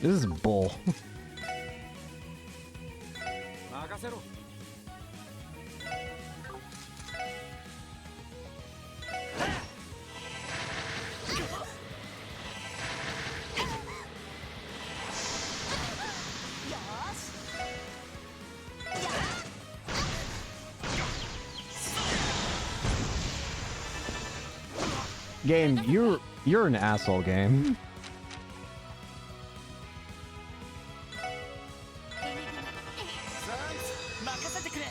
This is bull. 任せろ Game, you're an asshole, game. 任せてくれ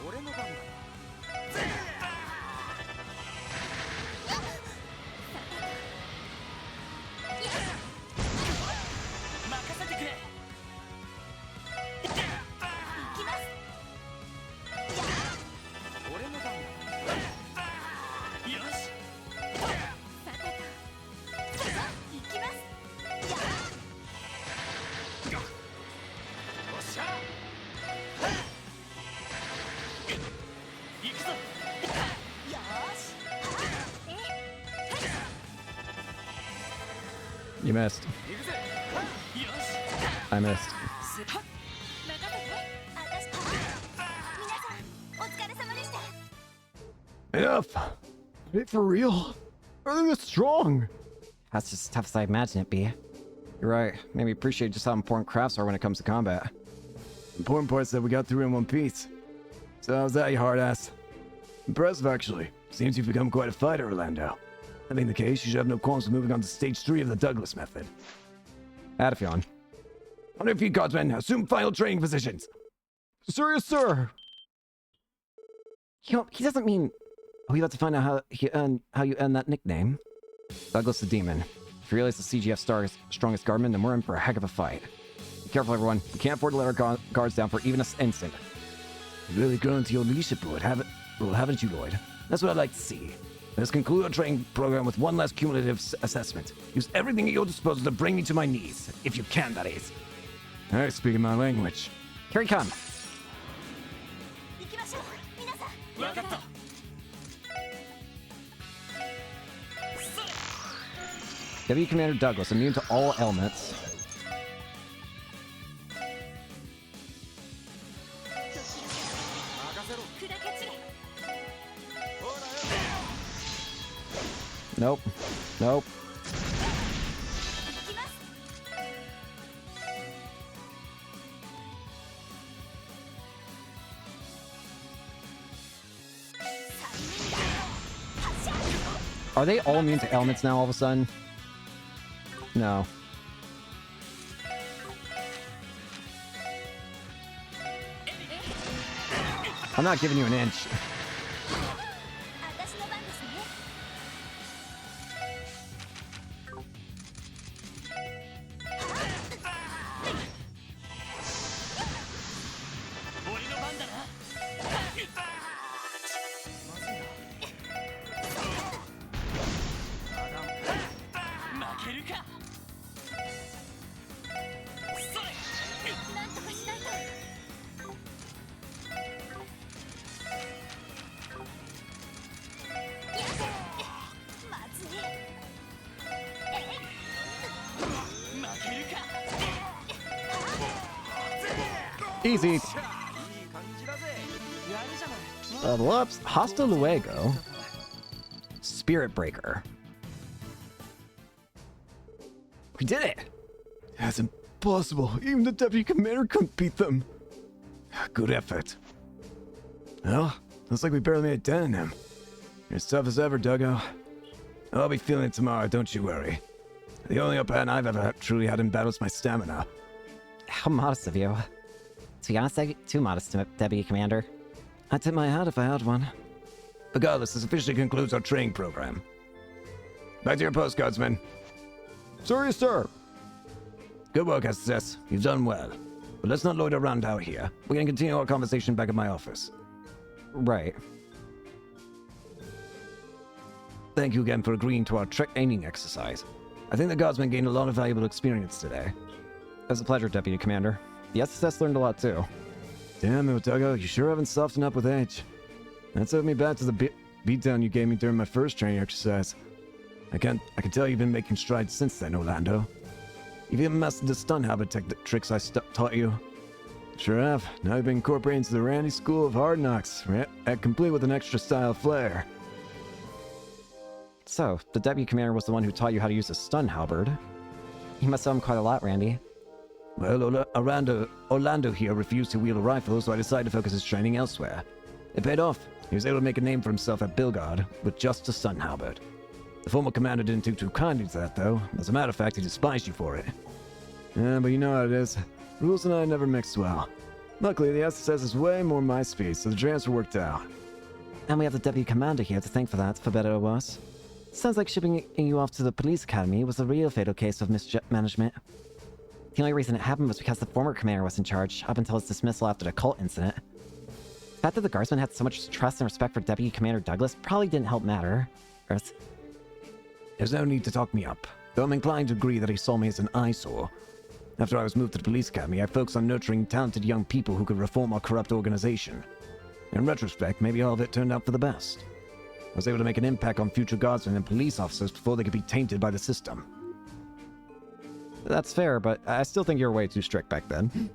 俺の番だ 任せてくれ 俺の番だ よし よっしゃ行くぞ You missed. 行くぜよし I missed. お疲れ様でした。 Enough. Wait, for real? Are they this strong? That's just as tough as I imagine it be. You're right. Made me appreciate just how important crafts are when it comes to combat. Important part is that we got through in one piece. So how's that, you hard ass? Impressive, actually. Seems you've become quite a fighter, Orlando. That being the case, you should have no qualms with moving on to stage 3 of the Douglas method. Adaphion. On your feet, guardsmen. Assume final training positions. Serious, sir. You know, he doesn't mean... Are we about to find out how you earned that nickname? Douglas the Demon. If you realize the CGF strongest guardman, then we're in for a heck of a fight. Be careful, everyone. We can't afford to let our guards down for even an instant. You've really grown to your leadership role, haven't you, Lloyd? That's what I'd like to see. Let's conclude our training program with one last cumulative assessment. Use everything at your disposal to bring me to my knees. If you can, that is. I speak my language. Here he comes. 行きましょう。皆さん。分かった W Commander Douglas, immune to all elements. 任せろ 砕け散れ。 Nope. Nope. 行きます。 Are they all immune to elements now all of a sudden? No. I'm not giving you an inch. 私の番ですね。 俺の番だな負けるかそれ なんとかしないと。まずい。負けるか Easy. いい感じだぜやるじゃない Level ups. Hasta luego. Spirit Breaker. We did it! That's impossible. Even the deputy commander couldn't beat them. Good effort. Well, looks like we barely made a dent in him. You're as tough as ever, Duggo. I'll be feeling it tomorrow, don't you worry. The only upper hand I've ever truly had in battle is my stamina. How modest of you. To be honest, too modest, Deputy Commander. I'd tip my hat if I had one. Regardless, this officially concludes our training program. Back to your post, guardsmen. Sorry, sir. Good work, SS. You've done well. But let's not loiter around out here. We can continue our conversation back at my office. Right. Thank you again for agreeing to our training exercise. I think the guardsmen gained a lot of valuable experience today. It was a pleasure, Deputy Commander. The SSS learned a lot too. Damn it, Duggo, you sure haven't softened up with age. That took me back to the beatdown you gave me during my first training exercise. I can tell you've been making strides since then, Orlando. You've even mastered the stun habit tricks I taught you. Sure have. Now you've been incorporated into the Randy School of Hard Knocks, complete with an extra style flair. So, the deputy commander was the one who taught you how to use a stun halberd. You must know him quite a lot, Randy. Well, Orlando here refused to wield a rifle, so I decided to focus his training elsewhere. It paid off. He was able to make a name for himself at Bilgard with just a stun halberd. The former commander didn't take too kindly to that, though. As a matter of fact, he despised you for it. Yeah, but you know how it is. Rules and I never mixed well. Luckily, the SSS is way more my speed, so the transfer worked out. And we have the deputy commander here to thank for that, for better or worse. Sounds like shipping you off to the police academy was a real fatal case of mismanagement. The only reason it happened was because the former commander was in charge, up until his dismissal after the cult incident. The fact that the guardsmen had so much trust and respect for Deputy Commander Douglas probably didn't help matters. There's no need to talk me up, though I'm inclined to agree that he saw me as an eyesore. After I was moved to the police academy, I focused on nurturing talented young people who could reform our corrupt organization. In retrospect, maybe all of it turned out for the best. I was able to make an impact on future guardsmen and police officers before they could be tainted by the system. That's fair, but I still think you were way too strict back then.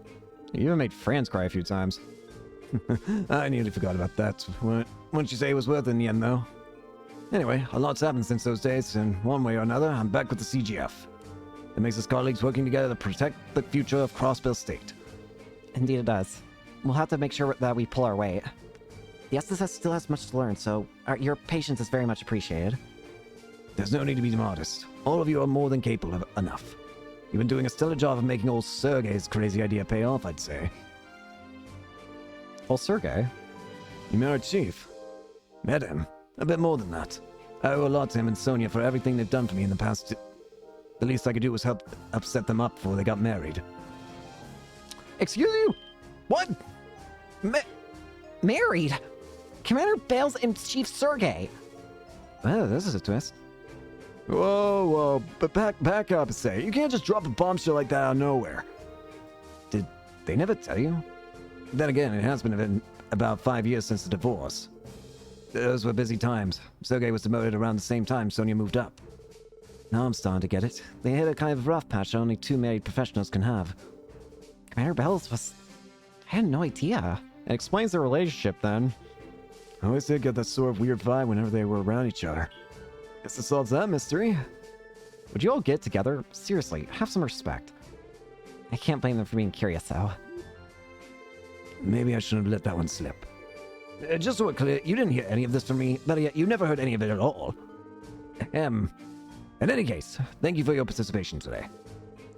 You even made Franz cry a few times. I nearly forgot about that. Wouldn't you say it was worth it in the end, though? Anyway, a lot's happened since those days, and one way or another, I'm back with the CGF. It makes us colleagues working together to protect the future of Crossbill State. Indeed it does. We'll have to make sure that we pull our weight. The SSS still has much to learn, so your patience is very much appreciated. There's no need to be modest. All of you are more than capable of enough. You've been doing a stellar job of making old Sergei's crazy idea pay off, I'd say. Well, Sergei? You met our chief. Met him. A bit more than that. I owe a lot to him and Sonia for everything they've done for me in the past. The least I could do was help upset them up before they got married. Excuse you? What? Married? Commander Bales and Chief Sergei. Well, this is a twist. Whoa, but back up a say. You can't just drop a bombshell like that out of nowhere. Did they never tell you? Then again, it has been about 5 years since the divorce. Those were busy times. Sergei was demoted around the same time Sonia moved up. Now I'm starting to get it. They hit a kind of rough patch only two married professionals can have. Commander Bales was... I had no idea. It explains their relationship, then. I always did get that sort of weird vibe whenever they were around each other. Guess it solves that mystery. Would you all get together? Seriously, have some respect. I can't blame them for being curious, though. Maybe I shouldn't have let that one slip. Just so we're clear, you didn't hear any of this from me. Better yet, you never heard any of it at all. In any case, thank you for your participation today.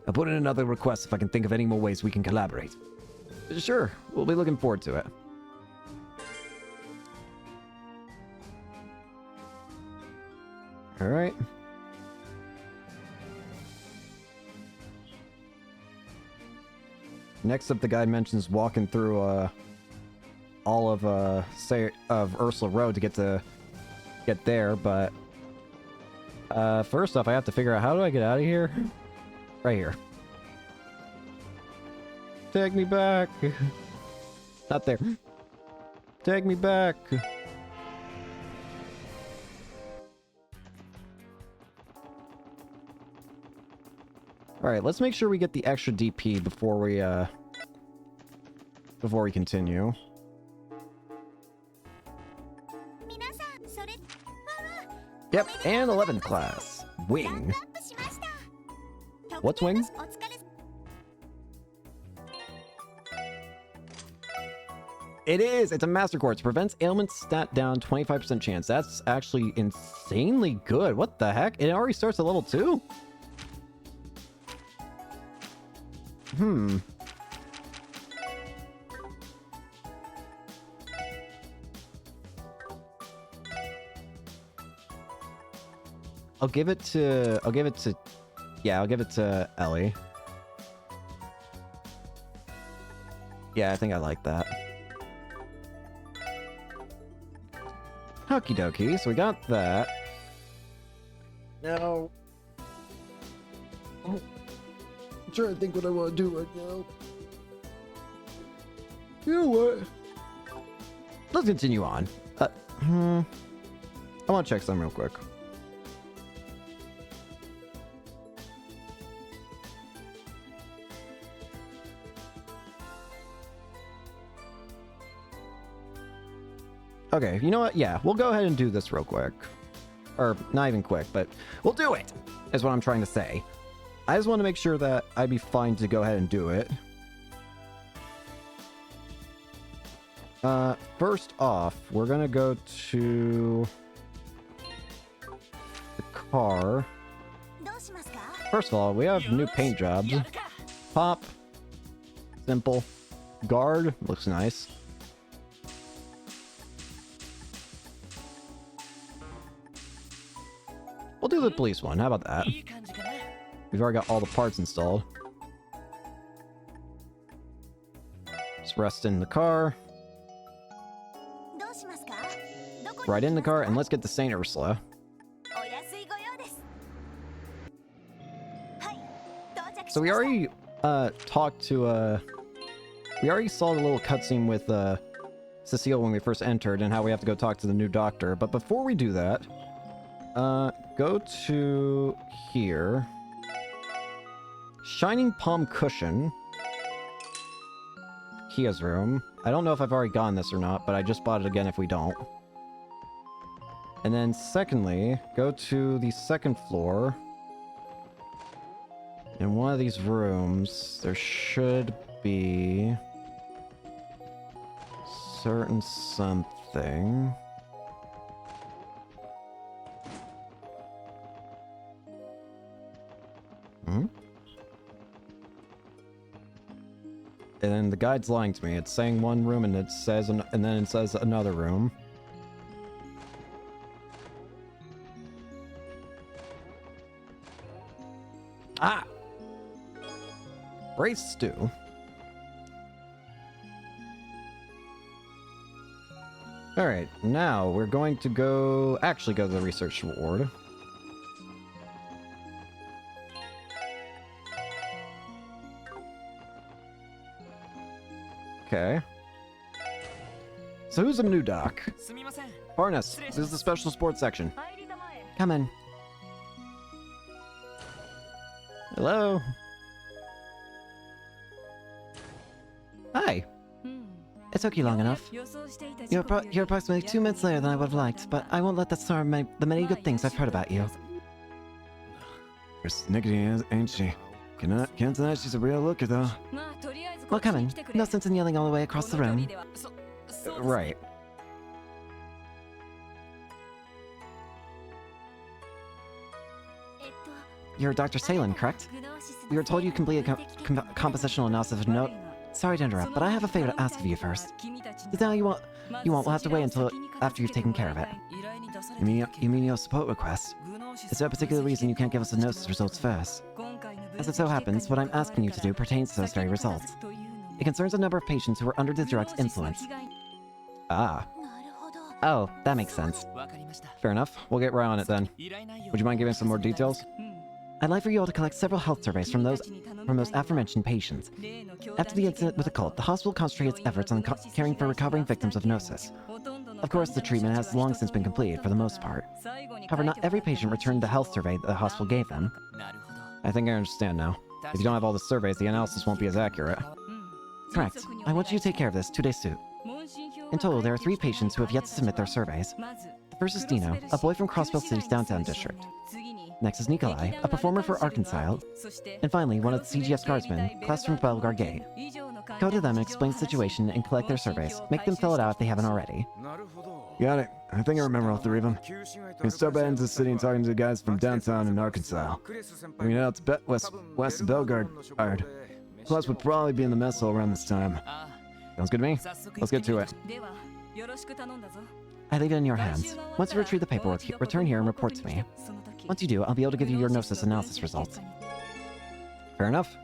I'll put in another request if I can think of any more ways we can collaborate. Sure, we'll be looking forward to it. Alright. Next up, the guide mentions walking through all of Ursula Road to get there, but first off, I have to figure out how do I get out of here? Right here. Take me back. Not there. Take me back. Alright, let's make sure we get the extra DP before we continue. Yep, and 11th class. Wing. What's wing? It is! It's a Master Quartz. Prevents ailments stat down 25% chance. That's actually insanely good. What the heck? It already starts at level 2? I'll give it to Ellie. Yeah, I think I like that. Okie dokie, so we got that. Now, I'm trying to think what I want to do right now. You know what? Let's continue on. I want to check something real quick. Okay, you know what? Yeah, we'll go ahead and do this real quick. Or, not even quick, but we'll do it, is what I'm trying to say. I just want to make sure that I'd be fine to go ahead and do it. First off, we're gonna go to the car. どうしますか？ First of all, we have new paint jobs. Pop. Simple. Guard. Looks nice. We'll do the police one. How about that? いい感じかな。 We've already got all the parts installed. Just rest in the car. どうしますか？どこに Right in the 行きますか？ car, and let's get the Saint Ursula. お安いご用です。はい、到着しました。 So we already talked to we already saw the little cutscene with Cecile when we first entered and how we have to go talk to the new doctor. But before we do that, go to here. Shining Palm Cushion. Kia's room. I don't know if I've already gotten this or not, but I just bought it again if we don't. And then secondly, go to the second floor. In one of these rooms, there should be certain something. Hmm? And then the guide's lying to me. It's saying one room and it says and then it says another room. Ah! Braised stew. Alright, now we're going to actually go to the research ward. Okay. So who's the new doc? すみません。 Barnes, this is the special sports section. 入りたまえ。 Come in. Hello? Hi. It took you long enough. You're approximately 2 minutes later than I would have liked, but I won't let that sour the many good things I've heard about you. Persnickety, ain't she? Can't deny she's a real looker, though. Well, come in. No sense in yelling all the way across the room. Right. えっと、 You're Dr. Salen, correct? グノーシスの We were told you completed compositional analysis of note. Sorry to interrupt, but I have a favor to ask of you first. Is now you want we'll have to wait until after you've taken care of it. You mean your support request? Is there a particular reason you can't give us the notice results first? As it so happens, what I'm asking you to do pertains to those very results. It concerns a number of patients who were under the drug's influence. Ah. なるほど。 Oh, that makes sense. わかりました。 Fair enough. We'll get right on it then. 依頼内容 Would you mind giving some more details? I'd like for you all to collect several health surveys from those aforementioned patients. After the incident with the cult, the hospital concentrated its efforts on caring for recovering victims of Gnosis. Of course, the treatment has long since been completed for the most part. However, not every patient returned the health survey that the hospital gave them. なるほど。 I think I understand now. If you don't have all the surveys, the analysis won't be as accurate. Correct. I want you to take care of this 2 days soon. In total, there are 3 patients who have yet to submit their surveys. The first is Dino, a boy from Crossville City's downtown district. Next is Nikolai, a performer for Arkansas. And finally, one of the CGS guardsmen, class from Belgar Gate. Go to them and explain the situation and collect their surveys. Make them fill it out if they haven't already. Got it. I think I remember all 3 of them. We can start back into the city and talking to the guys from downtown in Arkansas. I mean, out to west of Belgard. Plus, would probably be in the mess hall around this time. あ Sounds good to me. あ、早速 Let's get to it. では、よろしく頼んだぞ。 I leave it in your hands. Once you retrieve the paperwork, return here and report to me. Once you do, I'll be able to give you your Gnosis analysis results. Fair enough.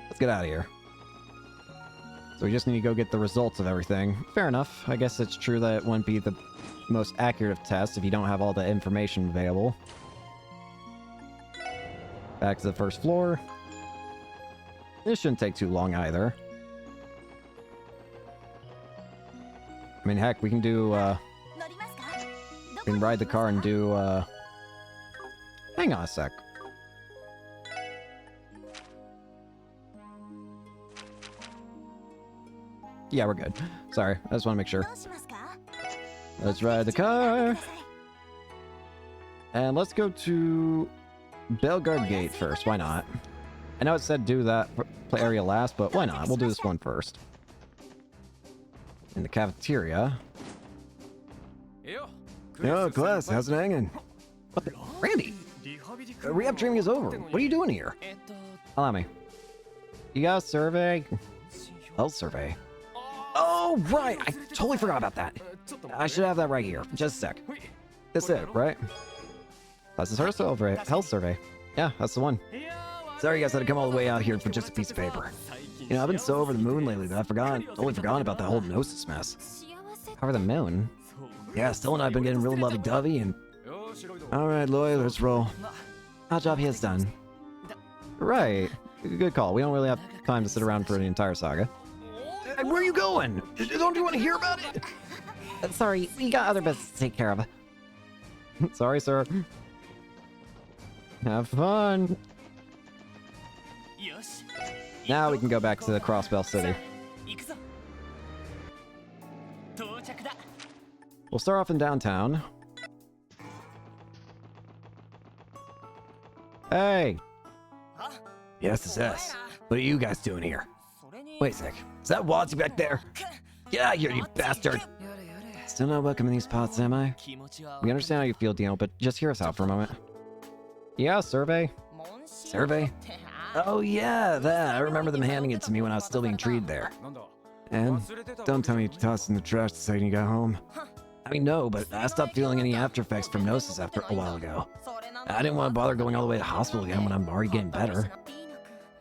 Let's get out of here. So we just need to go get the results of everything. Fair enough. I guess it's true that it wouldn't be the most accurate of tests if you don't have all the information available. Back to the first floor. This shouldn't take too long either. I mean, heck, we can do, 乗りますか？ We can ride the car and do, hang on a sec. Yeah, we're good. Sorry, I just want to make sure. どうしますか？ Let's ride the car. And let's go to Belgard Gate first. Why not? I know it said do that area last, but why not? We'll do this one first. In the cafeteria. Yo, class, how's it hanging? What the? Randy! Rehab training is over. What are you doing here? Allow me. You got a survey? Health survey. Oh, right! I totally forgot about that. I should have that right here. Just a sec. That's it, right? That's his health survey. Yeah, that's the one. Sorry you guys had to come all the way out here for just a piece of paper. You know, I've been so over the moon lately that totally forgotten about that whole Gnosis mess. Over the moon? Yeah, Still and I've been getting real lovey-dovey and... Alright, Lloyd, let's roll. Our job here is done. Right. Good call. We don't really have time to sit around for the entire saga. Hey, where are you going? Don't you want to hear about it? Sorry, we got other business to take care of. Sorry, sir. Have fun. Now we can go back to the Crossbell City. We'll start off in downtown. Hey! Yes, it's us. What are you guys doing here? Wait a sec. Is that Watsy back there? Get out of here, you bastard! Still not welcome in these parts, am I? We understand how you feel, Dino, but just hear us out for a moment. Yeah, survey. Survey? Oh yeah, that. I remember them handing it to me when I was still being treated there. And don't tell me you tossed in the trash the second you got home. I mean, no, but I stopped feeling any after effects from Gnosis after a while ago. I didn't want to bother going all the way to hospital again when I'm already getting better.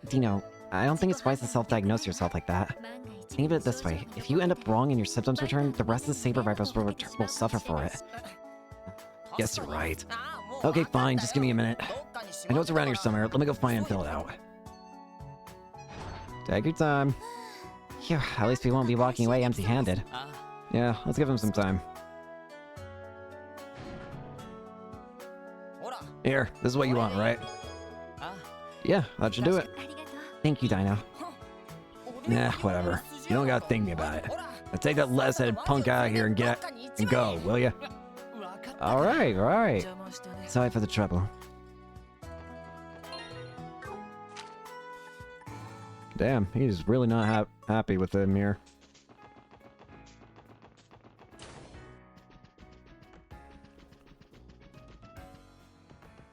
Dino, I don't think it's wise to self-diagnose yourself like that. Think of it this way. If you end up wrong and your symptoms return, the rest of the Saber Vipers will suffer for it. Guess you're right. Okay, fine, just give me a minute. I know it's around here somewhere. Let me go find it and fill it out. Take your time. Phew, at least we won't be walking away empty-handed. Yeah, let's give him some time. Here, this is what you want, right? Yeah, that should do it. ありがとう。 Thank you, Dino. Nah, whatever. You don't gotta think about it. Now take that less-headed punk out of here and go, will ya? Alright, alright. Sorry for the trouble. Damn, he's really not happy with him here.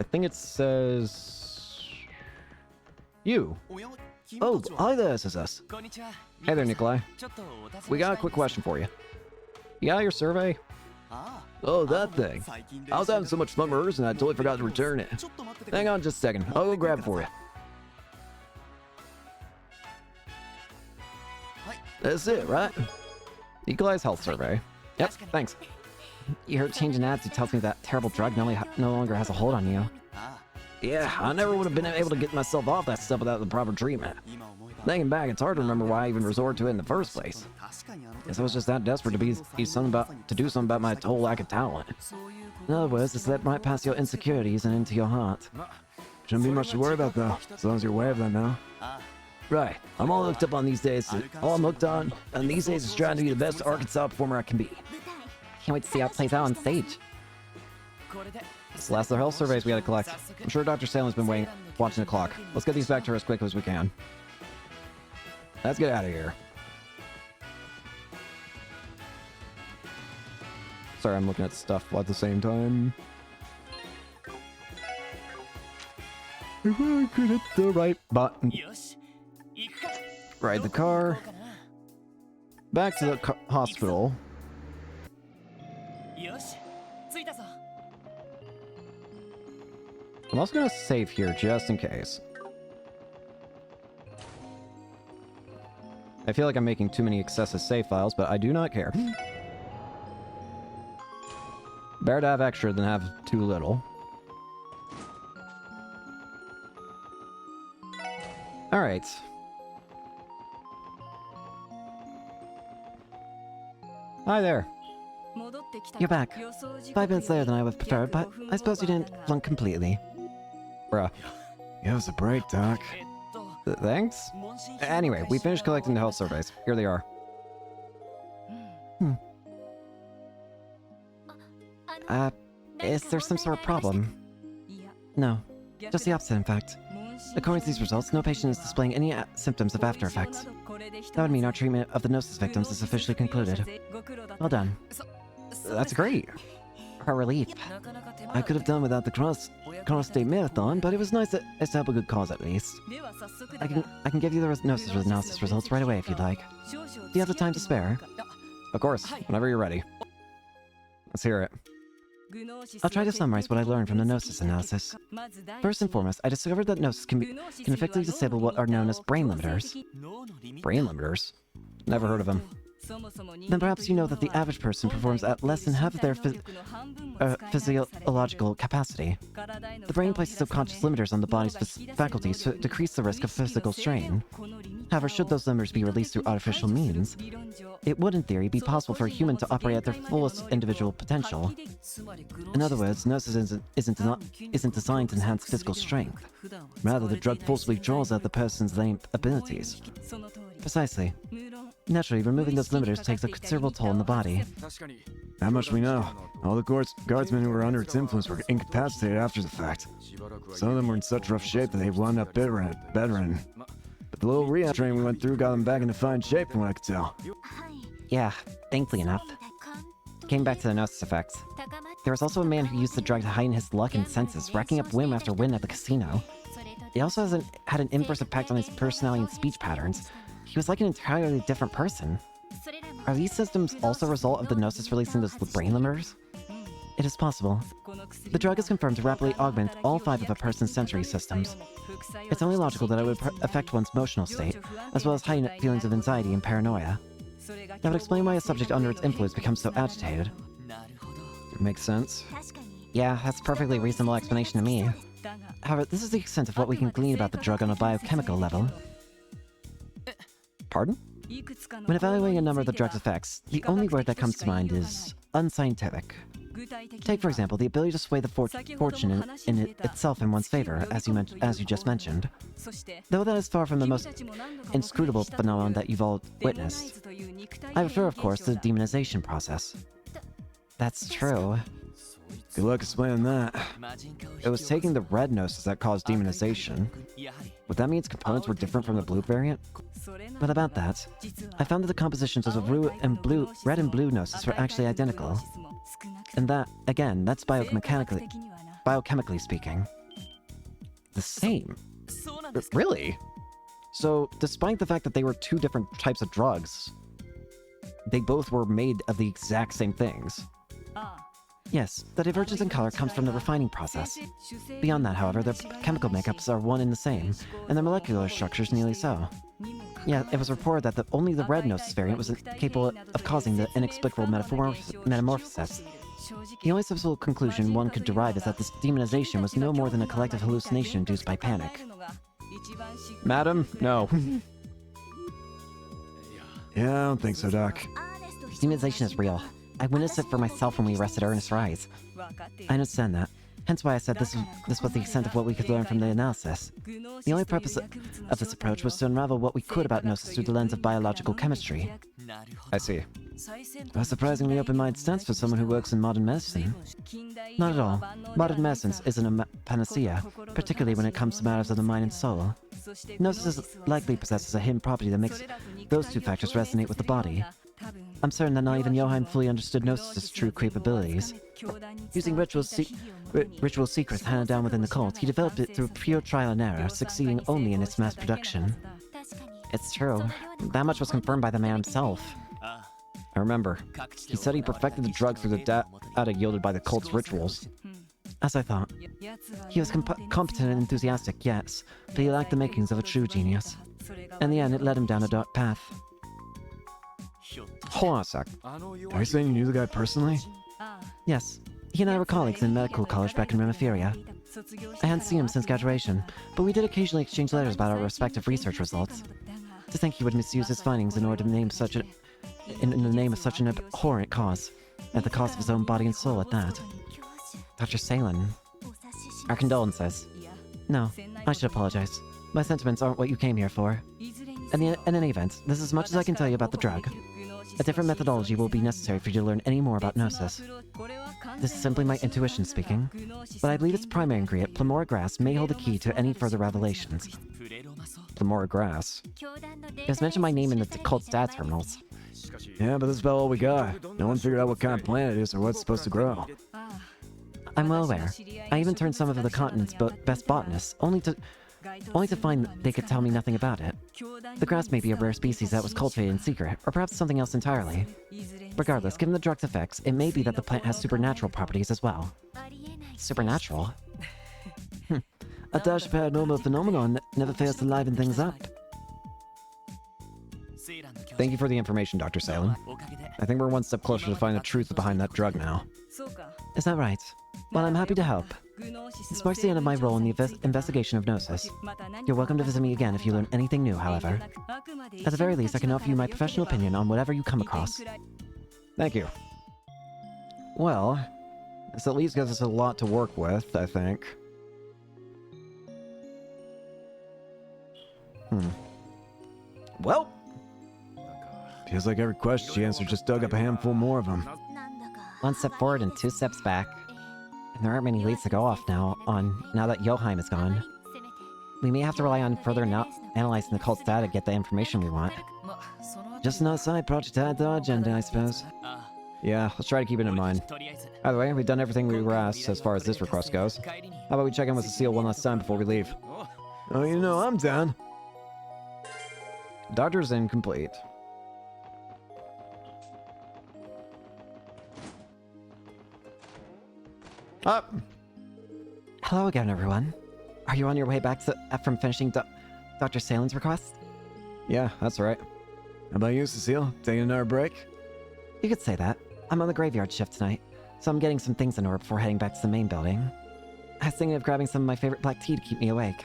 I think it says... You. Oh, hi there, this is us. Hey there, Nikolai. We got a quick question for you. You got your survey? Oh, that thing. I was having so much fun rehearsing, I totally forgot to return it. Hang on just a second. I'll go grab it for you. That's it, right? Nikolai's health survey. Yep, thanks. Your change in attitude tells me that terrible drug no longer has a hold on you. Yeah, I never would have been able to get myself off that stuff without the proper treatment. Thinking back, it's hard to remember why I even resorted to it in the first place. Guess I was just that desperate to do something about my total lack of talent. In other words, it slipped right past your insecurities and into your heart. Shouldn't be much to worry about though, as long as you're aware of them now. Right, I'm all hooked up on these days. All I'm hooked on these days is trying to be the best Arkansas performer I can be. Can't wait to see how it plays out on stage. It's the last of the health surveys we had to collect. I'm sure Dr. Salem's been watching the clock. Let's get these back to her as quick as we can. Let's get out of here. Sorry, I'm looking at stuff at the same time. If I could hit the right button. Ride the car. Back to the hospital. I'm also gonna save here just in case. I feel like I'm making too many excessive save files, but I do not care. Better to have extra than have too little. Alright. Hi there. You're back. 5 minutes later than I would prefer, but I suppose you didn't flunk completely. Bruh. Give us a break, Doc. Thanks? Anyway, we finished collecting the health surveys. Here they are. Is there some sort of problem? No. Just the opposite, in fact. According to these results, no patient is displaying any symptoms of after effects. That would mean our treatment of the Gnosis victims is officially concluded. Well done. That's great. Her relief. I could have done without the cross-state marathon, but it was nice to help a good cause at least. I can give you the Gnosis analysis results right away if you'd like. Do you have the time to spare? Of course, whenever you're ready. Let's hear it. I'll try to summarize what I learned from the Gnosis analysis. First and foremost, I discovered that Gnosis can effectively disable what are known as brain limiters. Brain limiters? Never heard of them. Then perhaps you know that the average person performs at less than half of their physiological capacity. The brain places subconscious limiters on the body's faculties to decrease the risk of physical strain. However, should those limiters be released through artificial means, it would in theory be possible for a human to operate at their fullest individual potential. In other words, Gnosis isn't designed to enhance physical strength. Rather, the drug forcibly draws out the person's latent abilities. Precisely. Naturally, removing those limiters takes a considerable toll on the body. That much we know. All the guardsmen who were under its influence were incapacitated after the fact. Some of them were in such rough shape that they wound up bedridden. But the little rehab training we went through got them back into fine shape from what I could tell. Yeah, thankfully enough. Came back to the Gnosis effects. There was also a man who used the drug to heighten his luck and senses, racking up win after win at the casino. It also had an inverse impact on his personality and speech patterns. He was like an entirely different person. Are these symptoms also a result of the Gnosis releasing those brain limiters? It is possible. The drug is confirmed to rapidly augment all 5 of a person's sensory systems. It's only logical that it would affect one's emotional state, as well as heighten feelings of anxiety and paranoia. That would explain why a subject under its influence becomes so agitated. Makes sense. Yeah, that's a perfectly reasonable explanation to me. However, this is the extent of what we can glean about the drug on a biochemical level. Pardon? When evaluating a number of the drug's effects, the only word that comes to mind is unscientific. Take, for example, the ability to sway the fortune itself in one's favor, as you just mentioned. Though that is far from the most inscrutable phenomenon that you've all witnessed. I refer, of course, to the demonization process. That's true. Good luck explaining that. It was taking the red Gnosis that caused demonization. Would that mean its components were different from the blue variant? But about that, I found that the compositions of the red and blue Gnosis were actually identical. And that, again, that's biochemically speaking. The same? Really? So, despite the fact that they were 2 different types of drugs, they both were made of the exact same things. Yes, the divergence in color comes from the refining process. Beyond that, however, their chemical makeups are one and the same, and their molecular structures nearly so. Yeah, it was reported that only the red Gnosis variant was capable of causing the inexplicable metamorphosis. The only sensible conclusion one could derive is that this demonization was no more than a collective hallucination induced by panic. Madam, no. Yeah, I don't think so, Doc. Demonization is real. I witnessed it for myself when we arrested Ernest Rise. I understand that. Hence why I said this was the extent of what we could learn from the analysis. The only purpose of this approach was to unravel what we could about Gnosis through the lens of biological chemistry. I see. A surprisingly open-minded stance for someone who works in modern medicine. Not at all. Modern medicine isn't a panacea, particularly when it comes to matters of the mind and soul. Gnosis likely possesses a hidden property that makes those 2 factors resonate with the body. I'm certain that not even Johann fully understood Gnosis' true capabilities. Using ritual secrets handed down within the cult, he developed it through pure trial and error, succeeding only in its mass production. It's true. That much was confirmed by the man himself. I remember. He said he perfected the drug through the data yielded by the cult's rituals. As I thought. He was competent and enthusiastic, yes, but he lacked the makings of a true genius. In the end, it led him down a dark path. Hold on a sec. Are you saying you knew the guy personally? Yes, he and I were colleagues in medical college back in Remiferia. I hadn't seen him since graduation, but we did occasionally exchange letters about our respective research results. To think he would misuse his findings in order to name in the name of such an abhorrent cause. at the cost of his own body and soul at that. Dr. Salen, our condolences. No, I should apologize. My sentiments aren't what you came here for. In any event, this is as much as I can tell you about the drug. A different methodology will be necessary for you to learn any more about Gnosis. This is simply my intuition speaking, but I believe its primary ingredient, Plamora grass, may hold the key to any further revelations. Plamora grass. It was mentioned my name in the cult stat terminals. Yeah, but that's about all we got. No one figured out what kind of plant it is or what it's supposed to grow. I'm well aware. I even turned some of the continent's best botanists, only to find they could tell me nothing about it. The grass may be a rare species that was cultivated in secret, or perhaps something else entirely. Regardless, given the drug's effects, it may be that the plant has supernatural properties as well. Supernatural? A dash of paranormal phenomenon never fails to liven things up. Thank you for the information, Dr. Salen. I think we're one step closer to finding the truth behind that drug now. Is that right? Well, I'm happy to help. This marks the end of my role in the investigation of Gnosis. You're welcome to visit me again if you learn anything new, however. At the very least, I can offer you my professional opinion on whatever you come across. Thank you. Well, this at least gives us a lot to work with, I think. Well, Feels like every question she answered just dug up a handful more of them. One step forward and 2 steps back. And there aren't many leads to go off now that Joheim is gone. We may have to rely on further analyzing the cult's data to get the information we want. Just another side project to add to our agenda, I suppose. yeah, let's try to keep it in mind. Either way, we've done everything we were asked as far as this request goes. How about we check in with Cecile one last time before we leave? Oh, you know, I'm down. Doctor's incomplete. Up. Hello again, everyone. Are you on your way back from finishing Dr. Salen's request? Yeah, that's right. How about you, Cecile? Taking another break? You could say that. I'm on the graveyard shift tonight, so I'm getting some things in order before heading back to the main building. I was thinking of grabbing some of my favorite black tea to keep me awake.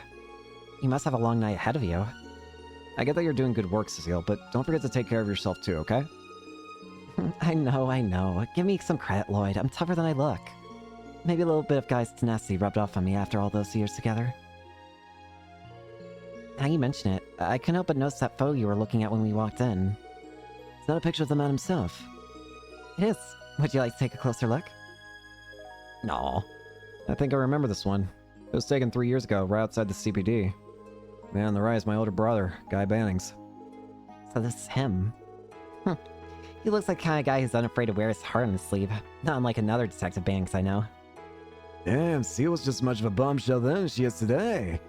You must have a long night ahead of you. I get that you're doing good work, Cecile, but don't forget to take care of yourself too, okay? I know. Give me some credit, Lloyd. I'm tougher than I look. Maybe a little bit of guy's tenacity rubbed off on me after all those years together. Now you mention it, I couldn't help but notice that photo you were looking at when we walked in. It's not a picture of the man himself. It is. Would you like to take a closer look? No. I think I remember this one. It was taken 3 years ago, right outside the CPD. Man on the right is my older brother, Guy Bannings. So this is him. He looks like the kind of guy who's unafraid to wear his heart on his sleeve. Not unlike another Detective Bannings I know. Damn, Cecile was just as much of a bombshell then as she is today.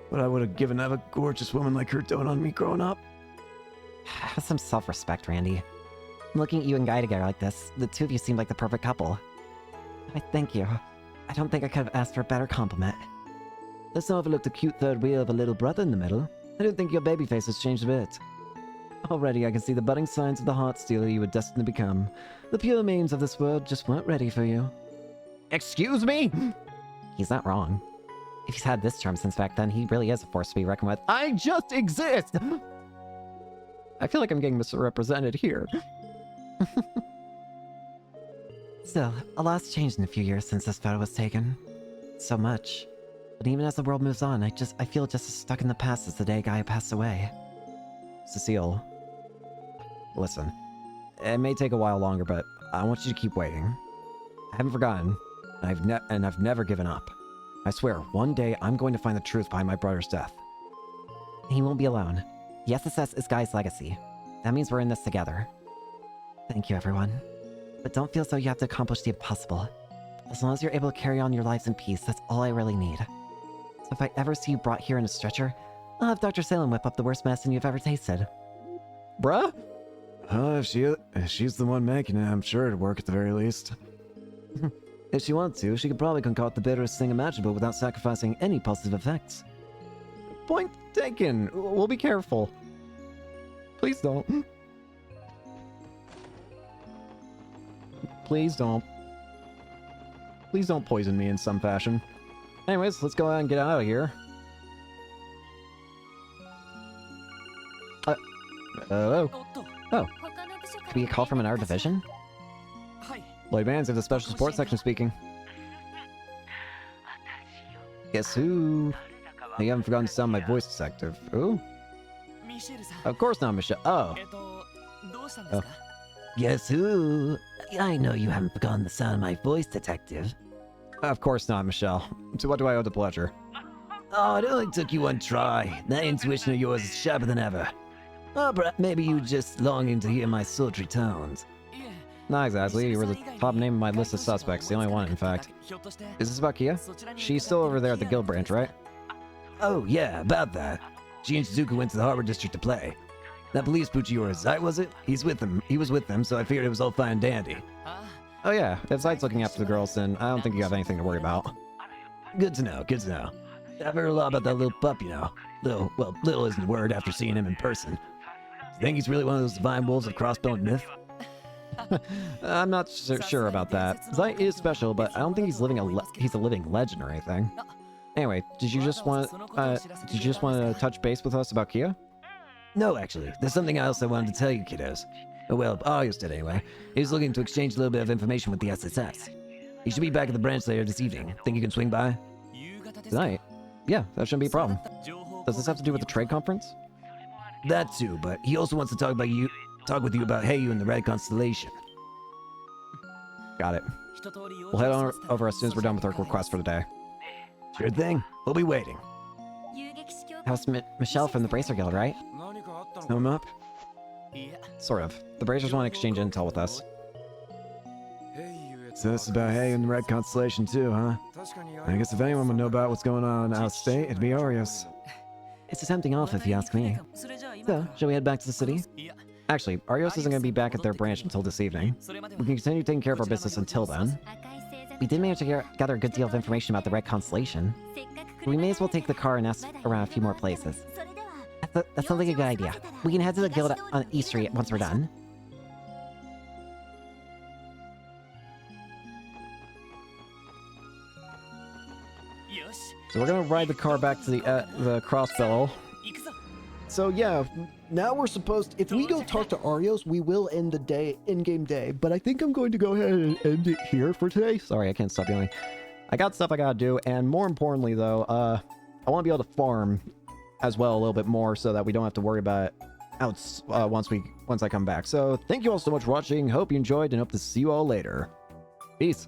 What I would have given to have a gorgeous woman like her dote on me growing up. Have some self-respect, Randy. Looking at you and Guy together like this, the two of you seem like the perfect couple. I thank you. I don't think I could have asked for a better compliment. Let's not overlook the cute third wheel of a little brother in the middle. I don't think your baby face has changed a bit. Already I can see the budding signs of the heart stealer you were destined to become. The pure memes of this world just weren't ready for you. Excuse me? He's not wrong. If he's had this charm since back then, he really is a force to be reckoned with. I just exist! I feel like I'm getting misrepresented here. Still, a lot's changed in a few years since this photo was taken. So much. But even as the world moves on, I feel just as stuck in the past as the day Guy passed away. Cecile, listen. It may take a while longer, but I want you to keep waiting. I haven't forgotten, and I've never given up. I swear, one day I'm going to find the truth behind my brother's death. He won't be alone. The SSS is Guy's legacy. That means we're in this together. Thank you, everyone. But don't feel so you have to accomplish the impossible. As long as you're able to carry on your lives in peace, that's all I really need. So if I ever see you brought here in a stretcher, I'll have Dr. Salem whip up the worst medicine you've ever tasted. Bruh? If she's the one making it, I'm sure it'd work at the very least. If she wanted to, she could probably concoct the bitterest thing imaginable without sacrificing any positive effects. Point taken. We'll be careful. Please don't. Please don't. Please don't poison me in some fashion. Anyways, let's go ahead and get out of here. Hello? Oh, could we get a call from another division? Lloyd Mans of the Special Support Section speaking. Guess who? You haven't forgotten to sound my voice detective. Who? ミシェルさん Of course not, Michelle. Oh. どうしたんですか Guess who? I know you haven't forgotten the sound of my voice, Detective. Of course not, Michelle. To what do I owe the pleasure? Oh, it only took you one try. That intuition of yours is sharper than ever. Oh, but maybe you just longing to hear my sultry tones. いえ Not exactly. You were the top name on my list of suspects. The only one, in fact. ひょっとして Is this about Kia? そちらに She's still over there at the guild branch, right? Oh, yeah, about that. She and Shizuku went to the Harbor District to play. That police Puchiura's Zai, was it? He's with them. He was with them, so I figured it was all fine and dandy. あ Oh yeah, if Zite's looking after the girls, then I don't think you have anything to worry about. Good to know, good to know. I've heard a lot about that little pup, you know. Little, well, little isn't the word after seeing him in person. Think he's really one of those divine wolves of crossbone myth? I'm not sure about that. Zite is special, but I don't think he's he's a living legend or anything. Anyway, did you just want to touch base with us about Kia? No, actually. There's something else I wanted to tell you, kiddos. Oh, well, Arios did anyway. He's looking to exchange a little bit of information with the SSS. He should be back at the branch later this evening. Think you can swing by? 夕方ですか Tonight? Yeah, that shouldn't be a problem. 情報 Does this have to do with the trade conference? That too, but he also wants to talk with you about Heiyu and the Red Constellation. Got it. 一通り用 We'll head 意 on させた over as soon as we're done with our request for the day. Sure thing. We'll be waiting. 遊撃士協会 How's Michelle from the Bracer Guild, right? 何かあったの Know him up? いや Sort of. The Bracers want to exchange intel with us. So this is about Hay and the Red Constellation too, huh? I guess if anyone would know about what's going on out of state, it'd be Arios. It's a tempting offer if you ask me. それじゃあ今 So, shall we head back to the city? いや Actually, Arios isn't going to be back at their branch until this evening. それまで We can continue taking care of our business until then. 赤い星座 We did manage to gather a good deal of information about the Red Constellation. せっかく We may as well take the car and ask around a few more places. それでは That sounds like a good idea. We can head to the guild on East Street once we're done. よし So we're going to ride the car back to the crossbell. 行くぞ So yeah, now we're supposed. If we go talk to Arios, we will end the day, in-game day. But I think I'm going to go ahead and end it here for today. Sorry, I can't stop yelling. I got stuff I gotta do, and more importantly, though, I want to be able to farm as well a little bit more so that we don't have to worry about it once I come back. So thank you all so much for watching. Hope you enjoyed, and hope to see you all later. Peace.